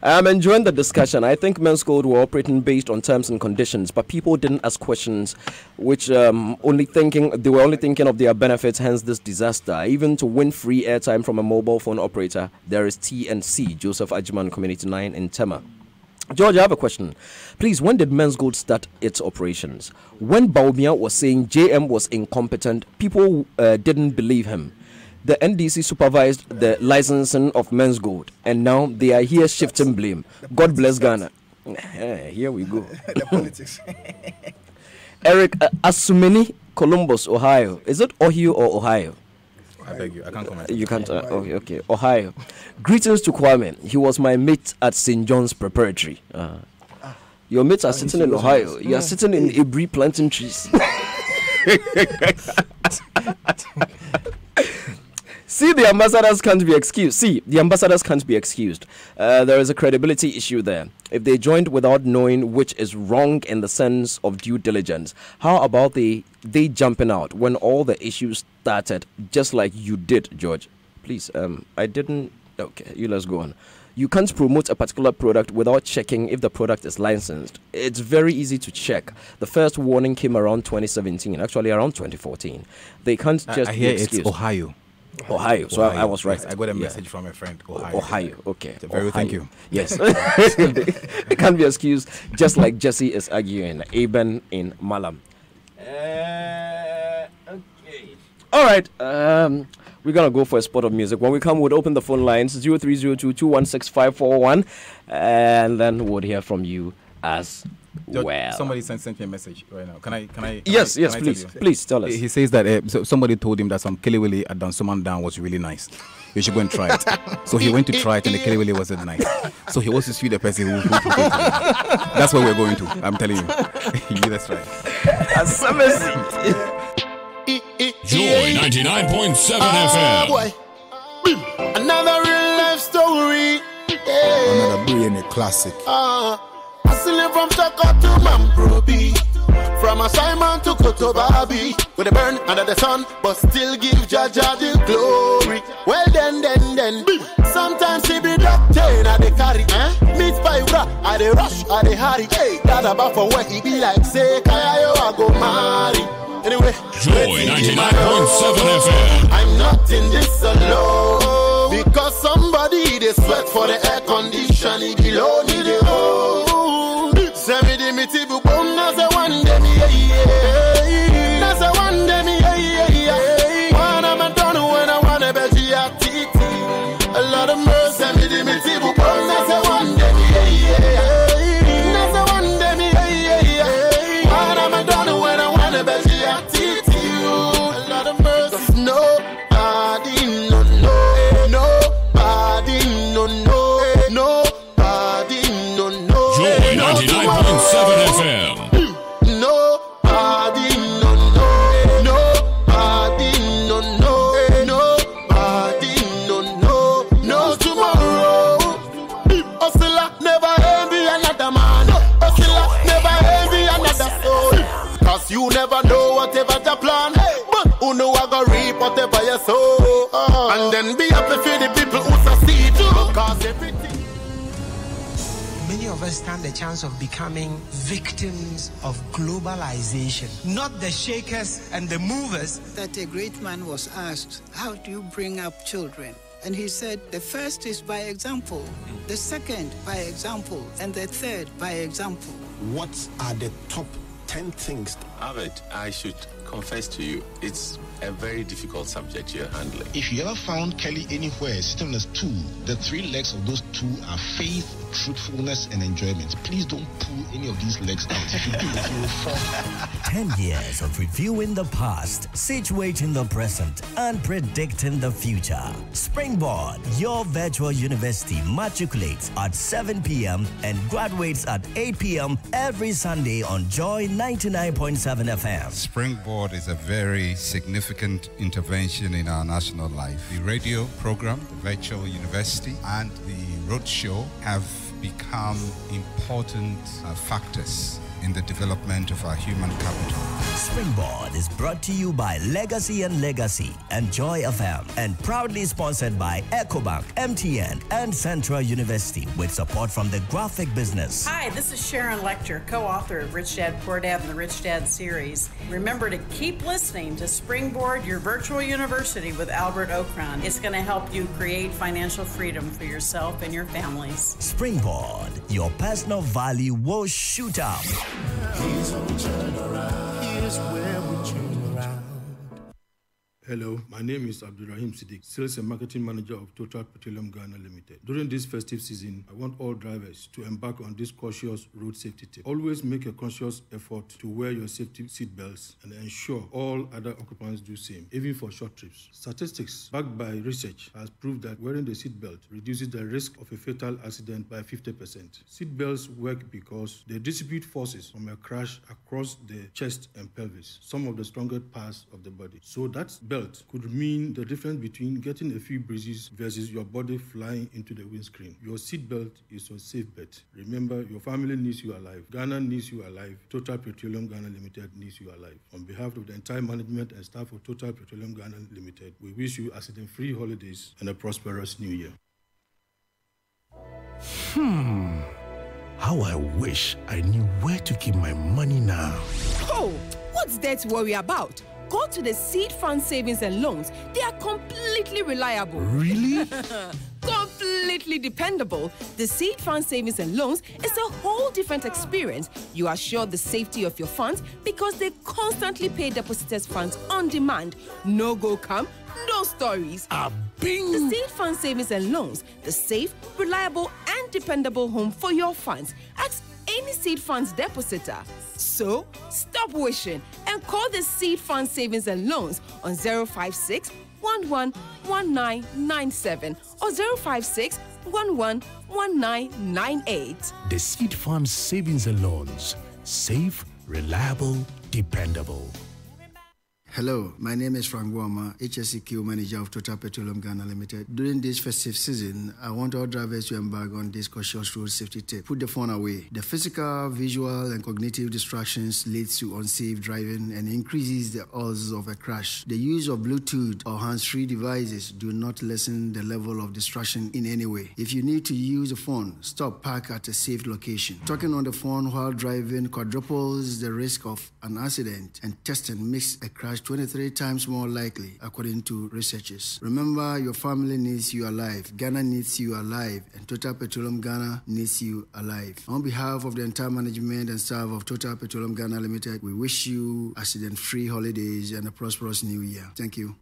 I'm enjoying the discussion. I think Men's Gold were operating based on terms and conditions, but people didn't ask questions, which they were only thinking of their benefits. Hence this disaster. Even to win free airtime from a mobile phone operator, there is TNC. Joseph Ajman, Community 9 in Tema. George, I have a question. Please, when did Men's Gold start its operations? When Baumia was saying JM was incompetent, people didn't believe him. The NDC supervised the licensing of Men's Gold, and now they are here shifting blame. God bless Ghana. Here we go. The politics. Eric Asumeni, Columbus, Ohio. Is it Ohio or Ohio? I beg you, I can't comment. You can't. Okay, Ohio. Greetings to Kwame. He was my mate at St. John's Preparatory. Your mates are sitting in Ohio. You are sitting in Ibri planting trees. See, the ambassadors can't be excused. There is a credibility issue there. If they joined without knowing which is wrong in the sense of due diligence, how about they jumping out when all the issues started, just like you did, George? Please, I didn't. Okay, let's go on. You can't promote a particular product without checking if the product is licensed. It's very easy to check. The first warning came around 2017, actually around 2014. They can't just I hear be excused. It's Ohio. So I was right. Yes, I got a message from a friend. Ohio. Okay. Thank you. Yes. It can't be excused, just like Jesse is arguing. Aben in Malam. Okay. All right. We're going to go for a spot of music. When we come, we'll open the phone lines 0302 216 541, and then we'll hear from you as Well, somebody sent me a message right now. Can I? Yes, can I please tell us. He says that somebody told him that some Kelewele at Dansoman Down was really nice. You should go and try it. So he went to try it, and the Kelewele wasn't nice. So he wants to sue the person who That's where we're going to. I'm telling you. That's right. Joy 99.7 FM. Boy. Another real life story. Another brilliant classic. Hustling from Chaka to Mamprobi, from Assignment to Kotobabi, with a burn under the sun, but still give Jaja the glory. Well then. Sometimes he be doctor, I they carry. Meet by bra, I they rush, I they hurry. Hey, that about for where he be like, say, Kaya yo, I go marry. Anyway, Joy 99.7 FM. I'm not in this alone, because somebody they sweat for the air condition, he below need the send me the miti bu boom, that's a one day me, yeah. That's a one day me, yeah. When I'm done, when I wanna be GRTT. A lot of mercy, send me the miti bu boom, that's a one day me, yeah. That's a one day me, yeah. When I'm done, when I wanna be GRTT. A lot of mercy, 'cause nobody no. Joy 99.7 FM. Nobody no tomorrow. Osilla never envy another man. Osilla never envy another soul. 'Cause you never know whatever the plan, but who know I go reap whatever you sow. And then be happy for the people who succeed, because everything. Many of us stand the chance of becoming victims of globalization, not the shakers and the movers. That a great man was asked, how do you bring up children? And he said, the first is by example, the second by example, and the third by example. What are the top 10 things? Albert, I should confess to you, it's a very difficult subject you're handling. If you ever found Kelly anywhere, system has two. The three legs of those two are faith, truthfulness, and enjoyment. Please don't pull any of these legs out. If you do, you will fall. 10 years of reviewing the past, situating the present, and predicting the future. Springboard, your virtual university, matriculates at 7 p.m. and graduates at 8 p.m. every Sunday on Joy 99.7 FM. Springboard is a very significant intervention in our national life. The radio program, the virtual university, and the roadshow have become important factors in the development of our human capital. Springboard is brought to you by Legacy and Legacy and Joy FM, and proudly sponsored by EcoBank, MTN, and Central University, with support from the graphic business. Hi, this is Sharon Lecter, co-author of Rich Dad Poor Dad and the Rich Dad series. Remember to keep listening to Springboard, your virtual university with Albert Okran. It's going to help you create financial freedom for yourself and your families. Springboard, your personal value will shoot up. Here's where we turn around. Here's where we turn around. Hello, my name is Abdurrahim Siddiq, Sales and Marketing Manager of Total Petroleum Ghana Limited. During this festive season, I want all drivers to embark on this cautious road safety tip. Always make a conscious effort to wear your safety seat belts and ensure all other occupants do same, even for short trips. Statistics backed by research has proved that wearing the seat belt reduces the risk of a fatal accident by 50%. Seat belts work because they distribute forces from a crash across the chest and pelvis, some of the strongest parts of the body. So that belt could mean the difference between getting a few bruises versus your body flying into the windscreen. Your seatbelt is your safe bet. Remember, your family needs you alive. Ghana needs you alive. Total Petroleum Ghana Limited needs you alive. On behalf of the entire management and staff of Total Petroleum Ghana Limited, we wish you accident-free holidays and a prosperous new year. How I wish I knew where to keep my money now. Oh, what's there to worry about? Go to the Seed Fund Savings and Loans. They are completely reliable. Really? Completely dependable. The Seed Fund Savings and Loans is a whole different experience. You assure the safety of your funds because they constantly pay depositors' funds on demand. No go come, no stories. Bing! The Seed Fund Savings and Loans, the safe, reliable, and dependable home for your funds. Ask any Seed Funds depositor. So, stop wishing and call the Seed Fund Savings and Loans on 056 111997 or 056 111998. The Seed Fund Savings and Loans. Safe, reliable, dependable. Hello, my name is Frank Wama, HSEQ Manager of Total Petroleum Ghana Limited. During this festive season, I want all drivers to embark on this cautious road safety tip. Put the phone away. The physical, visual, and cognitive distractions leads to unsafe driving and increases the odds of a crash. The use of Bluetooth or hands-free devices do not lessen the level of distraction in any way. If you need to use a phone, stop, park at a safe location. Talking on the phone while driving quadruples the risk of an accident, and testing makes a crash 23 times more likely, according to researchers. Remember, your family needs you alive, Ghana needs you alive, and Total Petroleum Ghana needs you alive. On behalf of the entire management and staff of Total Petroleum Ghana Limited, we wish you accident-free holidays and a prosperous new year. Thank you.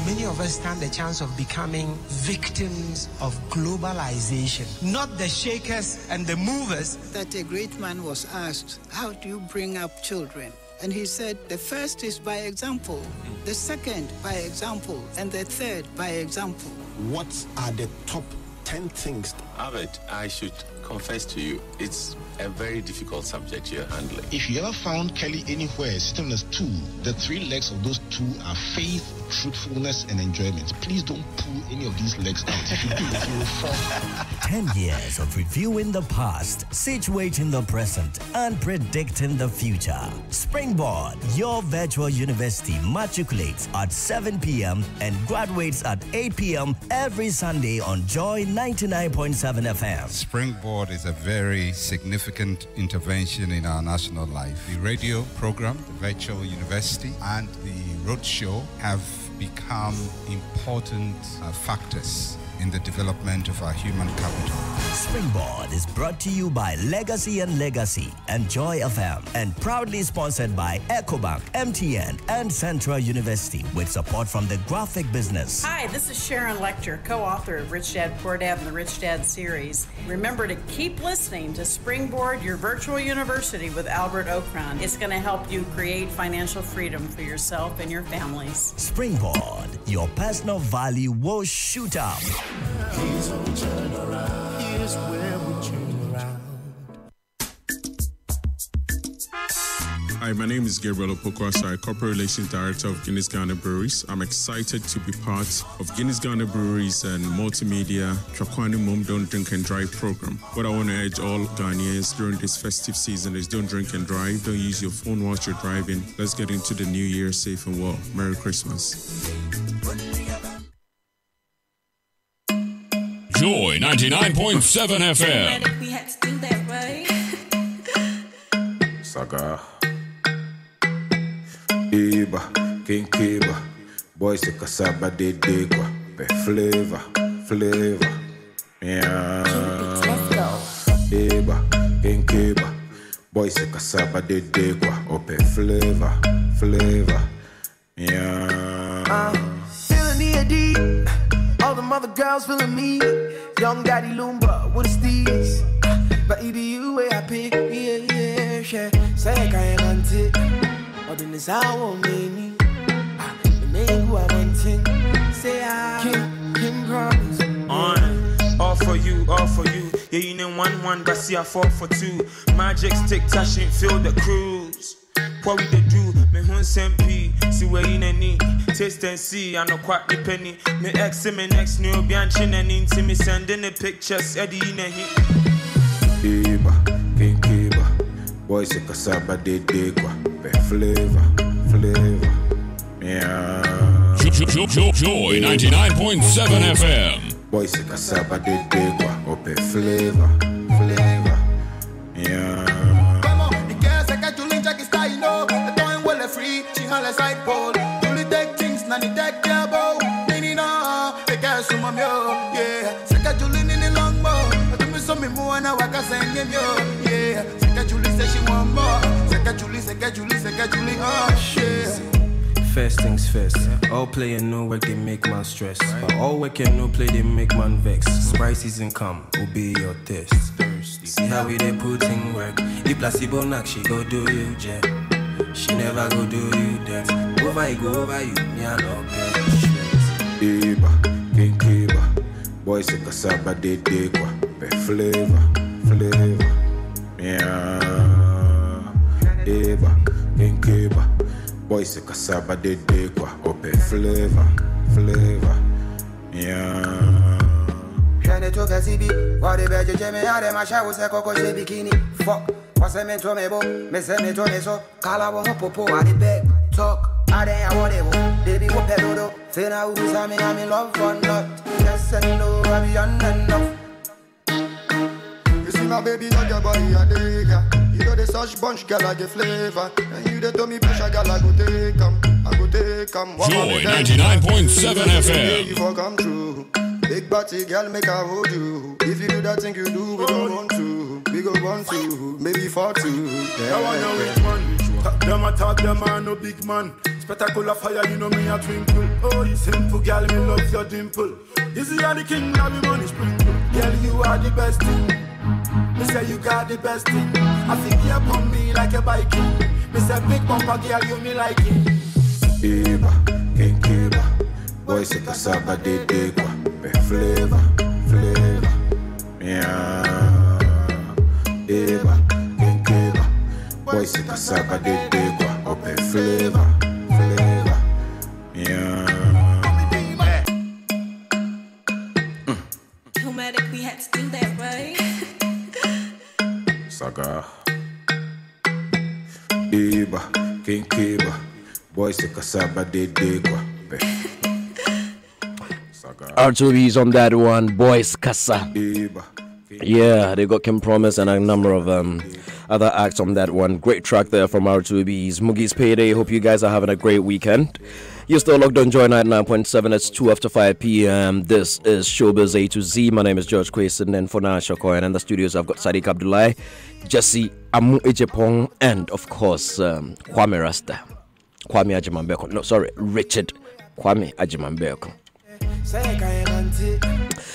Many of us stand the chance of becoming victims of globalization, not the shakers and the movers. That a great man was asked, how do you bring up children? And he said, the first is by example, the second by example, and the third by example. What are the top 10 things? Albert, I should confess to you, it's a very difficult subject you're handling. If you ever found Kelly anywhere, system has two. The three legs of those two are faith, truthfulness, and enjoyment. Please don't pull any of these legs out. If you do, you will fall. 10 years of reviewing the past, situating the present, and predicting the future. Springboard, your virtual university, matriculates at 7 p.m. and graduates at 8 p.m. every Sunday on Joy 99.7 FM. Springboard is a very significant intervention in our national life. The radio program, the virtual university, and the roadshow have become important factors in the development of our human capital. Springboard is brought to you by Legacy and Legacy and Joy FM, and proudly sponsored by EcoBank, MTN, and Central University, with support from the graphic business. Hi, this is Sharon Lecter, co-author of Rich Dad Poor Dad and the Rich Dad series. Remember to keep listening to Springboard, your virtual university with Albert Okran. It's going to help you create financial freedom for yourself and your families. Springboard, your personal value will shoot up. Here's how we turn around. Here's where we turn around. Hi, my name is Gabriel Opokwasai, Corporate Relations Director of Guinness Ghana Breweries. I'm excited to be part of Guinness Ghana Breweries and multimedia Trakwani Mom Don't Drink and Drive program. What I want to urge all Ghanaians during this festive season is don't drink and drive. Don't use your phone whilst you're driving. Let's get into the new year safe and well. Merry Christmas. Joy 99.7 FM. We had to do that, right? Saga. Iba, King Kiba. Boys a Kasaba de Degua. Flavor. Yeah. Let's go. Iba, King Kiba. Boys a Kasaba de Degua. Ope flavor. Yeah. Feeling the AD. All the mother girls feeling me. Young Daddy Lumba with the steez. But EDU way I pick. Yeah. Say I can't hunt it. Or then it's our many. The name who I want to. Say I can promise. All for you. Yeah, you know 1-1, but see I 4 for 2. Magic stick touching, feel the cruise. What we they do? Me hun sempi, see where in any. Taste and see, I know quite the penny. Me ex and me next new bianchin and into me sending the pictures, Eddie in a hit. Iba, King Kiba. Boys a Kasaba de Degua. Flavor. Yeah. Joy 99.7 FM. Boys a Kasaba de Degua. Ope flavor. Yeah. Free, she holla side pole. Julie take things, nanny take care bow. Nini no, the girl suma myo, yeah. Seka Julie nini long bow. But me so me more na waka send him yo, yeah. Seka Julie say she want more. Seka Julie, oh shit. First things first, all play and no work, they make man stress. But all work and no play, they make man vex. Sprite season come, obey your test. See how we they put in work. If placebo knock, she go do you jet. She never go do you that. Over you go over you, me I no get. Eba, King Kiba, boy se kasaba de kwa, be flavor, yeah. Eba, King Kiba, boy se kasaba de kwa, ope flavor, yeah. Shane to Kasibi, what the veggie jeme ade masha was a coco bikini. Fuck, what's a mentor mebo, Miss Metone so, Calabo Popo, I the bed, talk. I didn't whatever, baby, what pedo, Fena who's I'm in love or not. Yes and no, I'm beyond enough. You see my baby on your body, I dig ya. You know the such bunch, girl, I get flavor. And you the told me pressure, girl, I go take 'em. Joy 99.7 FM. You for come true. Big body, girl, make I hold you. If you do that thing you do, we don't want to. We go 1, 2, maybe 4, 2. I want you with one. Talk them, man, no big man. Spectacular fire, you know me a twinkle. Oh, you simple, girl, me love your dimple. This is the king, now me money sprinkle. Girl, you are the best thing. Me say you got the best thing. I think you upon me like a biking. Me say big bumper, girl, you me like it. Eba, King Kiba, boy se kasaba de kwa, be flavor, yeah. Eba, King Kiba, boy se kasaba de kwa, ope flavor, yeah. Humatic, we had to do that, right? Saga. Eba, King Kiba, boy se kasaba de kwa, be. R2B's on that one, Boys Casa. Yeah, they got Kim Promise and a number of other acts on that one. Great track there from R2B's Moogie's Payday. Hope you guys are having a great weekend. You're still locked on Joy 99.7. It's 2 after 5 p.m. This is Showbiz A to Z. My name is George Quayson, and for now, Shokoy. And in the studios, I've got Sadiq Abdullahi, Jesse Amu Ejepong, and of course, Kwame Rasta. Kwame Ajimambeko. No, sorry, Richard Kwame Ajimambeko.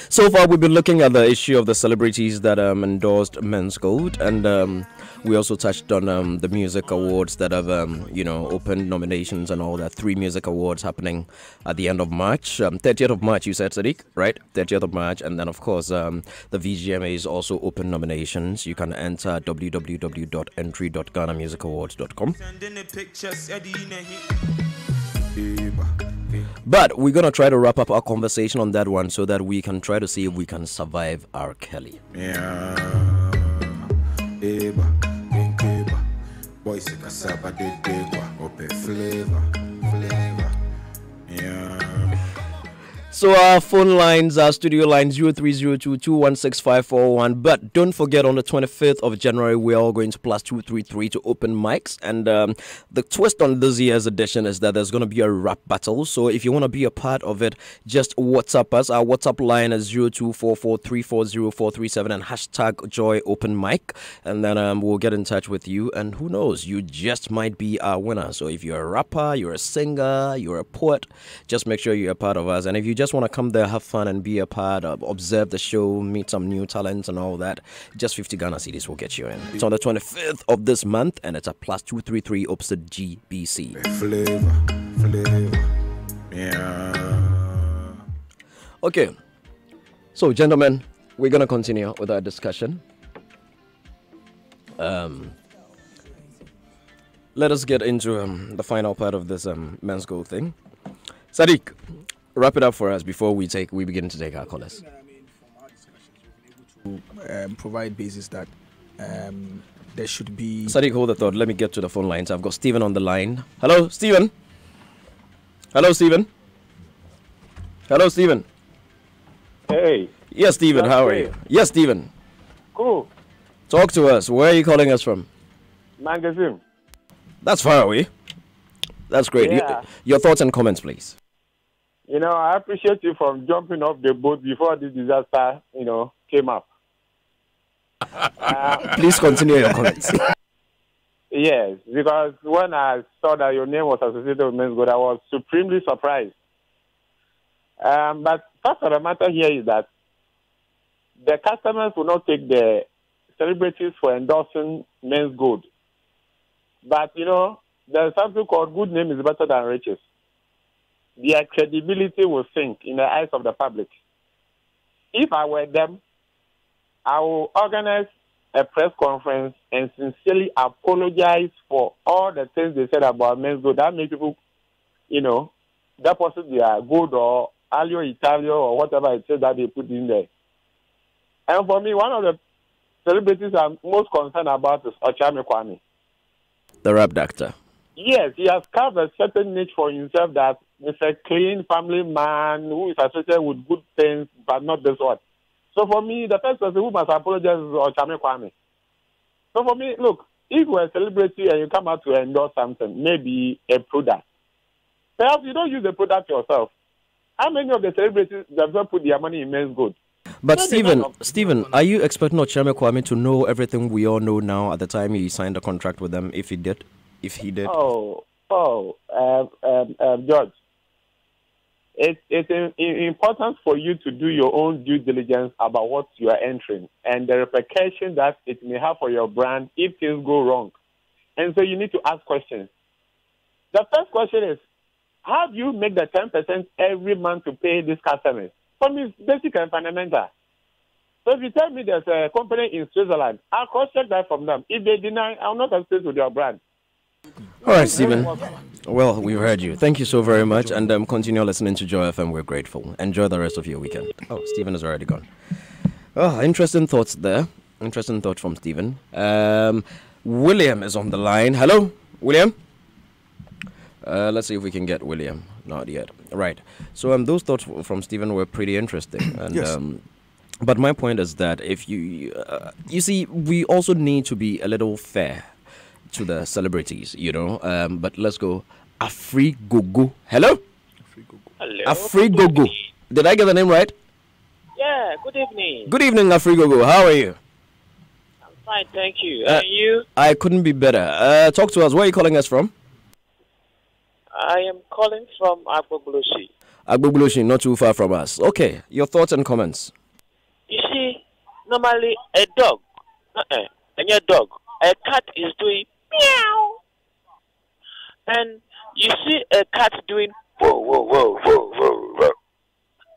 So far, we've been looking at the issue of the celebrities that endorsed Men's Gold, and we also touched on the music awards that have, opened nominations and all that. 3 music awards happening at the end of March. 30th of March, you said, Sadiq, right? 30th of March, and then, of course, the VGMAs also open nominations. You can enter www.entry.ghanamusicawards.com. But we're going to try to wrap up our conversation on that one so that we can try to see if we can survive R. Kelly. Yeah. Boys kasaba de kwa, ope flavor, yeah. So our phone lines, our studio line 0302216541. But don't forget, on the 25th of January, we're all going to plus 233 to open mics. And the twist on this year's edition is that there's going to be a rap battle. So if you want to be a part of it, just WhatsApp us. Our WhatsApp line is 0244340437 and hashtag Joy Open Mic. And then we'll get in touch with you. And who knows, you just might be our winner. So if you're a rapper, you're a singer, you're a poet, just make sure you're a part of us. And if you just want to come there, have fun, and be a part of, observe the show, meet some new talents and all that, just 50 Ghana cedis will get you in. It's on the 25th of this month, and it's a plus 233 opposite GBC. Flavor, yeah. Okay, so gentlemen, we're gonna continue with our discussion. Let us get into the final part of this Men's Gold thing. Sadiq, wrap it up for us before we begin to take our callers. Provide basis that there should be. Sadiq, hold the thought. Let me get to the phone lines. I've got Stephen on the line. Hello, Stephen. Hello, Stephen. Hello, Stephen. Hey. Yes, Stephen. How are you? Yes, Stephen. Cool. Talk to us. Where are you calling us from? Magazine. That's far away. That's great. Yeah. Your thoughts and comments, please. You know, I appreciate you for jumping off the boat before this disaster, came up. Please continue your comments. Yeah, Yes, because when I saw that your name was associated with Men's Gold, I was supremely surprised. But fact of the matter here is that the customers will not take the celebrities for endorsing Men's Gold. But, there's something called good name is better than riches. Their credibility will sink in the eyes of the public. If I were them, I will organize a press conference and sincerely apologize for all the things they said about Men's Gold. That make people, deposit their gold or Alio Italio or whatever it says that they put in there. And for me, one of the celebrities I'm most concerned about is Ochame Kwame. The rap doctor. Yes, he has carved a certain niche for himself that is a clean family man who is associated with good things, but not this one. So for me, the first person who must apologize is Ochame Kwame. So for me, look, if you're a celebrity and you come out to endorse something, maybe a product, perhaps you don't use the product yourself. How many of the celebrities have not put their money in Men's Gold? But Stephen, are you expecting Ochame Kwame to know everything we all know now at the time he signed a contract with them, if he did? George, it's important for you to do your own due diligence about what you are entering and the repercussion that it may have for your brand if things go wrong. And so you need to ask questions. The first question is, how do you make the 10% every month to pay these customers? For me, it's basic and fundamental. So if you tell me there's a company in Switzerland, I'll cross-check that from them. If they deny, I'll not associate with your brand. All right, Stephen. Well, we've heard you. Thank you so very much. And continue listening to Joy FM. We're grateful. Enjoy the rest of your weekend. Oh, Stephen is already gone. Oh, interesting thoughts there. Interesting thought from Stephen. William is on the line. Hello, William. Let's see if we can get William. Not yet. Right. So those thoughts from Stephen were pretty interesting. And, yes. But my point is that if you see, we also need to be a little fair to the celebrities, but let's go. Afrigogo. Hello? Hello. Afrigogo. Did I get the name right? Yeah, good evening. Good evening, Afrigogo. How are you? I'm fine, thank you. And you? I couldn't be better. Talk to us. Where are you calling us from? I am calling from Agbogbosi. Agbogbosi, not too far from us. Okay, your thoughts and comments. You see, normally a dog, a cat is doing meow. And you see a cat doing whoa, whoa, whoa, whoa, whoa, whoa.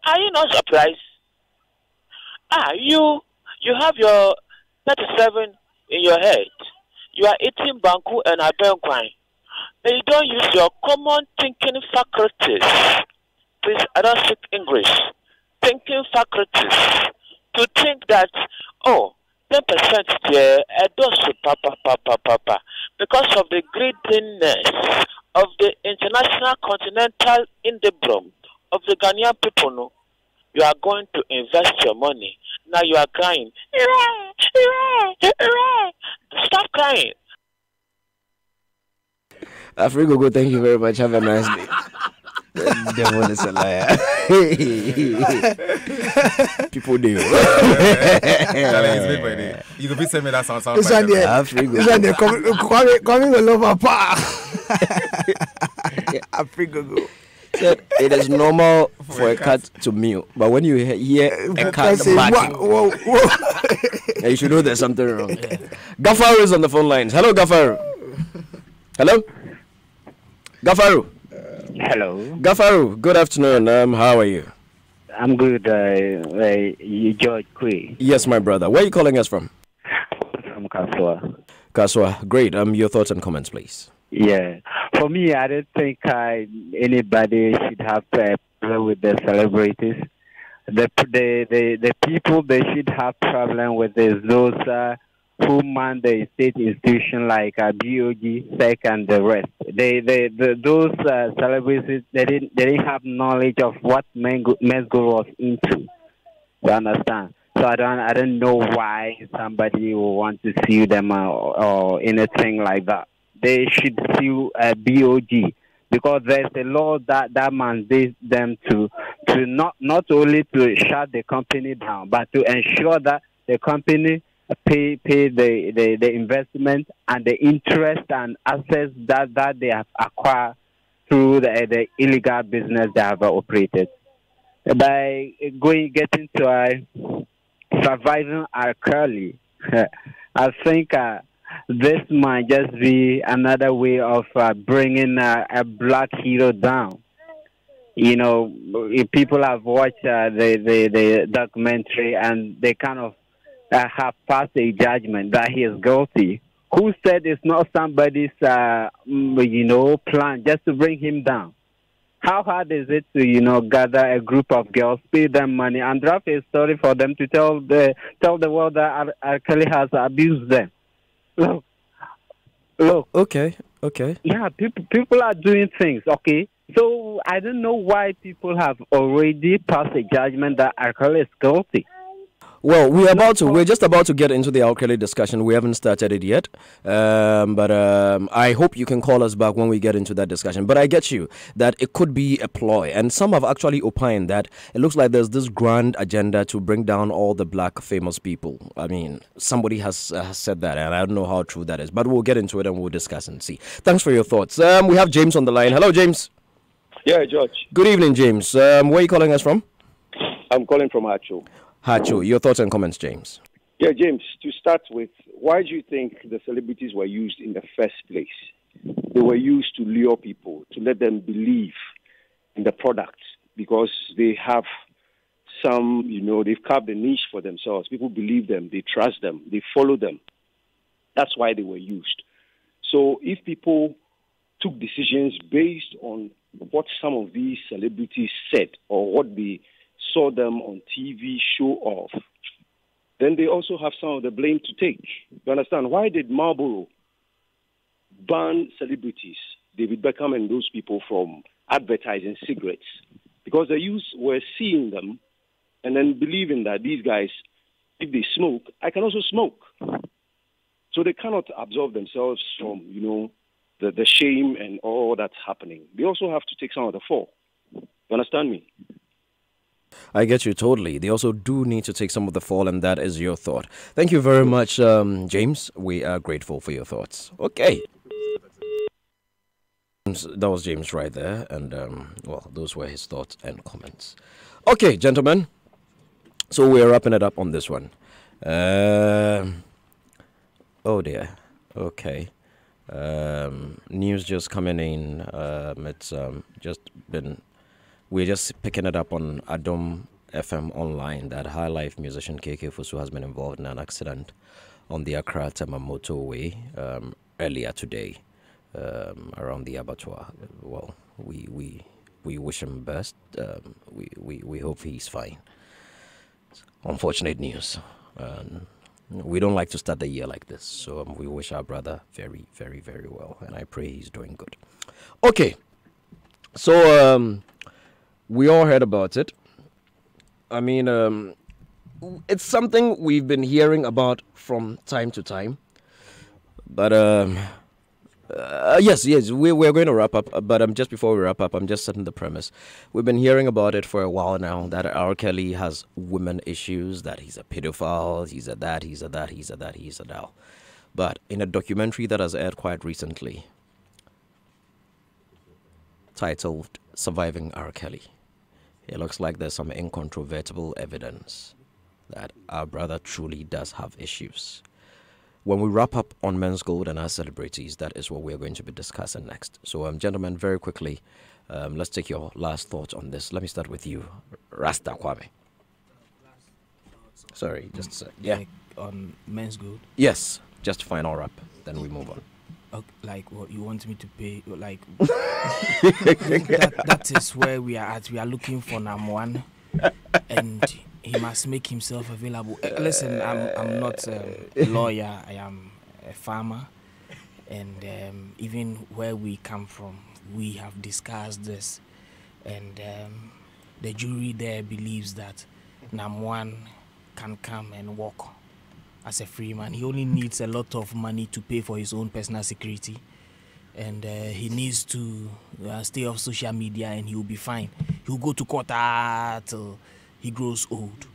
Are you not surprised? You have your 37 in your head. You are eating banku and abenkwine. And you don't use your common thinking faculties. Please, I don't speak English. Thinking faculties. To think that, 10% there, papa. Because of the greediness of the international continental indebrum of the Ghanaian people, no, you are going to invest your money. Now you are crying. Stop crying. Afrigogo, thank you very much. Have a nice day. The devil is a liar. People do. You could be saying that sounds This one there, coming all over pa. Afrigogo. It is normal for a cat to mew, but when you hear a cat barking, whoa. You should know there's something wrong. Gafaru is on the phone lines. Hello, Gafaru. Hello, Gafaru. Hello. Gafaru, good afternoon. How are you? I'm good. George Kwe. Yes, my brother. Where are you calling us from? From Kaswa. Kaswa, great. Your thoughts and comments, please. Yeah. For me, I don't think anybody should have problem with the celebrities. The people they should have problem with is those who man the state institution like BOG, SEC, and the rest. Those celebrities they didn't have knowledge of what Men's Gold was into. You understand? So I don't know why somebody will want to sue them or anything like that. They should sue BOG because there's a law that mandates them to not only to shut the company down, but to ensure that the company pay the investment and the interest and assets that they have acquired through the illegal business they have operated. By getting to surviving R. Kelly, I think this might just be another way of bringing a black hero down. You know, if people have watched the documentary and they kind of have passed a judgment that he is guilty. Who said it's not somebody's, plan just to bring him down? How hard is it to, gather a group of girls, pay them money, and draft a story for them to tell the world that R. Kelly has abused them? Look. Okay. Yeah, people are doing things, okay? So I don't know why people have already passed a judgment that R. Kelly is guilty. Well, we're just about to get into the R. Kelly discussion. We haven't started it yet. But I hope you can call us back when we get into that discussion. But I get you that it could be a ploy. And some have actually opined that it looks like there's this grand agenda to bring down all the black famous people. I mean, somebody has said that, and I don't know how true that is. But we'll get into it and we'll discuss and see. Thanks for your thoughts. We have James on the line. Hello, James. Yeah, George. Good evening, James. Where are you calling us from? I'm calling from Hacho. Hacho, your thoughts and comments, James. Yeah, James, to start with, why do you think the celebrities were used in the first place? They were used to lure people, to let them believe in the product, because they have some, they've carved a niche for themselves. People believe them, they trust them, they follow them. That's why they were used. So if people took decisions based on what some of these celebrities said or what they saw them on TV show off, then they also have some of the blame to take. You understand? Why did Marlboro ban celebrities, David Beckham and those people, from advertising cigarettes? Because the youth were seeing them and then believing that these guys, if they smoke, I can also smoke. So they cannot absolve themselves from, the shame and all that's happening. They also have to take some of the fall. You understand me? I get you totally. They also do need to take some of the fall, and that is your thought. Thank you very much, James. We are grateful for your thoughts. Okay. That was James right there, and, those were his thoughts and comments. Okay, gentlemen. So we're wrapping it up on this one. Oh, dear. Okay. News just coming in. It's just been... We're just picking it up on Adom FM online that High Life musician KK Fusu has been involved in an accident on the Accra-Tema motorway earlier today around the abattoir. Well, we wish him best. We hope he's fine. Unfortunate news. We don't like to start the year like this, so we wish our brother very, very, very well, and I pray he's doing good. Okay, so we all heard about it. I mean, it's something we've been hearing about from time to time. But yes, we're going to wrap up. But just before we wrap up, I'm just setting the premise. We've been hearing about it for a while now, that R. Kelly has women issues, that he's a pedophile, he's a that, he's a that, he's a that, he's a that. But in a documentary that has aired quite recently, titled Surviving R. Kelly, it looks like there's some incontrovertible evidence that our brother truly does have issues. When we wrap up on Men's Gold and our celebrities, that is what we're going to be discussing next. So, gentlemen, very quickly, let's take your last thoughts on this. Let me start with you, Rasta Kwame. Sorry, just yeah. Like on Men's Gold? Yes, just final wrap, then we move on. Like what you want me to pay? Like that is where we are at. We are looking for #1, and he must make himself available. Listen, I'm not a lawyer. I am a farmer, and even where we come from, we have discussed this, and the jury there believes that #1 can come and walk as a free man. He only needs a lot of money to pay for his own personal security, and he needs to stay off social media, and he will be fine. He will go to court till he grows old.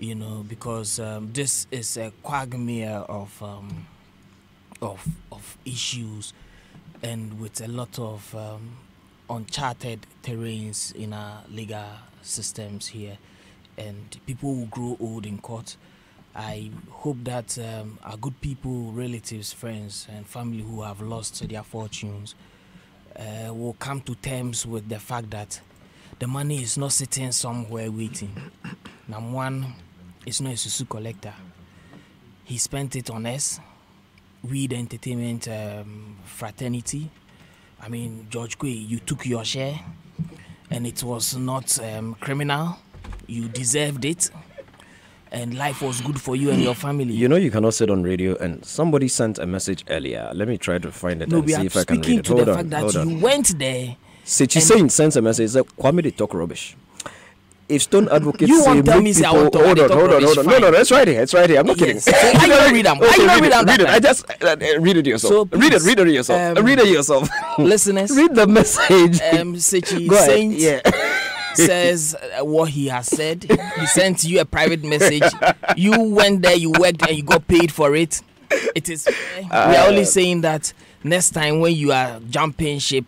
you know, because this is a quagmire of issues, and with a lot of uncharted terrains in our legal systems here, and people will grow old in court. I hope that our good people, relatives, friends, and family who have lost their fortunes will come to terms with the fact that the money is not sitting somewhere waiting. Number one, it's not a Susu collector. He spent it on us, we the entertainment fraternity. I mean, George Quay, you took your share, and it was not criminal. You deserved it, and life was good for you and your family. You know, you cannot sit on radio, and somebody sent a message earlier. Let me try to find it and see if I can read it. No, we are speaking to the fact that you went there. Sechi Sain sends a message that Kwame they talk rubbish. If Stone Advocate you say won't tell me, people, hold on. No, it's right here. It's right here. I'm not kidding. Why you don't read them? Why you don't read them? Read it. I just read it yourself. So read it yourself. Read it yourself. Listeners, read the message. Sechi Saint says what he has said. He sent you a private message. You went there, you worked, and you got paid for it. It is. We are only saying that next time when you are jumping ship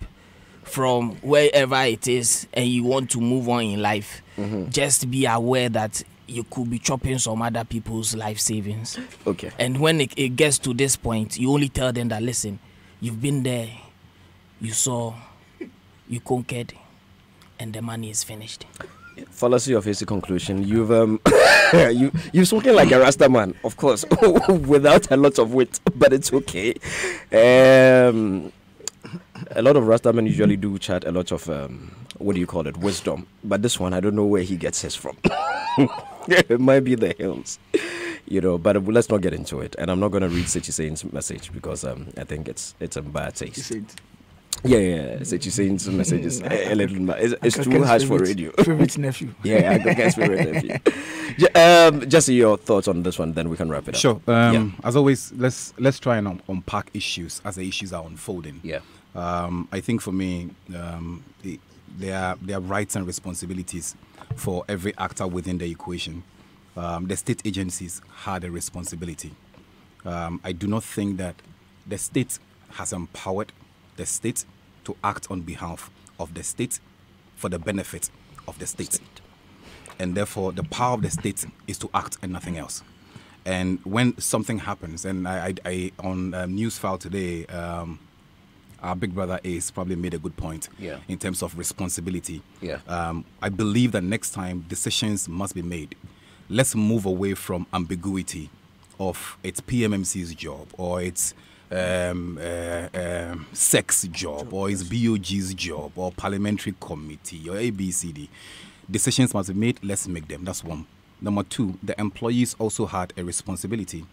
from wherever it is and you want to move on in life, just be aware that you could be chopping some other people's life savings. Okay. And when it gets to this point, you only tell them that, listen, you've been there, you saw, you conquered, and the money is finished. Fallacy of hasty conclusion. You've you've spoken like a Rasta man, of course, without a lot of wit, but it's okay. A lot of Rasta men usually do chat a lot of what do you call it, wisdom. But this one, I don't know where he gets his from. It might be the hills, you know. But let's not get into it. And I'm not going to read Sechi Saint's message because I think it's a bad taste. Yeah. Sechi Saint's message is a little. It's too harsh for radio. Favorite nephew. Yeah, I guess favorite nephew. Jesse, your thoughts on this one, then we can wrap it up. Sure. As always, let's try and unpack issues as the issues are unfolding. Yeah. I think for me, there are rights and responsibilities for every actor within the equation. The state agencies had a responsibility. I do not think that the state has empowered the state to act on behalf of the state for the benefit of the state. And therefore, the power of the state is to act and nothing else. And when something happens, and I on Newsfile today, our big brother Ace probably made a good point in terms of responsibility. I believe that next time decisions must be made. Let's move away from ambiguity of it's PMMC's job or it's SEC's job or it's BOG's job or parliamentary committee or ABCD. Decisions must be made. Let's make them. That's one. Number two, the employees also had a responsibility.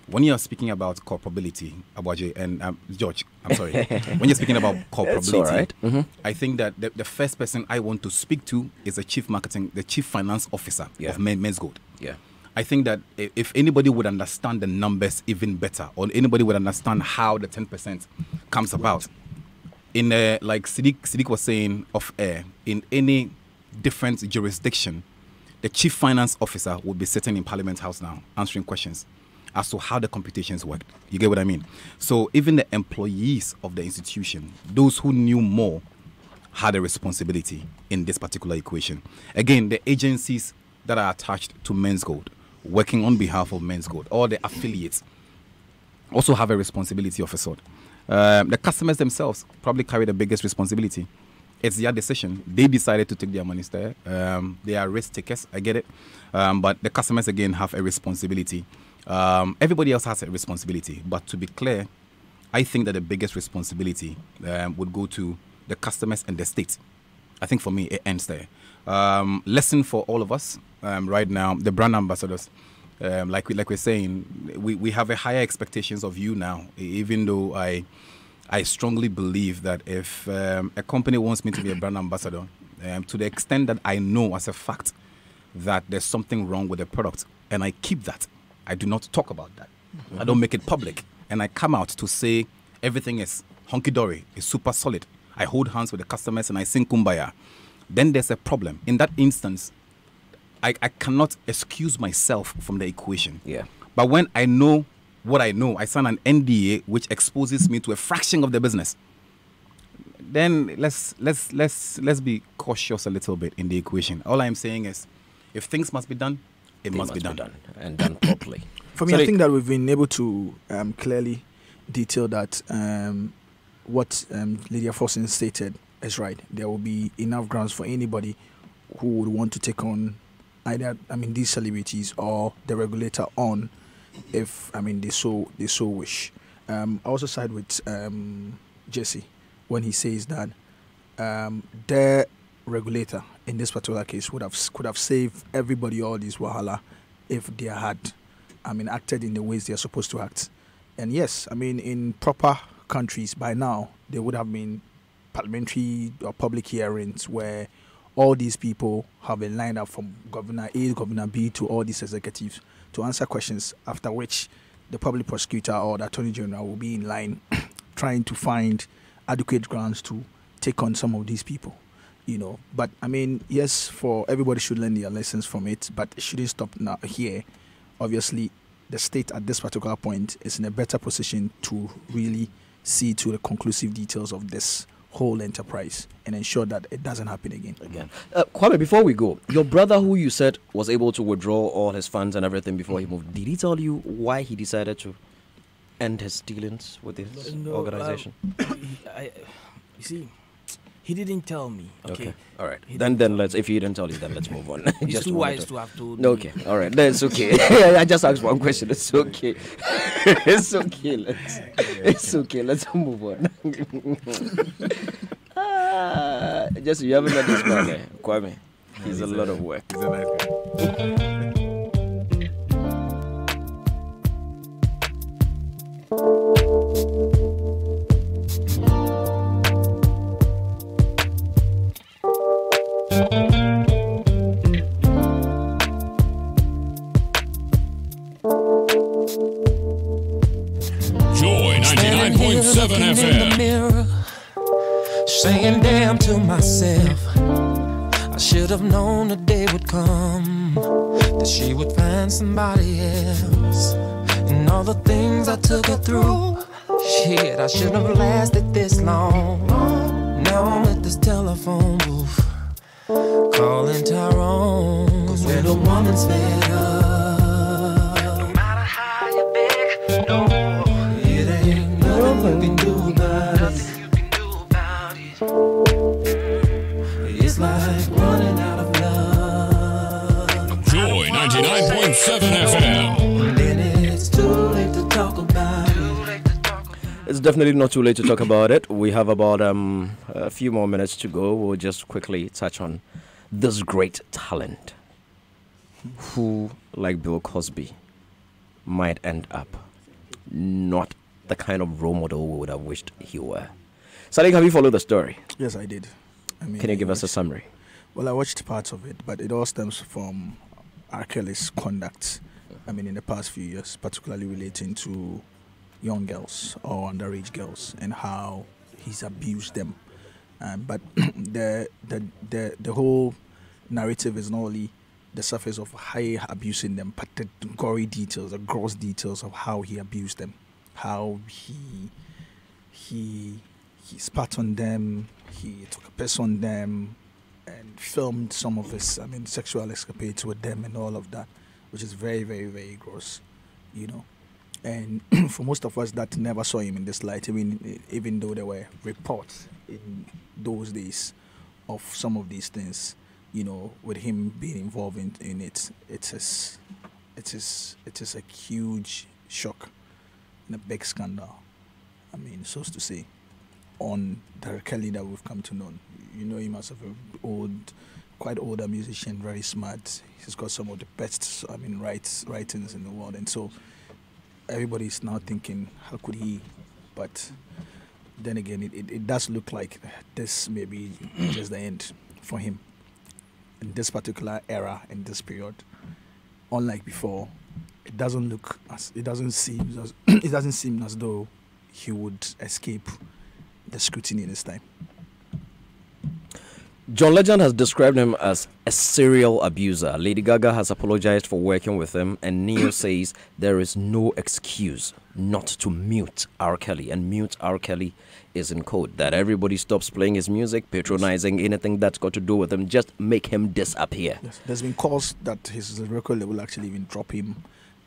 When you are speaking about corporability, Abaje and George, I'm sorry. When you're speaking about corporability, I think that the first person I want to speak to is the chief finance officer of Men's Gold. Yeah. I think that if anybody would understand the numbers even better, or anybody would understand how the 10% comes about, in like Siddiq was saying off air, in any different jurisdiction, the chief finance officer would be sitting in Parliament House now answering questions as to how the computations worked. You get what I mean? So even the employees of the institution, those who knew more, had a responsibility in this particular equation. Again, the agencies that are attached to Men's Gold, working on behalf of Men's Gold, or the affiliates, also have a responsibility of a sort. The customers themselves probably carry the biggest responsibility. It's their decision. They decided to take their monies there. They are risk takers, I get it. But the customers, again, have a responsibility. Everybody else has a responsibility. But to be clear, I think that the biggest responsibility would go to the customers and the state. I think for me, it ends there. Lesson for all of us right now, the brand ambassadors, like we're saying, we have a higher expectations of you now, even though I strongly believe that if a company wants me to be a brand ambassador, to the extent that I know as a fact that there's something wrong with the product, and I keep that, I do not talk about that. I don't make it public, and I come out to say everything is hunky-dory, is super solid. I hold hands with the customers and I sing Kumbaya. Then there's a problem. In that instance, I cannot excuse myself from the equation. Yeah. But when I know what I know, I sign an NDA which exposes me to a fraction of the business. Then let's be cautious a little bit in the equation. All I'm saying is, if things must be done, it must be done and done properly. For me, I think that we've been able to clearly detail that what Lydia Forson stated is right. There will be enough grounds for anybody who would want to take on either, these celebrities or the regulator on, if they so wish. I also side with Jesse when he says that the regulator in this particular case could have saved everybody all this wahala if they had acted in the ways they are supposed to act. And yes, in proper countries by now there would have been parliamentary or public hearings where all these people have been lined up from Governor A, Governor B to all these executives to answer questions, after which the public prosecutor or the Attorney General will be in line trying to find adequate grounds to take on some of these people, But yes, for everybody should learn their lessons from it, but it shouldn't stop now here. Obviously, the state at this particular point is in a better position to really see to the conclusive details of this whole enterprise and ensure that it doesn't happen again. Kwame, before we go, your brother who you said was able to withdraw all his funds and everything before he moved, did he tell you why he decided to end his dealings with this organization? You see, he didn't tell me. Okay. All right. Then let's. If he didn't tell you, then let's move on. He's too wise to have told me. Okay. All right. That's okay. I just asked one question. It's okay. It's okay. It's okay. Let's move on. Just you haven't met this man, Kwame. He's a lot of work. He's a nice guy. Joy 99.7 FM. Saying damn to myself, I should have known the day would come that she would find somebody else. And all the things I took her through, shit, I shouldn't have lasted this long. Now I'm at this telephone booth calling Tyrone, 'cause when a woman's fed up, no matter how you beg, no, it ain't nothing you can do about it. It's like running out of love. Joy 99.7 FM. Then it's too late to talk about it. It's definitely not too late to talk about it. We have about a few more minutes to go. We'll just quickly touch on this great talent who, like Bill Cosby, might end up not the kind of role model we would have wished he were. Sadiq, have you followed the story? Yes, I did. Can you give us a summary? Well, I watched parts of it, but it all stems from R. Kelly's conduct, in the past few years, particularly relating to young girls or underage girls and how he's abused them. But the whole narrative is not only the surface of how he abusing them, but the gory details, the gross details of how he abused them, how he spat on them, he took a piss on them, and filmed some of his, sexual escapades with them and all of that, which is very, very, very gross, And for most of us that never saw him in this light, even though there were reports in those days of some of these things, with him being involved in it, it is a huge shock and a big scandal. So to say, on the Kelly that we've come to know. You know him as a quite older musician, very smart. He's got some of the best, writings in the world. And so everybody's now thinking, how could he? But then again, it does look like this may be just the end for him. In this particular era, in this period, unlike before, it doesn't seem as though he would escape the scrutiny this time. John Legend has described him as a serial abuser. Lady Gaga has apologized for working with him, and Neo says there is no excuse not to mute R. Kelly. And mute R. Kelly is in code. That everybody stops playing his music, patronizing anything that's got to do with him, just make him disappear. Yes. There's been calls that his record label actually even drop him.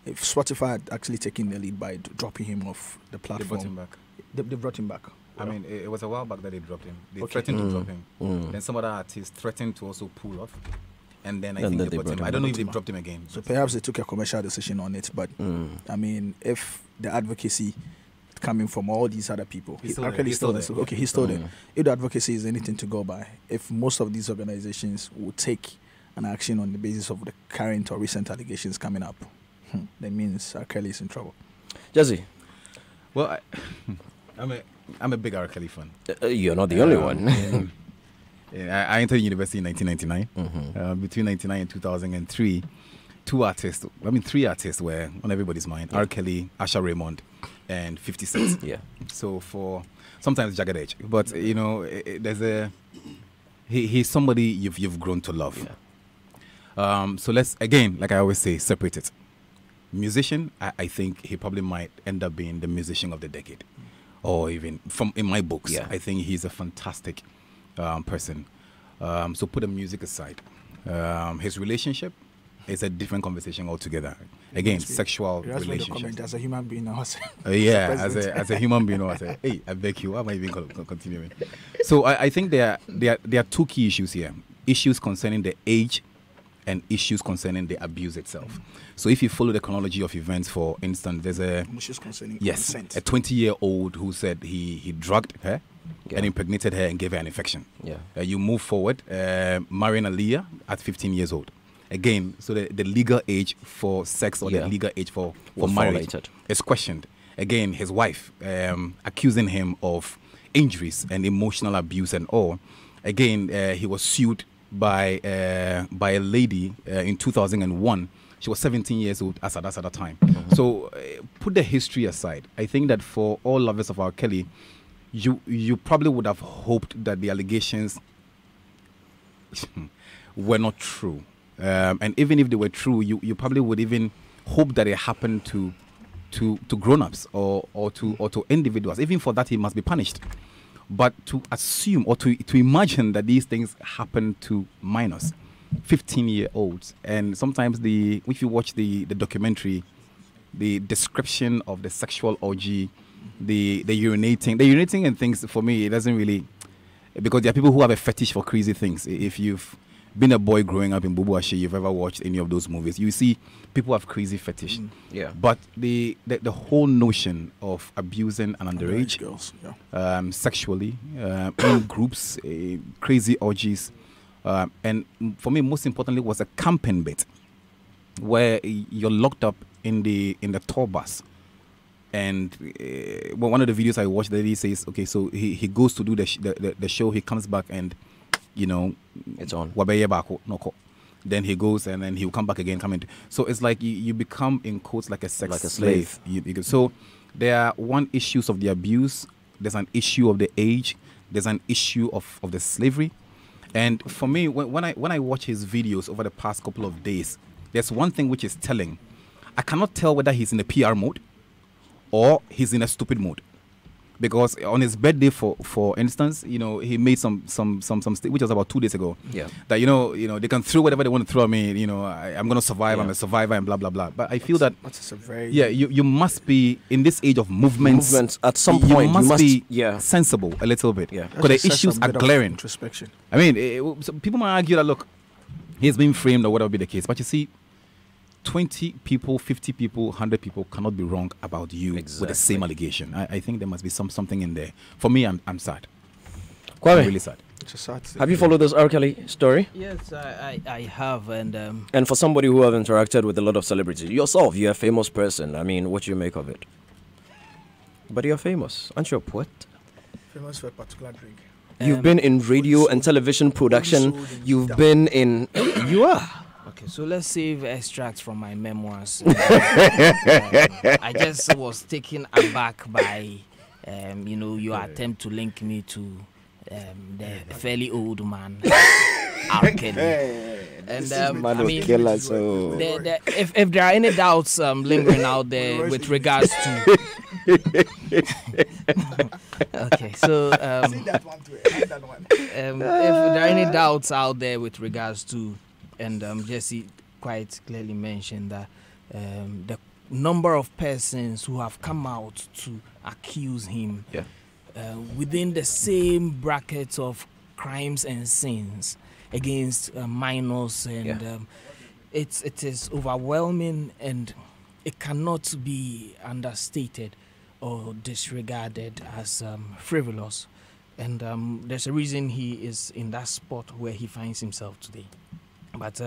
If Spotify had actually taken the lead by dropping him off the platform. They brought him back. They brought him back. I mean, it was a while back that they dropped him. They Okay. threatened to drop him. Mm. Then some other artists threatened to also pull off. And then I And think then they they brought him. brought I don't know if they him. dropped him again. So perhaps they took a commercial decision on it, but I mean, if the advocacy coming from all these other people, He's still R. there. Kelly's He's still still there. there. Okay, he's still there. If the advocacy is anything to go by, if most of these organizations will take an action on the basis of the current or recent allegations coming up, that means R. Kelly is in trouble. Jesse? Well, I'm a big R. Kelly fan. You're not the only one. I entered university in 1999. Between 1999 and 2003, three artists were on everybody's mind. R. Kelly, Asha Raymond, and 50 Cent. Yeah. So for sometimes Jagged Edge, but you know, he's somebody you've grown to love. Yeah. So let's again, like I always say, separate it. Musician, I think he probably might end up being the musician of the decade, or even in my books. Yeah. I think he's a fantastic person. So put the music aside. His relationship is a different conversation altogether. Again, sexual relationship. As a human being, I was Yeah, as a human being, I say, hey, I beg you, why am I even continuing? So I think there are two key issues here: issues concerning the age, and issues concerning the abuse itself. So if you follow the chronology of events, for instance, there's issues concerning yes, consent. a 20-year-old who said he drugged her and impregnated her and gave her an infection. Yeah. You move forward, marrying Aaliyah at 15 years old. Again, so the legal age for sex or the legal age for marriage violated. is questioned. Again, his wife accusing him of injuries and emotional abuse and all. Again, he was sued by a lady in 2001. She was 17 years old at that time. So put the history aside. I think that for all lovers of R. Kelly, you probably would have hoped that the allegations were not true. And even if they were true, you probably would even hope that it happened to grown-ups or to individuals. Even for that, he must be punished. But to assume or to imagine that these things happen to minors, 15-year-olds, and sometimes if you watch the documentary, the description of the sexual orgy, the urinating and things, for me, it doesn't really, because there are people who have a fetish for crazy things. If you've been a boy growing up in Bubuashi, you've ever watched any of those movies, you see people have crazy fetish. Yeah. But the whole notion of abusing an underage girls, sexually in groups, crazy orgies, and for me, most importantly, was a camping bit where you're locked up in the tour bus. And one of the videos I watched, the lady says, okay, so he goes to do the show, he comes back and, you know, it's on. Then he goes and then he'll come back again. So it's like you become, in quotes, like a sex slave. So there are one issues of the abuse. There's an issue of the age. There's an issue of the slavery. And for me, when I watch his videos over the past couple of days, there's one thing which is telling. I cannot tell whether he's in a PR mode or he's in a stupid mode. Because on his birthday, for instance, you know, he made some which was about 2 days ago. Yeah. That you know they can throw whatever they want to throw at me. You know, I'm gonna survive. I'm a survivor, and blah blah blah. But I feel that's a very you must be in this age of movements. At some point, you must be yeah, sensible a little bit. Yeah. Because the issues are glaring. Introspection. I mean, so people might argue that look, he's been framed or whatever be the case. But you see, 20 people, 50 people, 100 people cannot be wrong about you with the same allegation. I think there must be something in there. For me, I'm sad. Kwame, I'm really sad. It's a sad thing. Have you followed this R. Kelly story? Yes, I have. And for somebody who have interacted with a lot of celebrities, yourself, you're a famous person. I mean, what do you make of it? But you're famous. Aren't you a poet? Famous for a particular drink. You've been in radio and television production. You've been in... You are. Okay, so let's save extracts from my memoirs. I just was taken aback by, your attempt to link me to the fairly old man, R. Kelly. And man will kill us. So. If there are any doubts lingering out there with regards to okay, so if there are any doubts out there with regards to, and Jesse quite clearly mentioned that the number of persons who have come out to accuse him within the same bracket of crimes and sins against minors, and it is overwhelming, and it cannot be understated or disregarded as frivolous. And there's a reason he is in that spot where he finds himself today. But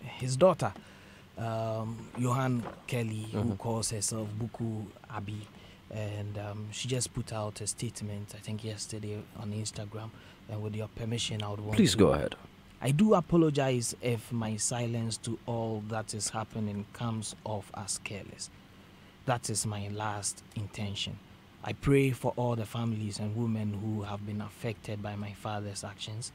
his daughter, Johan Kelly, who calls herself Buku Abi, and she just put out a statement, I think yesterday, on Instagram. And with your permission, I would want Please go ahead. I do apologize if my silence to all that is happening comes off as careless. That is my last intention. I pray for all the families and women who have been affected by my father's actions.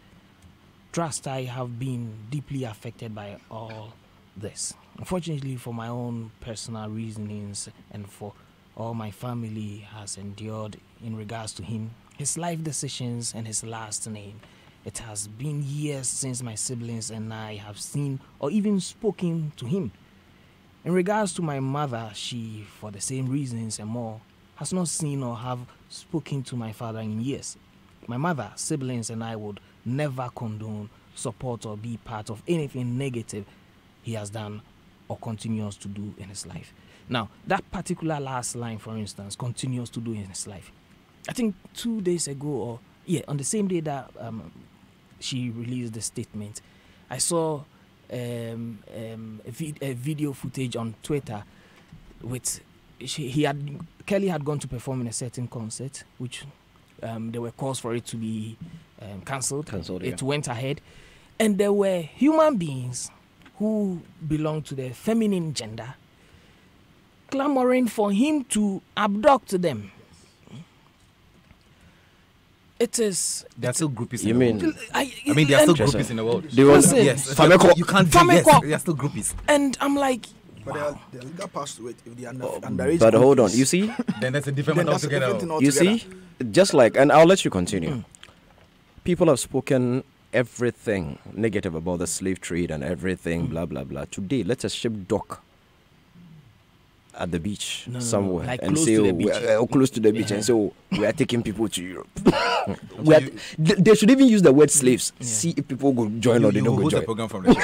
Trust I have been deeply affected by all this. Unfortunately, for my own personal reasonings and for all my family has endured in regards to him, his life decisions and his last name. It has been years since my siblings and I have seen or even spoken to him. In regards to my mother, she, for the same reasons and more, has not seen or have spoken to my father in years. My mother, siblings, and I would never condone, support, or be part of anything negative he has done or continues to do in his life. Now, that particular last line, for instance, continues to do in his life. I think 2 days ago, or on the same day that she released the statement, I saw a video footage on Twitter with Kelly had gone to perform in a certain concert, which there were calls for it to be cancelled. It went ahead, and there were human beings who belong to the feminine gender clamoring for him to abduct them. It is. There are still groupies. You in the world. I mean, there are still groupies in the world. Yes, you can't guess. There are still groupies. And I'm like, but there are legal paths to it if they are underage. But hold on, you see? Then that's a different one altogether. You see? Just like, and I'll let you continue. People have spoken everything negative about the slave trade and everything, blah, blah, blah. Today, let a ship dock at the beach somewhere like and close say, to the beach. Close to the beach, and so we are taking people to Europe. They should even use the word slaves. See if people go join or they don't go join. Program from the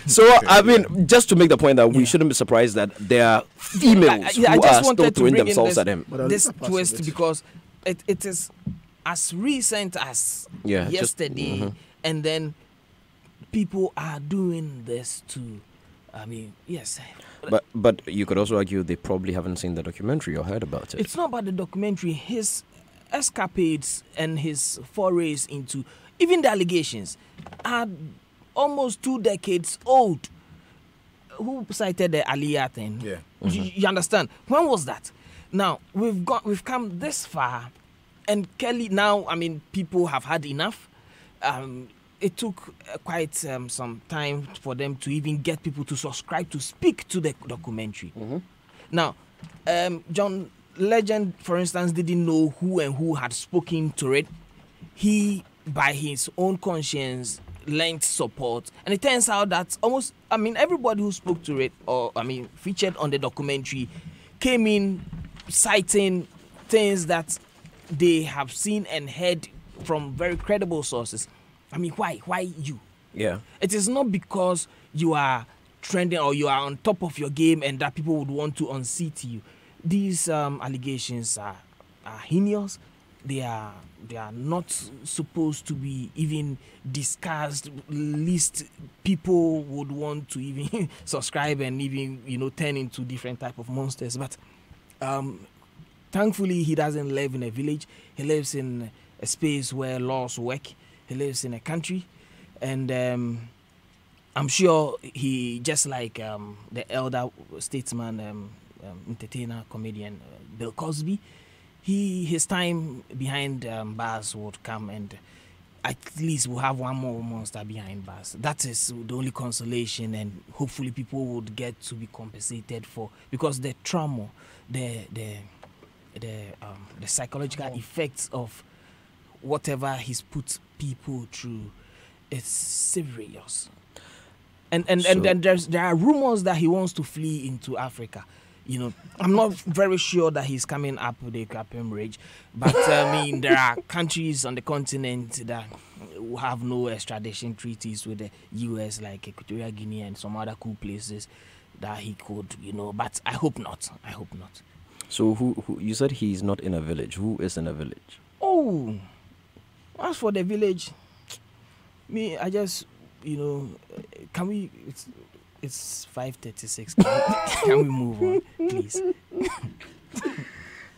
So, I mean, just to make the point that we shouldn't be surprised that there are females who are still throwing themselves at him. This twist, because it is as recent as yesterday, and then people are doing this too. I mean, yes. But you could also argue they probably haven't seen the documentary or heard about it. It's not about the documentary. His escapades and his forays into even the allegations are almost 2 decades old. Who cited the Aliyah thing? Yeah. You understand? When was that? Now we've come this far, and Kelly now. I mean, people have had enough. It took quite some time for them to even get people to subscribe to speak to the documentary. Now, John Legend, for instance, didn't know who had spoken to it. He, by his own conscience, lent support. And it turns out that everybody who spoke to it or, featured on the documentary came in citing things that they have seen and heard from very credible sources. I mean, why? Why you? Yeah. It is not because you are trending or you are on top of your game and that people would want to unseat you. These allegations are heinous. They are not supposed to be even discussed. Least people would want to even subscribe and even turn into different type of monsters. But thankfully, he doesn't live in a village. He lives in a space where laws work. He lives in a country, and I'm sure he, just like the elder statesman, entertainer, comedian Bill Cosby, his time behind bars would come, and at least we'll have one more monster behind bars. That is the only consolation, and hopefully people would get to be compensated for, because the trauma, the psychological effects of whatever he's put people through, it's serious. And there are rumors that he wants to flee into Africa. You know, I'm not very sure that he's coming up with a Capem Ridge, but I mean, there are countries on the continent that have no extradition treaties with the US, like Equatorial Guinea and some other cool places that he could, you know, but I hope not. I hope not. So who you said he's not in a village. Who is in a village? Oh, as for the village, me, I just, you know, can we, it's 5:36. Can we move on, please?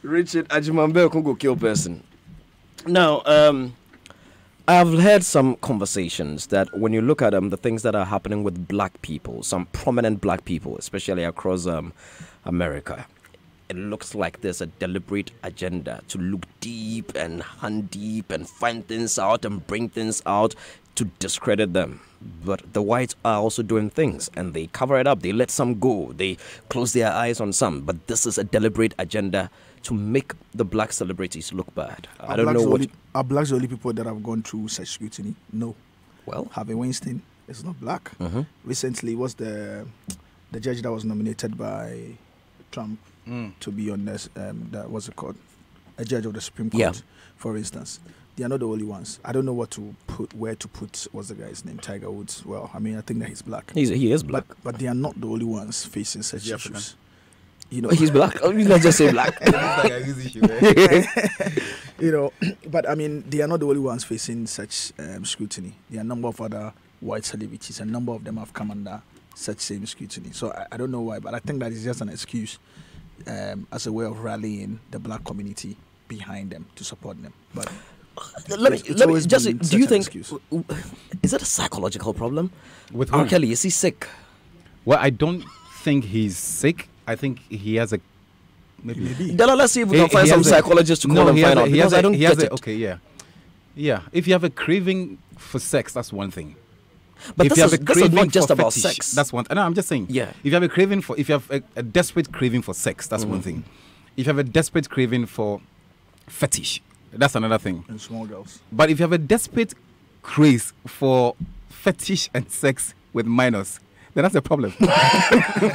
Richard Ajimambe can go kill person. Now, I've had some conversations that when you look at the things that are happening with black people, some prominent black people, especially across America, it looks like there's a deliberate agenda to look deep and hunt deep and find things out and bring things out to discredit them. But the whites are also doing things, and they cover it up. They let some go. They close their eyes on some. But this is a deliberate agenda to make the black celebrities look bad. I don't know what... Are blacks the only people that have gone through such scrutiny? No. Well, Harvey Weinstein is not black. Mhm. Recently, was the judge that was nominated by Trump to be on this, that was it called? A judge of the Supreme Court, Yeah. for instance. They are not the only ones. I don't know where to put, what's the guy's name? Tiger Woods. Well, I mean, I think that he's black. He is black. But they are not the only ones facing such issues. You know, He's black. Oh, you not just say black. You know, but I mean, they are not the only ones facing such scrutiny. There are a number of other white celebrities, a number of them have come under such same scrutiny. So I don't know why, but I think that is just an excuse as a way of rallying the black community behind them to support them. But let me just say, do you think excuse. is it a psychological problem With R. whom? Kelly? Is he sick? Well, I don't think he's sick. I think he has a maybe. Then let's see if we can find He some has a- psychologist to call no, and he has find a- out, he has because a- I don't he has get a- it. Okay, yeah. If you have a craving for sex, that's one thing. But if this you have is- a this is craving not just for about fetish, sex. That's one. No, I'm just saying. Yeah. If you have a craving for, if you have a desperate craving for sex, that's one thing. If you have a desperate craving for fetish, that's another thing. And small girls. But if you have a desperate craze for fetish and sex with minors, then that's a problem.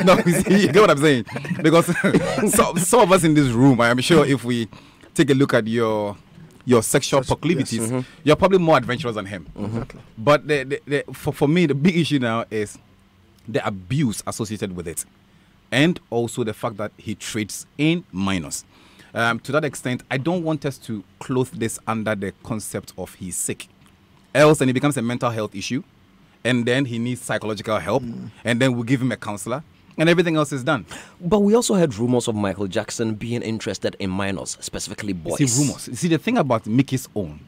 No, you see, you get what I'm saying? Because some of us in this room, I am sure if we take a look at your sexual proclivities, yes. you're probably more adventurous than him. Exactly. But for me, the big issue now is the abuse associated with it. And also the fact that he trades in minors. To that extent, I don't want us to clothe this under the concept of he's sick. Else, then it becomes a mental health issue. And then he needs psychological help. And then we'll give him a counselor. And everything else is done. But we also had rumors of Michael Jackson being interested in minors, specifically boys. See, rumors. See, the thing about Mickey's own,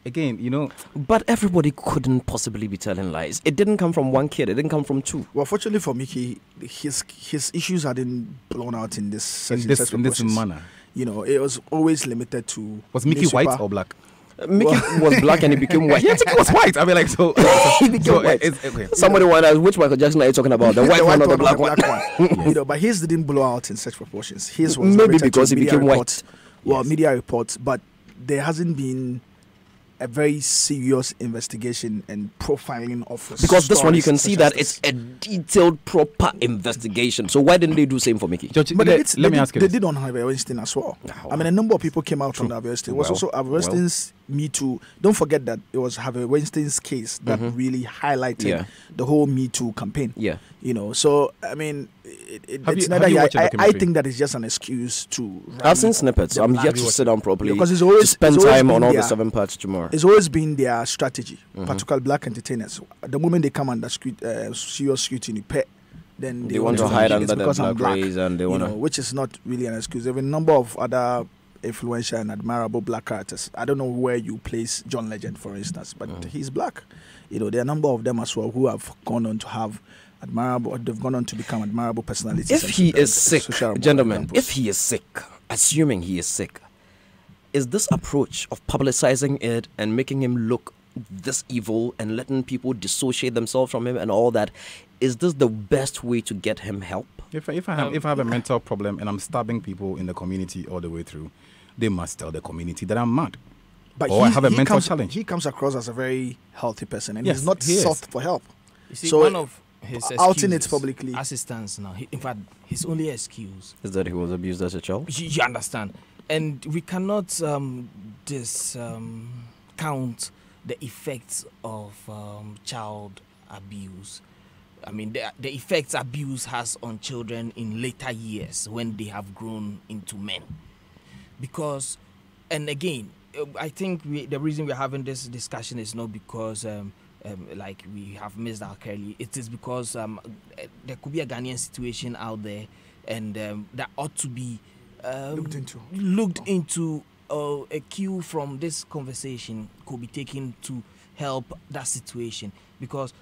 again, you know. But everybody couldn't possibly be telling lies. It didn't come from one kid. It didn't come from two. Well, fortunately for Mickey, his issues hadn't blown out in this In this manner. You know, it was always limited to. Was Mickey newspaper. white or black? Mickey was black and he became white. Yes, he was white. I mean, like, so. He became white. Okay. Somebody wonders which Michael Jackson are you talking about? The white one or the black one? You know, but his didn't blow out in such proportions. His was Maybe limited because to he media became reports. white. Well, media reports, but there hasn't been a very serious investigation and profiling of Because this one you can stories see such that as this. it's a detailed, proper investigation. So why didn't they do same for Mickey? But let me ask you They this. did on Harvey Weinstein as well. I mean, a number of people came out on Harvey Weinstein. It was Well, also Harvey Weinstein's Me Too. Don't forget that it was Harvey Weinstein's case that really highlighted Yeah. the whole Me Too campaign. Yeah. You know, so I mean, Have it's you- not have that you watched the I documentary? think that it's just an excuse to. I've seen snippets. the I'm black- yet to sit down properly Because it's always to spend it's always time on been all the their- 7 parts tomorrow. It's always been their strategy, Mhm. particularly black entertainers. The moment they come under serious scrutiny, then They want to hide it's under the because I'm black rays and they you want know, to. which is not really an excuse. There are a number of other influential and admirable black artists. I don't know where you place John Legend, for instance, but he's black. You know, there are a number of them as well who have gone on to have admirable. They've gone on to become admirable personalities. If and he super- is sick, social gentlemen, examples. if he is sick, assuming he is sick, is this approach of publicizing it and making him look this evil and letting people dissociate themselves from him and all that, is this the best way to get him help? If I have a mental problem and I'm stabbing people in the community all the way through, they must tell the community that I'm mad. But or I have a mental challenge. He comes across as a very healthy person, and Yes, he's not he is. sought for help. You see, So one of his outing it excuses, publicly. as it stands now, in fact, his only excuse Is that he was abused as a child? You understand? And we cannot count the effects of child abuse. I mean, the effects abuse has on children in later years when they have grown into men. Because, and again, I think the reason we're having this discussion is not because like we have missed R. Kelly. It is because there could be a Ghanaian situation out there, and that ought to be looked into. A cue from this conversation could be taken to help that situation, because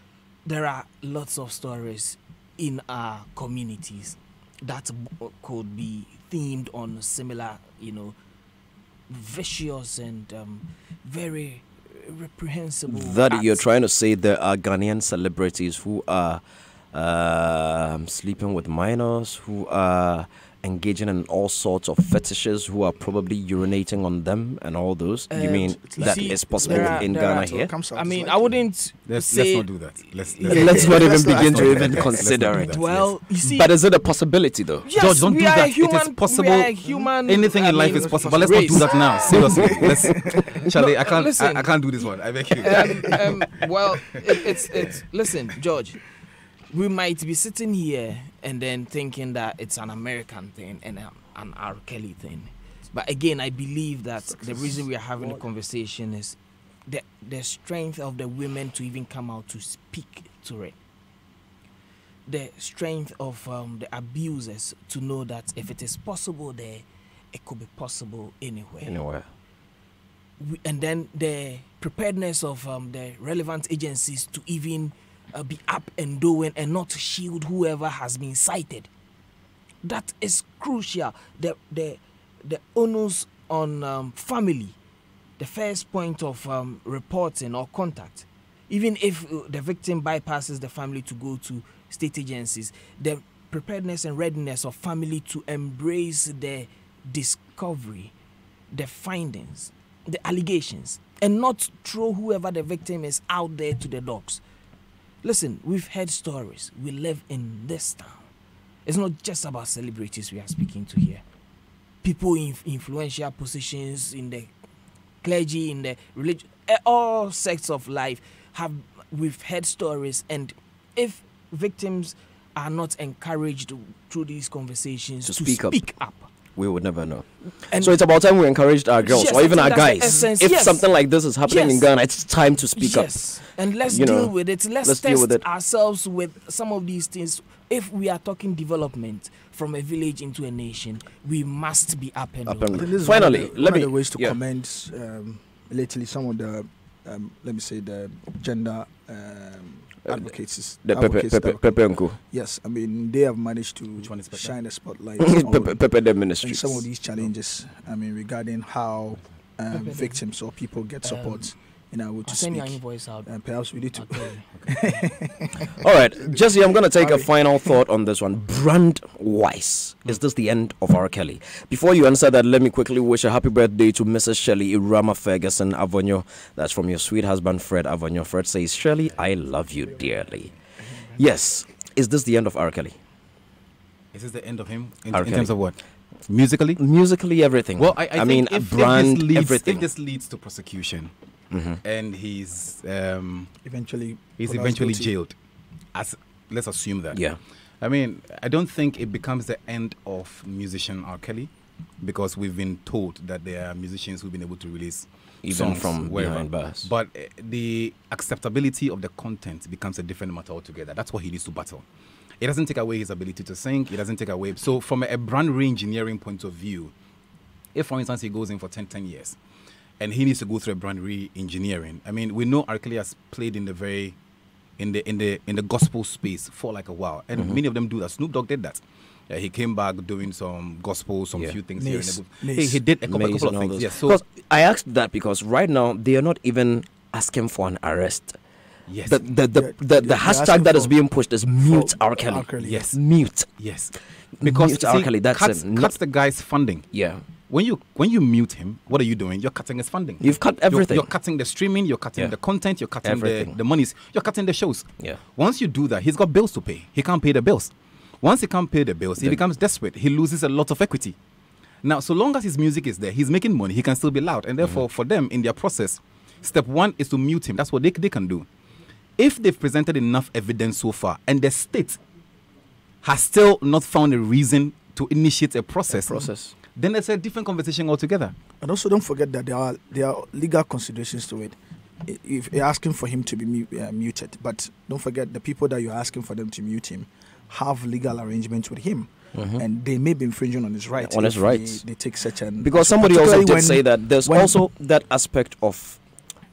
there are lots of stories in our communities that could be themed on similar, vicious and very reprehensible That acts. you're trying to say there are Ghanaian celebrities who are sleeping with minors, who are engaging in all sorts of fetishes, who are probably urinating on them and all those. You mean that is possible in Ghana here? I mean, I wouldn't Let's say... not do that. Let's not even begin to not even do that. consider Let's not it. do that. Well, you see... But is it a possibility though? Yes, George, don't we do are that. Human, It is possible. We are human, Anything in life is possible. Let's not do that now. Seriously. Charlie, I can't. Listen. I can't do this one. I beg you. Well, it's listen, George. We might be sitting here and then thinking that it's an American thing and an R. Kelly thing. But again, I believe that the reason we are having the conversation is the strength of the women to even come out to speak to it. The strength of the abusers to know that if it is possible there, it could be possible anywhere. And then the preparedness of the relevant agencies to even be up and doing and not shield whoever has been cited. That is crucial. The onus on family, the first point of reporting or contact. Even if the victim bypasses the family to go to state agencies, the preparedness and readiness of family to embrace the discovery, the findings, the allegations, and not throw whoever the victim is out there to the dogs. Listen, we've heard stories. We live in this town. It's not just about celebrities we are speaking to here. People in influential positions in the clergy, in the religion, all sects of life we've heard stories, and if victims are not encouraged through these conversations to speak up, we would never know. And so it's about time we encouraged our girls, yes, or even I our think that's the guys. essence. If Yes. something like this is happening in Yes. Ghana, it's time to speak up. And let's You know, deal with it. Let's deal test with it. ourselves with some of these things. If we are talking development from a village into a nation, we must be up and Up doing. and I think this is Finally, one let of me- the ways to yeah. commend lately some of the let me say the gender advocates. The Pepe Nko. Yes, I mean they have managed to shine a spotlight Pepe the on Ministries. some of these challenges. I mean regarding how victims or people get support in our way to I'll send speak. your voice out. And perhaps we need to. All right, Jesse, I'm going to take a final thought on this one. Brand wise, is this the end of R. Kelly? Before you answer that, let me quickly wish a happy birthday to Mrs. Shirley Irama Ferguson Avonyo. That's from your sweet husband, Fred Avonyo. Fred says, Shirley, I love you dearly. Yes, is this the end of R. Kelly? Is this the end of him? In R. Kelly. terms of what? Musically? Musically, everything. Well, I mean, think if brand, this leads, everything. If this leads to prosecution, and he's eventually eventually jailed, let's assume that. Yeah. I mean, I don't think it becomes the end of musician R. Kelly, because we've been told that there are musicians who've been able to release Even songs from wherever. behind bars. But the acceptability of the content becomes a different matter altogether. That's what he needs to battle. It doesn't take away his ability to sing. It doesn't take away. So from a brand re-engineering point of view, if, for instance, he goes in for 10 years, and he needs to go through a brand re-engineering. I mean, we know R. Kelly has played in the gospel space for like a while, and many of them do that. Snoop Dogg did that. He came back doing some gospel, some few things Mace. here. He did a couple of things. Yes. So because I asked that because right now they are not even asking for an arrest. Yes. The hashtag that is being pushed is mute R. Kelly. R. Kelly. Yes. Mute. Yes. Because mute R. Kelly. That's cuts the guy's funding. Yeah. When you mute him, what are you doing? You're cutting his funding. You've cut everything. You're cutting the streaming. You're cutting the content. You're cutting the monies. You're cutting the shows. Yeah. Once you do that, he's got bills to pay. He can't pay the bills. Once he can't pay the bills, he becomes desperate. He loses a lot of equity. Now, so long as his music is there, he's making money. He can still be loud. And therefore, for them, in their process, step one is to mute him. That's what they can do. If they've presented enough evidence so far, and the state has still not found a reason to initiate a process, then it's a different conversation altogether. And also, don't forget that there are legal considerations to it. If you're asking for him to be muted, but don't forget the people that you're asking for them to mute him have legal arrangements with him, and they may be infringing on his rights. On his rights, they take such an because somebody also did say that there's also that aspect of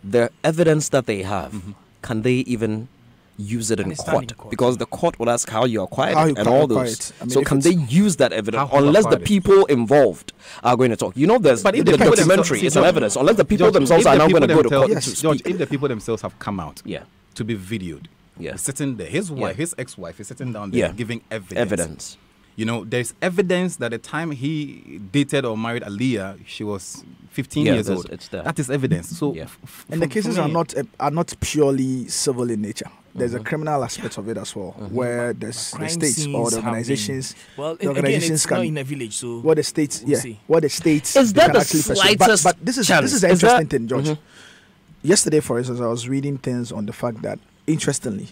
the evidence that they have. Can they even use it in court? Because the court will ask how you acquired it and all those. I mean, so can they use that evidence unless the people involved are going to talk? You know, there's the documentary is an evidence. Unless the people themselves are now going to go to court to speak. If the people themselves have come out to be videoed, sitting there, his wife, his ex-wife is sitting down there giving evidence. You know, there's evidence that the time he dated or married Aaliyah, she was 15 years old. It's there. That is evidence. So, and the cases are not purely civil in nature. There's a criminal aspect of it as well, where the states or the organizations, not in a village. So what the states, what the states is that the slightest but this is an interesting thing, George. Yesterday, for instance, I was reading things on the fact that, interestingly,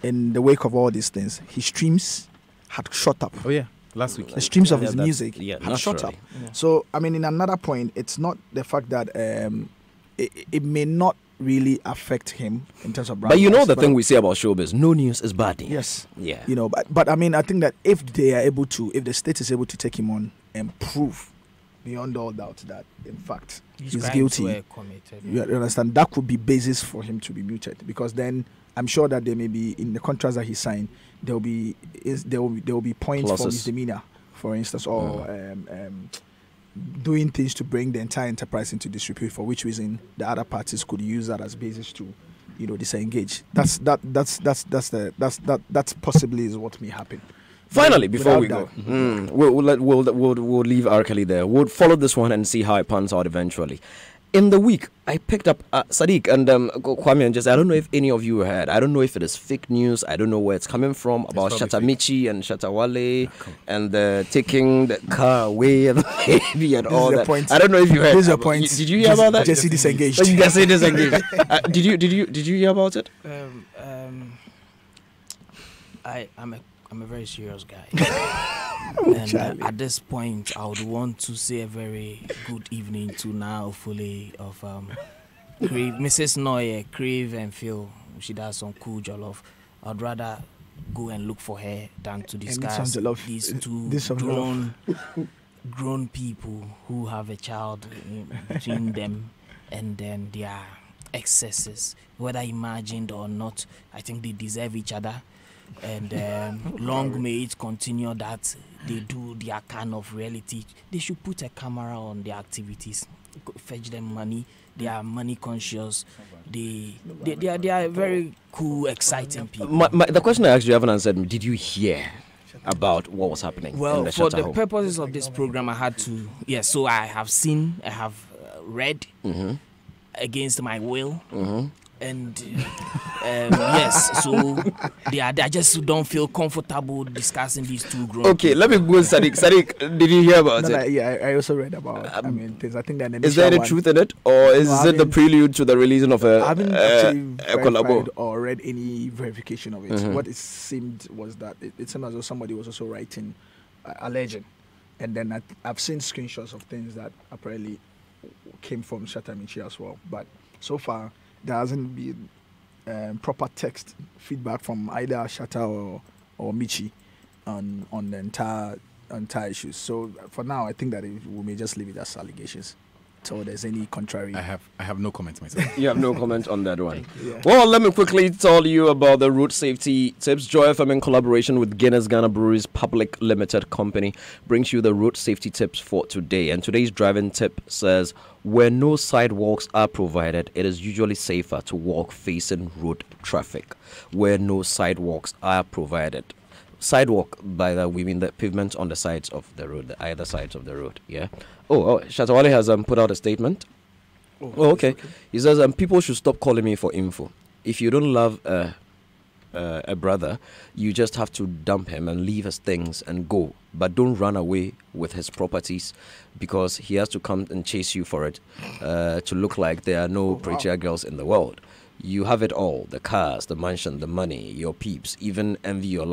in the wake of all these things, his streams had shot up. Oh yeah, last week. The streams of his music had shot up. Yeah. So, I mean, in another point, it's not the fact that it may not really affect him in terms of brand. But you know the thing we say about showbiz, no news is bad news. Yes. Yeah. You know, but I mean, I think that if they are able to, if the state is able to take him on and prove beyond all doubt that, in fact, he's guilty, you understand, that could be basis for him to be muted, because then I'm sure that there may be, in the contracts that he signed, there will be points for misdemeanor, for instance, or doing things to bring the entire enterprise into disrepute, for which reason the other parties could use that as basis to, disengage. That's possibly is what may happen. Finally, before we go, we'll leave R. Kelly there. We'll follow this one and see how it pans out eventually. In the week, I picked up Sadiq and Kwame, and I don't know if any of you heard. I don't know if it is fake news. I don't know where it's coming from about Shatamichi and Shatawale and taking the car away and the baby and all that. I don't know if you heard. Here's your point. Did you hear about that? Jesse disengaged. Jesse disengaged. Did you hear about it? I'm a very serious guy. And at this point, I would want to say a very good evening to now fully of Crave, Mrs. Noye, Crave and Phil. She does some cool jollof. I'd rather go and look for her than to discuss these two grown people who have a child between them and then their excesses, whether imagined or not. I think they deserve each other. And long may it continue that they do their kind of reality. They should put a camera on their activities, fetch them money. They are money conscious. They are very cool, exciting people. The question I asked you haven't answered. Did you hear about what was happening? Well, for the purposes of this program, I had to. Yes, so I have seen, I have read against my will. And yes, so I just don't feel comfortable discussing these two grown people. Let me go, Sadiq. Sadiq, did you hear about it? Yeah, I also read about things. I think that is there any truth in it, or is it the prelude to the releasing of I haven't actually verified or read any verification of it. What it seemed was that it seemed as though somebody was also writing, alleging, and then I've seen screenshots of things that apparently came from Shatamichi as well. But so far, there hasn't been proper text feedback from either Shatta or Michi on the entire issues. So for now, I think that we may just leave it as allegations. or there's any contrary. I have no comment myself. You have no comment on that one. Yeah. Well, let me quickly tell you about the road safety tips. Joy FM in collaboration with Guinness Ghana Breweries Public Limited Company brings you the road safety tips for today. And today's driving tip says, where no sidewalks are provided, it is usually safer to walk facing road traffic. Where no sidewalks are provided. Sidewalk, by that we mean the pavement on the sides of the road, the either sides of the road. Yeah. Oh, Shatawale has put out a statement. Oh, okay. He says people should stop calling me for info. If you don't love a brother, you just have to dump him and leave his things and go. But don't run away with his properties because he has to come and chase you for it to look like there are no prettier girls in the world. You have it all: the cars, the mansion, the money. Your peeps even envy your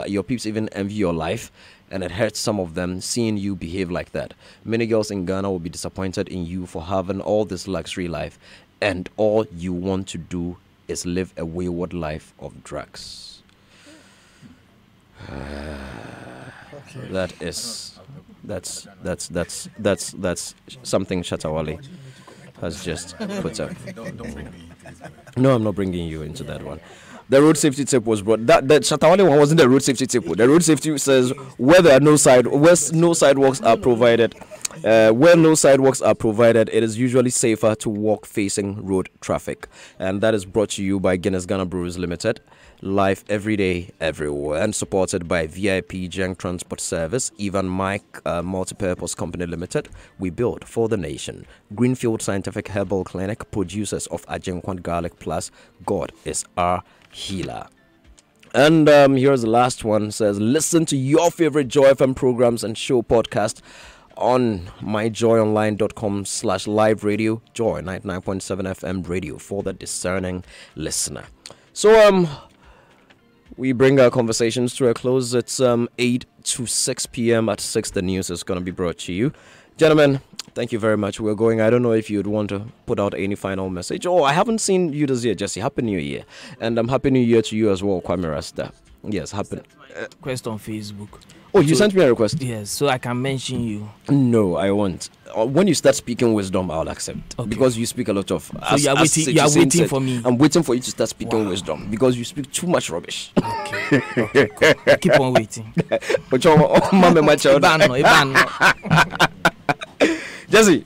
life, and it hurts some of them seeing you behave like that. Many girls in Ghana will be disappointed in you for having all this luxury life, and all you want to do is live a wayward life of drugs. That's something Shatawale has just put up. No, I'm not bringing you into that one. The road safety tip was brought. That Shatawale one wasn't the road safety tip. The road safety says where no sidewalks are provided, it is usually safer to walk facing road traffic. And that is brought to you by Guinness Ghana Breweries Limited. Life every day, everywhere, and supported by VIP Junk Transport Service, Evan Mike Multipurpose Company Limited. We build for the nation. Greenfield Scientific Herbal Clinic, producers of Ajenkwan Garlic Plus. God is our healer. And here's the last one. Says, listen to your favorite Joy FM programs and show podcast on myjoyonline.com/live radio. Joy 99.7 FM radio for the discerning listener. So we bring our conversations to a close. It's 8 to 6 p.m. At 6, the news is going to be brought to you. Gentlemen, thank you very much. We're going. I don't know if you'd want to put out any final message. Oh, I haven't seen you this year, Jesse. Happy New Year. And Happy New Year to you as well, Kwame Rasta. Yes, happy. Request on Facebook. Oh, you sent me a request? Yes, so I can mention you. No, I won't. When you start speaking wisdom, I'll accept. Okay. Because you speak a lot of... So you are waiting for me? I'm waiting for you to start speaking wisdom. Because you speak too much rubbish. Okay, cool. Keep on waiting. Jesse,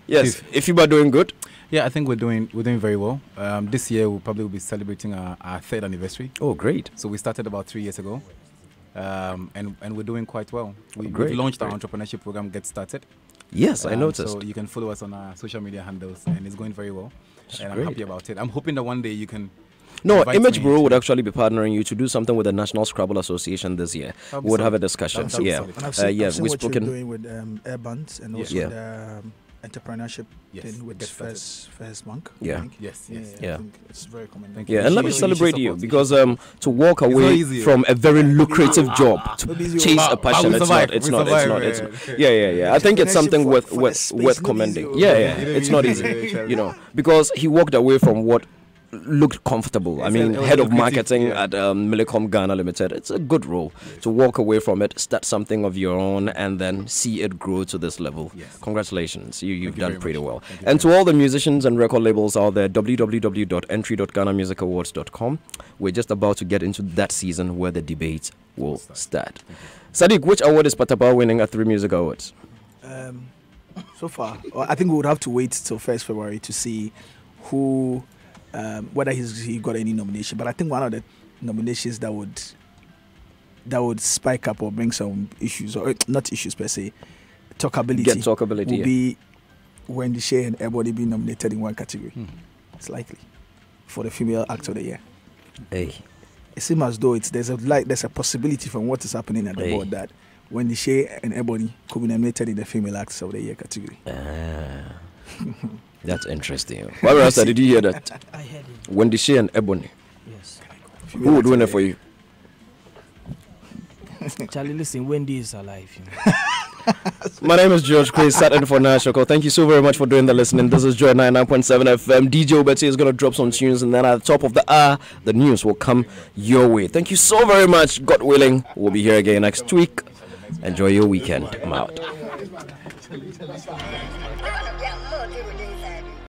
yes, if you are doing good. Yeah, I think we're doing very well. This year we'll probably be celebrating our third anniversary. Oh, great! So we started about 3 years ago, and we're doing quite well. We've launched our entrepreneurship program, Get Started. Yes, I noticed. So you can follow us on our social media handles, and it's going very well. And I'm happy about it. I'm hoping that one day you can. No, Image Bureau would actually be partnering you to do something with the National Scrabble Association this year. We would have a discussion. Yeah, I've seen what you're doing with Airbands and also the entrepreneurship thing with First Bank. Yeah. Yes. I think it's very common. Yeah, and let me celebrate you because to walk away from a very lucrative job to chase a passion, it's not. Yeah. I think it's something worth commending. Yeah, it's not easy, because he walked away from what looked comfortable. I mean, head of marketing at Millicom Ghana Limited. It's a good role to walk away from it, start something of your own, and then see it grow to this level. Yes. Congratulations, you've done pretty well. And to all the musicians and record labels out there, www.entry.ghanamusicawards.com. We're just about to get into that season where the debate will start. Sadiq, which award is Pataba winning at 3 Music Awards? So far, I think we would have to wait till 1st February to see who. Whether he got any nomination, but I think one of the nominations that would spike up or bring some issues, or not issues per se, talkability would be when the Shea and Ebony be nominated in one category. It's likely for the female act of the year. Hey, it seems as though there's a possibility from what is happening at the board that when the Shea and Ebony could be nominated in the female acts of the year category. That's interesting. Why Rasta, did you hear that? I heard it. Wendy Shea and Ebony. Yes. Who would win it for you? Charlie, listen, Wendy is alive. My name is George Quay, sat in for Nashoko. Thank you so very much for doing the listening. This is Joy 99.7 FM. DJ Obeti is going to drop some tunes, and then at the top of the hour, the news will come your way. Thank you so very much. God willing, we'll be here again next week. Enjoy your weekend. I'm out.